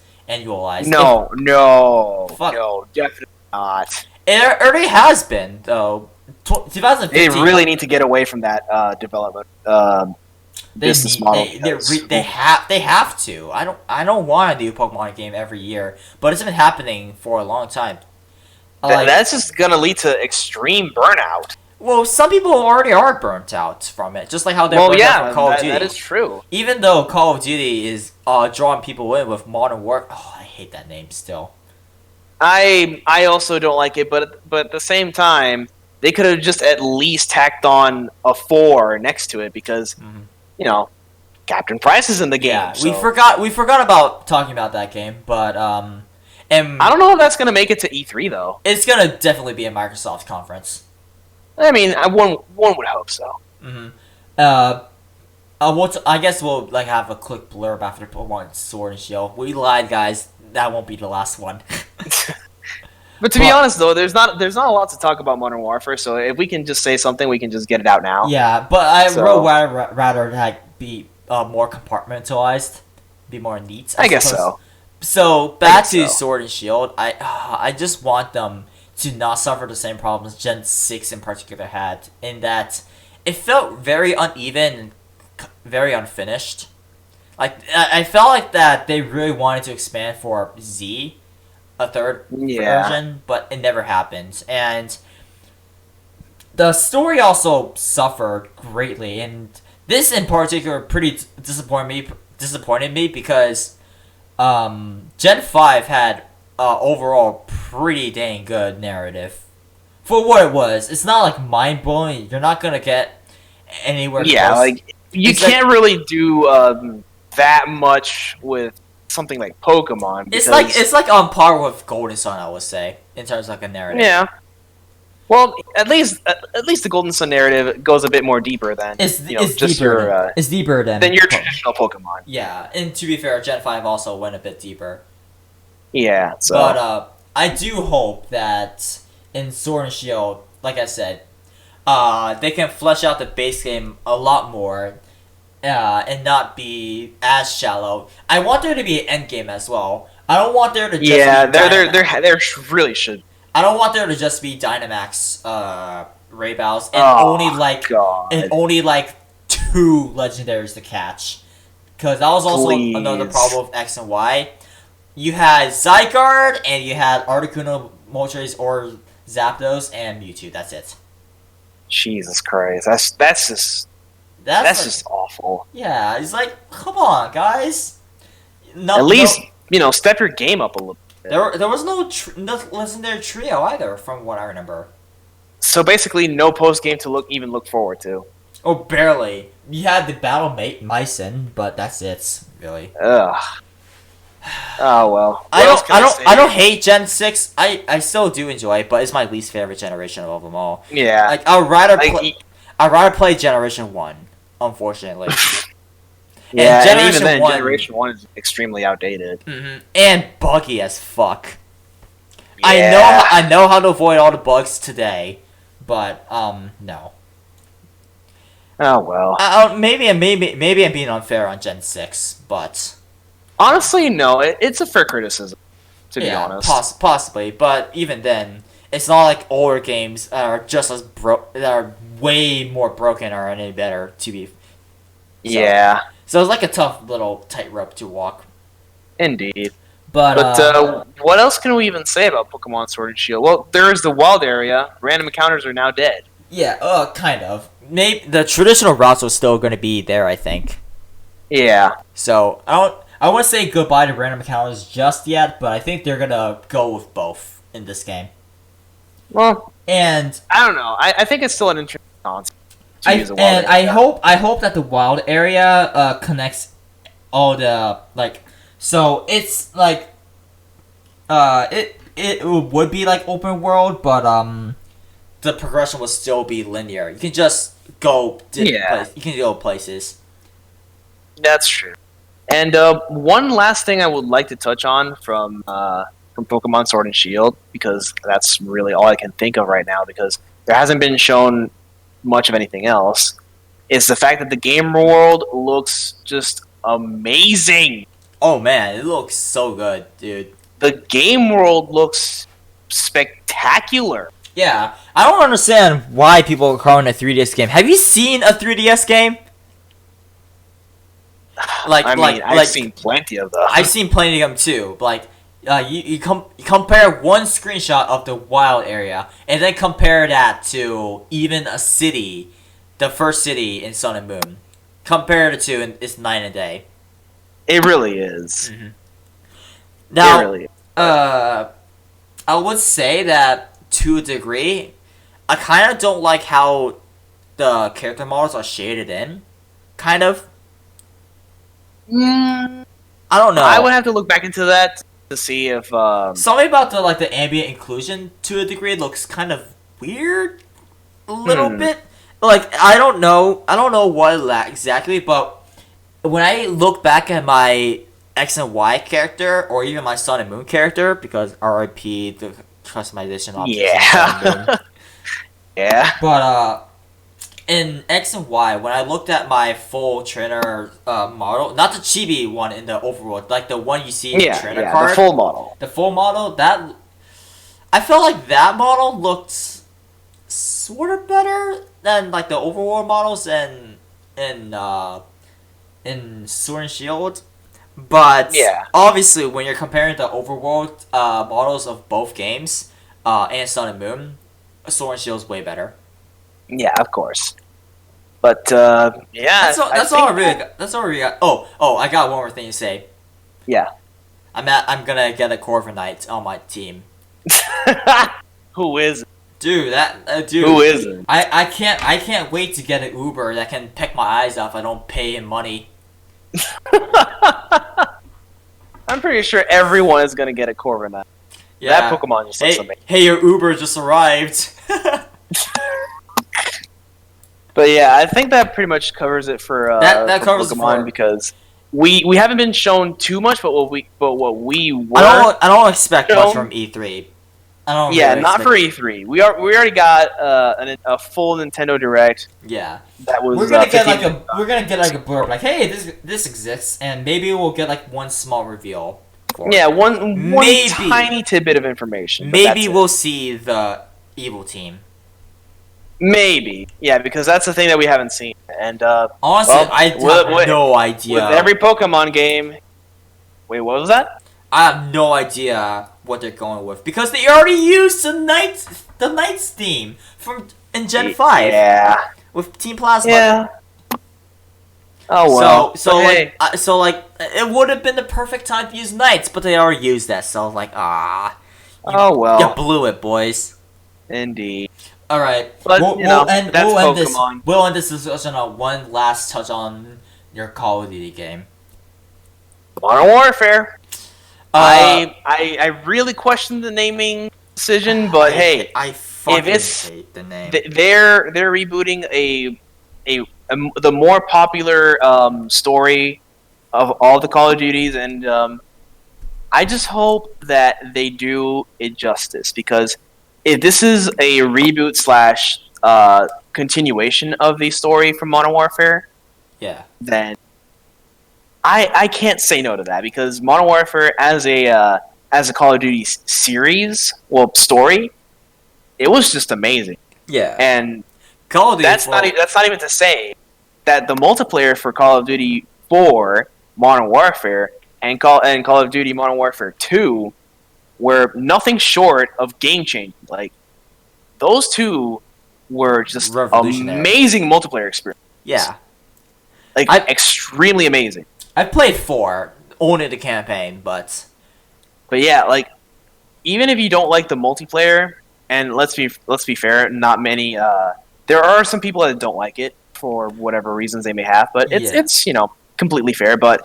No, definitely not. It already has been though. 2015. They really need to get away from that development business model. They have to. I don't want to do a Pokemon game every year, but it's been happening for a long time. That's just gonna lead to extreme burnout. Well, some people already are burnt out from it, just like how they're burnt out from Call of Duty. That is true. Even though Call of Duty is drawing people in with Modern Warfare, I hate that name still. I also don't like it, but at the same time, they could have just at least tacked on a 4 next to it because Captain Price is in the game. Yeah, so. we forgot about talking about that game, but and I don't know if that's gonna make it to E3 though. It's gonna definitely be a Microsoft conference. I mean, one would hope so. Mm-hmm. I guess we'll like have a quick blurb after Pokemon Sword and Shield. We lied, guys. That won't be the last one. But to be honest, though, there's not a lot to talk about Modern Warfare. So if we can just say something, we can just get it out now. Yeah, but I would rather like be more compartmentalized, be more neat. I guess so. So back to Sword and Shield. I just want them to not suffer the same problems Gen 6 in particular had, in that it felt very uneven and very unfinished. Like I felt like that they really wanted to expand for Z, a third version, but it never happened. And the story also suffered greatly, and This in particular pretty disappointed me because Gen 5 had overall pretty dang good narrative. For what it was, it's not like mind blowing. You're not gonna get anywhere Yeah, close. like you It's can't like, really do that much with something like Pokemon because it's like on par with Golden Sun, I would say, in terms of like a narrative. yeah. Well, at least the Golden Sun narrative goes a bit more deeper than It's just deeper your it's deeper than your traditional Pokemon. Yeah, and to be fair, Gen 5 also went a bit deeper. Yeah, so But I do hope that in Sword and Shield, like I said, they can flesh out the base game a lot more, and not be as shallow. I want there to be an end game as well. I don't want there to just be there really should. I don't want there to just be Dynamax Ray Battles and God. only like 2 legendaries to catch. Because that was also another problem with X and Y. You had Zygarde and you had Articuno, Moltres, or Zapdos, and Mewtwo. That's it. Jesus Christ, that's just awful. Yeah, it's like, come on, guys. At least step your game up a little bit. There was no legendary trio either, from what I remember. So basically, no post game to look forward to. Oh, barely. You had the battle mate Mycin, but that's it, really. Ugh. Oh well. I don't hate Gen 6. I still do enjoy it, but it's my least favorite generation of them all. Yeah. Like I'd rather play Generation 1, unfortunately. Yeah, and even then, Generation 1 is extremely outdated. Mm-hmm. And buggy as fuck. Yeah. I know how to avoid all the bugs today, but no. Oh well. Maybe I'm being unfair on Gen 6, but honestly, no. It's a fair criticism, to be honest. Possibly, but even then, it's not like older games are just as that are way more broken or any better to be. Yeah. So it's like a tough little tightrope to walk. Indeed. But what else can we even say about Pokemon Sword and Shield? Well, there is the wild area. Random encounters are now dead. Yeah, kind of. Maybe the traditional routes are still going to be there, I think. Yeah. So I wouldn't say goodbye to random encounters just yet, but I think they're gonna go with both in this game. Well, and I don't know. I think it's still an interesting concept. I hope that the wild area connects all the so it's like it would be like open world, but the progression will still be linear. You can just go you can go places. That's true. And one last thing I would like to touch on from Pokemon Sword and Shield, because that's really all I can think of right now, because there hasn't been shown much of anything else, is the fact that the game world looks just amazing. Oh man, it looks so good, dude. The game world looks spectacular. Yeah, I don't understand why people are calling it a 3DS game. Have you seen a 3DS game? I've seen plenty of them. I've seen plenty of them too. You compare one screenshot of the wild area, and then compare that to even a city, the first city in Sun and Moon. Compare the two, and it's night and day. It really is. Mm-hmm. Now, it really is. I would say that to a degree, I kind of don't like how the character models are shaded in. Kind of. I don't know. I would have to look back into that to see if something about the ambient inclusion to a degree looks kind of weird, a little bit. I don't know what exactly, but when I look back at my X and Y character, or even my Sun and Moon character, because RIP the customization options. Yeah. Yeah. But in X and Y, when I looked at my full trainer model, not the chibi one in the overworld, like the one you see in the trainer card. The full model. The full model, that I felt like that model looked sort of better than like the overworld models in Sword and Shield. But obviously, when you're comparing the overworld models of both games and Sun and Moon, Sword and Shield is way better. Yeah, of course. But yeah, That's all I really got. That's all I really got. I got one more thing to say. Yeah. I'm gonna get a Corver Knight on my team. Who is it? Dude, dude. Who is it? I can't wait to get an Uber that can pick my eyes off. I don't pay him money. I'm pretty sure everyone is gonna get a Corviknight. Yeah. That Pokemon just looks amazing. Hey, your Uber just arrived. But yeah, I think that pretty much covers it for that for covers Pokemon because we haven't been shown too much, but what we were. I don't expect much from E3. I don't. Yeah, really not for E3. We already got a full Nintendo Direct. Yeah, that was. We're gonna get like a blurb like, hey, this exists, and maybe we'll get like one small reveal. Yeah, one tiny tidbit of information. Maybe we'll see the evil team. Maybe, yeah, because that's the thing that we haven't seen. And honestly, I have no idea. With every Pokemon game, wait, what was that? I have no idea what they're going with because they already used the Knights theme in Gen 5. Yeah, with Team Plasma. Yeah. Oh well. So it would have been the perfect time to use Knights, but they already used that. So like, oh well. You blew it, boys. Indeed. All right, but we'll end this discussion on one last touch on your Call of Duty game. Modern Warfare. I really question the naming decision, but hey, I fucking hate the name. They're rebooting the more popular story of all the Call of Duties, and I just hope that they do it justice, because if this is a reboot / continuation of the story from Modern Warfare, yeah, then I can't say no to that, because Modern Warfare as a Call of Duty story, it was just amazing. Yeah, and Call of Duty that's not even to say that the multiplayer for Call of Duty 4 Modern Warfare and Call of Duty Modern Warfare 2 were nothing short of game changing. Like, those two were just amazing multiplayer experience. Yeah, like extremely amazing. I played 4, only the campaign, but yeah, like, even if you don't like the multiplayer, and let's be fair, not many. There are some people that don't like it for whatever reasons they may have, but it's completely fair. But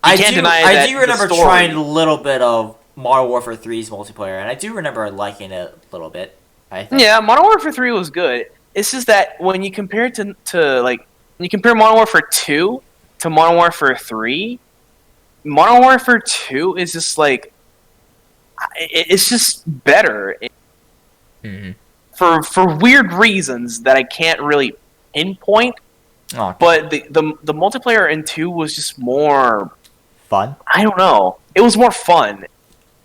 I do remember trying a little bit of Modern Warfare 3's multiplayer, and I do remember liking it a little bit. I think. Yeah, Modern Warfare 3 was good. It's just that when you compare it to when you compare Modern Warfare 2 to Modern Warfare 3, Modern Warfare 2 is just like, it's just better. Mm-hmm. For weird reasons that I can't really pinpoint. Oh. But the multiplayer in 2 was just more fun. I don't know. It was more fun.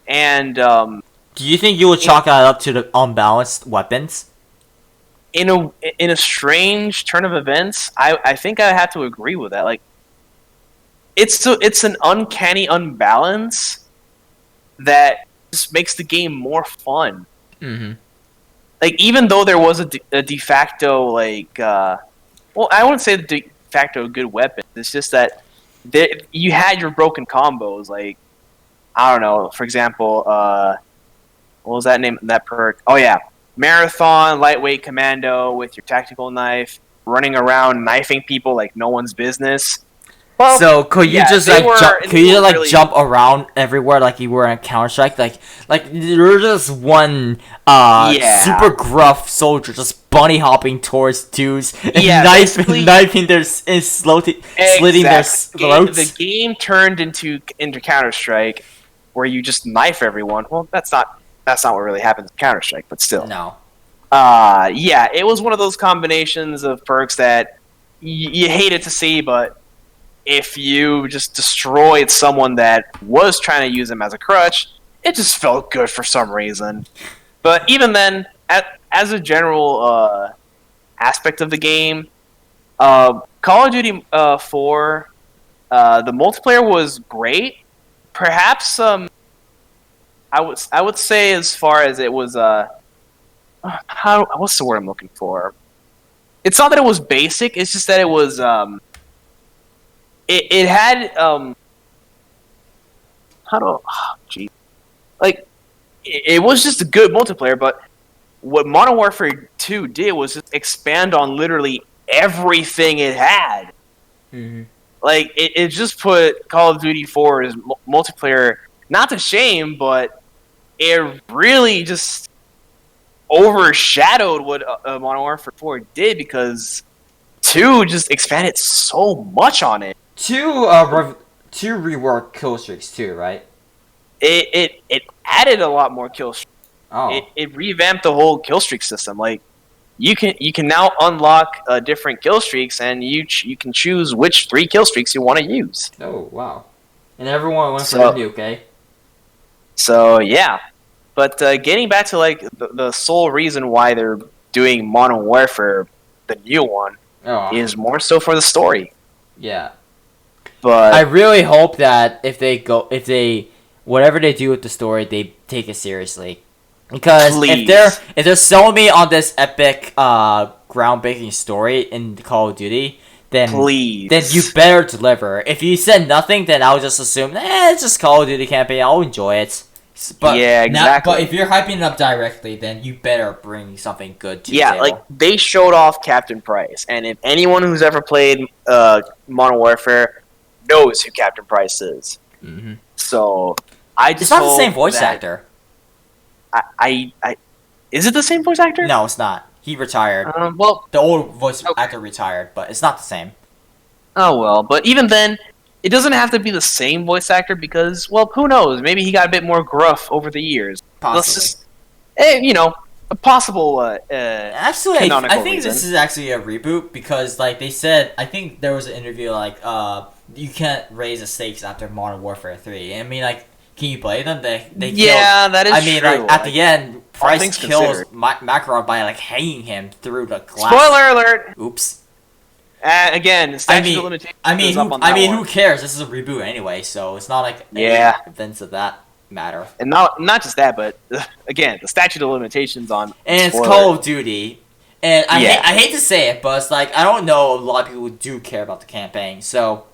And do you think you would chalk that up to the unbalanced weapons? In a strange turn of events, I think I have to agree with that. Like, it's an uncanny unbalance that just makes the game more fun. Mm-hmm. Like, even though there was a de facto, like, well, I wouldn't say the de facto good weapon. It's just that you had your broken combos. Like, I don't know. For example, what was that name? That perk? Oh yeah, Marathon Lightweight Commando with your tactical knife, running around knifing people like no one's business. Well, so could you just jump around everywhere like you were in Counter-Strike? Like you're just one super gruff soldier just bunny hopping towards dudes and knifing their slitting their throats. The game turned into Counter-Strike where you just knife everyone. Well, that's not what really happens in Counter-Strike, but still. No. Yeah, it was one of those combinations of perks that you hated to see, but if you just destroyed someone that was trying to use them as a crutch, it just felt good for some reason. But even then, as a general aspect of the game, Call of Duty 4, the multiplayer was great. Perhaps I would say, as far as it was, what's the word I'm looking for? it's not that it was basic. It's just that it was it had how do gee like it was just a good multiplayer. But what Modern Warfare 2 did was just expand on literally everything it had. Mm-hmm. Like it just put Call of Duty 4's multiplayer not to shame, but it really just overshadowed what Modern Warfare 4 did because 2 just expanded so much on it. Two reworked kill streaks too, right? It added a lot more kill streaks. Oh. It revamped the whole kill streak system. Like you can now unlock different kill streaks, and you can choose which 3 kill streaks you want to use. Oh wow! And everyone went for the nuke, eh? So yeah, but getting back to like the sole reason why they're doing Modern Warfare, the new one, is more so for the story. Yeah. But I really hope that if they whatever they do with the story, they take it seriously. Because if they're selling me on this epic groundbreaking story in Call of Duty, then you better deliver. If you said nothing, then I'll just assume, it's just Call of Duty campaign. I'll enjoy it. But yeah, exactly. But if you're hyping it up directly, then you better bring something good to the table. Like they showed off Captain Price, and if anyone who's ever played Modern Warfare knows who Captain Price is. Mm-hmm. So it's not the same voice actor. I is it the same voice actor? No, it's not. He retired. Well, the old voice actor retired, but it's not the same. Oh well, but even then, it doesn't have to be the same voice actor because, well, who knows? Maybe he got a bit more gruff over the years. Possibly. Let's just, a possible. Actually, I think this is actually a reboot because, like they said, I think there was an interview like, you can't raise the stakes after Modern Warfare 3. I mean, like, can you play them? They that is. I mean, true. Like at the end, Price kills Makarov by like hanging him through the glass. Spoiler alert! Oops. Again, statute of limitations. Who cares? This is a reboot anyway, so it's not like events of that matter. And not just that, but again, the statute of limitations on. And it's Call of Duty, and I hate to say it, but it's like I don't know a lot of people who do care about the campaign, so.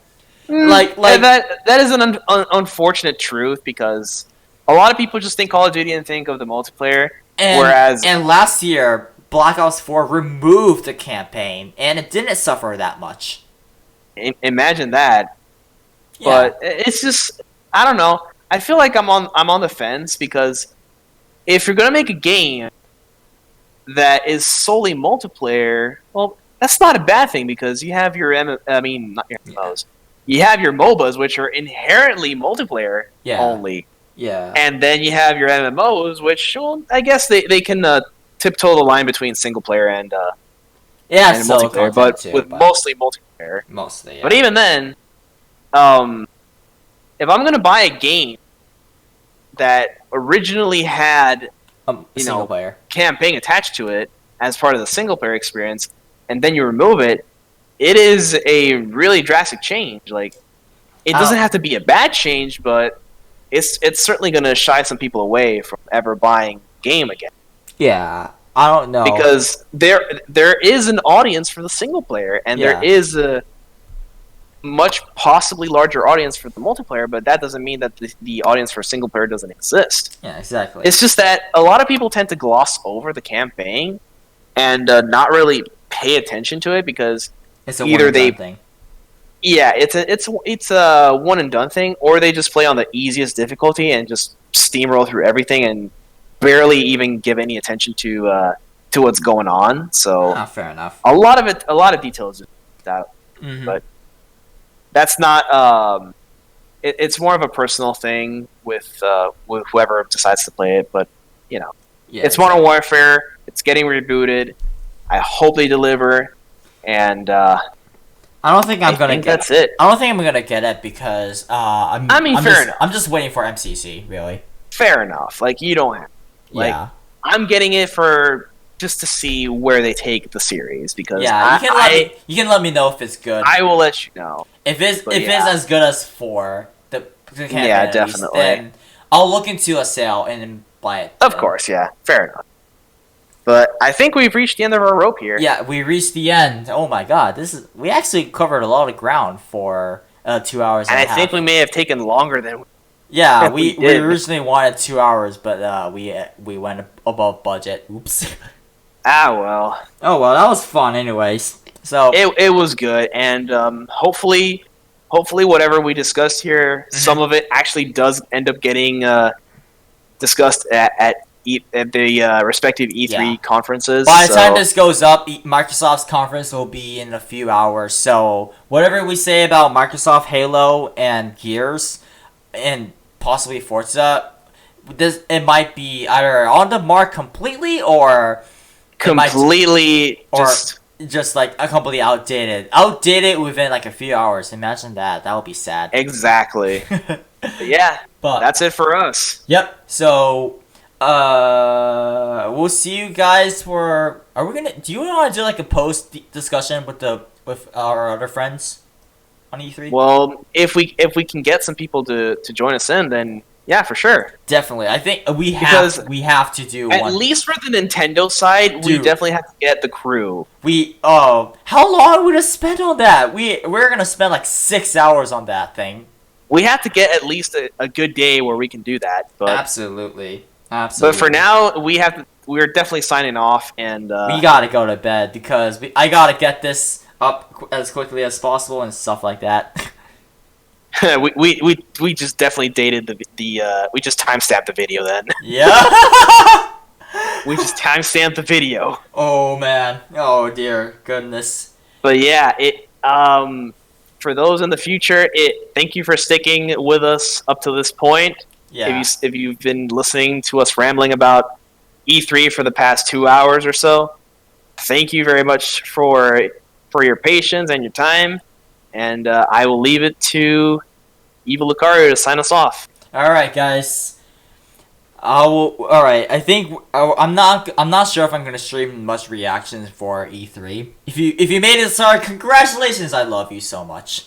Like that is an unfortunate truth because a lot of people just think Call of Duty and think of the multiplayer, whereas last year Black Ops 4 removed the campaign and it didn't suffer that much. Imagine that, but it's just I don't know. I feel like I'm on the fence because if you're gonna make a game that is solely multiplayer, well, that's not a bad thing because you have your not your MMOs. You have your MOBAs, which are inherently multiplayer only. Yeah. And then you have your MMOs, which, well, I guess they can tiptoe the line between single player and multiplayer, but mostly multiplayer. Mostly, yeah. But even then, if I'm going to buy a game that originally had single player campaign attached to it as part of the single player experience, and then you remove it, it is a really drastic change. Like, it doesn't have to be a bad change, but it's certainly going to shy some people away from ever buying game again. Yeah, I don't know because there is an audience for the single player, and there is a much possibly larger audience for the multiplayer. But that doesn't mean that the audience for single player doesn't exist. Yeah, exactly. It's just that a lot of people tend to gloss over the campaign and not really pay attention to it because. It's a either thing. Yeah, it's a one and done thing, or they just play on the easiest difficulty and just steamroll through everything and barely even give any attention to what's going on. So fair enough. A lot of details out, but that's not. It's more of a personal thing with whoever decides to play it. But it's Modern Warfare. It's getting rebooted. I hope they deliver. And I don't think I'm gonna get that's it. I don't think I'm gonna get it because I'm just waiting for MCC, really. Fair enough. Like you don't have. Like, I'm getting it for just to see where they take the series because you can let me know if it's good. I will let you know if it's as good as 4. The campaign, definitely. Then I'll look into a sale and buy it. Of course, yeah. Fair enough. But I think we've reached the end of our rope here. Yeah, we reached the end. Oh my god, we actually covered a lot of ground for 2 hours and And a I half. think we may have taken longer than Yeah, we we did. originally wanted 2 hours, but we went above budget. Oops. well. Oh well, that was fun, anyways. So It was good, and hopefully whatever we discussed here, some of it actually does end up getting discussed at the respective E3 Yeah. conferences. by the time this goes up, Microsoft's conference will be in a few hours. So whatever we say about Microsoft, Halo, and Gears, and possibly Forza, it might be either on the mark completely or completely just like a completely outdated within like a few hours. Imagine that would be sad. exactly. Yeah, But that's it for us. yep, so we'll see you guys for do you want to do like a post discussion with our other friends on E3? Well, if we can get some people to join us in, then yeah, for sure. Definitely. I think we have to do At one. least for the Nintendo side, we Dude. definitely have to get the crew. How long would it spend on that? We're gonna spend like 6 hours on that thing. We have to get at least a good day where we can do that. But Absolutely. but for now, we're definitely signing off, and we gotta go to bed because I gotta get this up as quickly as possible and stuff like that. we just definitely dated the we just timestamped the video then. Yeah. We just timestamped the video. Oh man. Oh dear goodness. But yeah, for those in the future, thank you for sticking with us up to this point. Yeah. If you've been listening to us rambling about E3 for the past 2 hours or so, thank you very much for your patience and your time. And I will leave it to Evil Lucario to sign us off. All right, guys. All right. I think I'm not sure if I'm gonna stream much reactions for E3. If you made it this far, congratulations! I love you so much.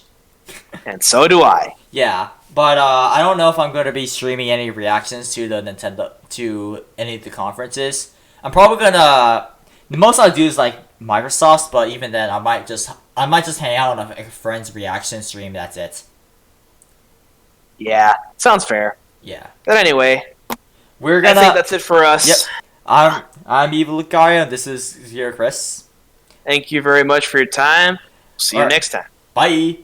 And so do I. Yeah, but I don't know if I'm gonna be streaming any reactions to any of the conferences. I'm probably gonna. The most I'll do is like Microsoft's, but even then, I might just hang out on a friend's reaction stream. That's it. Yeah, sounds fair. Yeah. But anyway, We're I gonna. think that's it for us. Yep. I'm Evil Lucario, and this is here Chris. Thank you very much for your time. See you Alright. next time. Bye.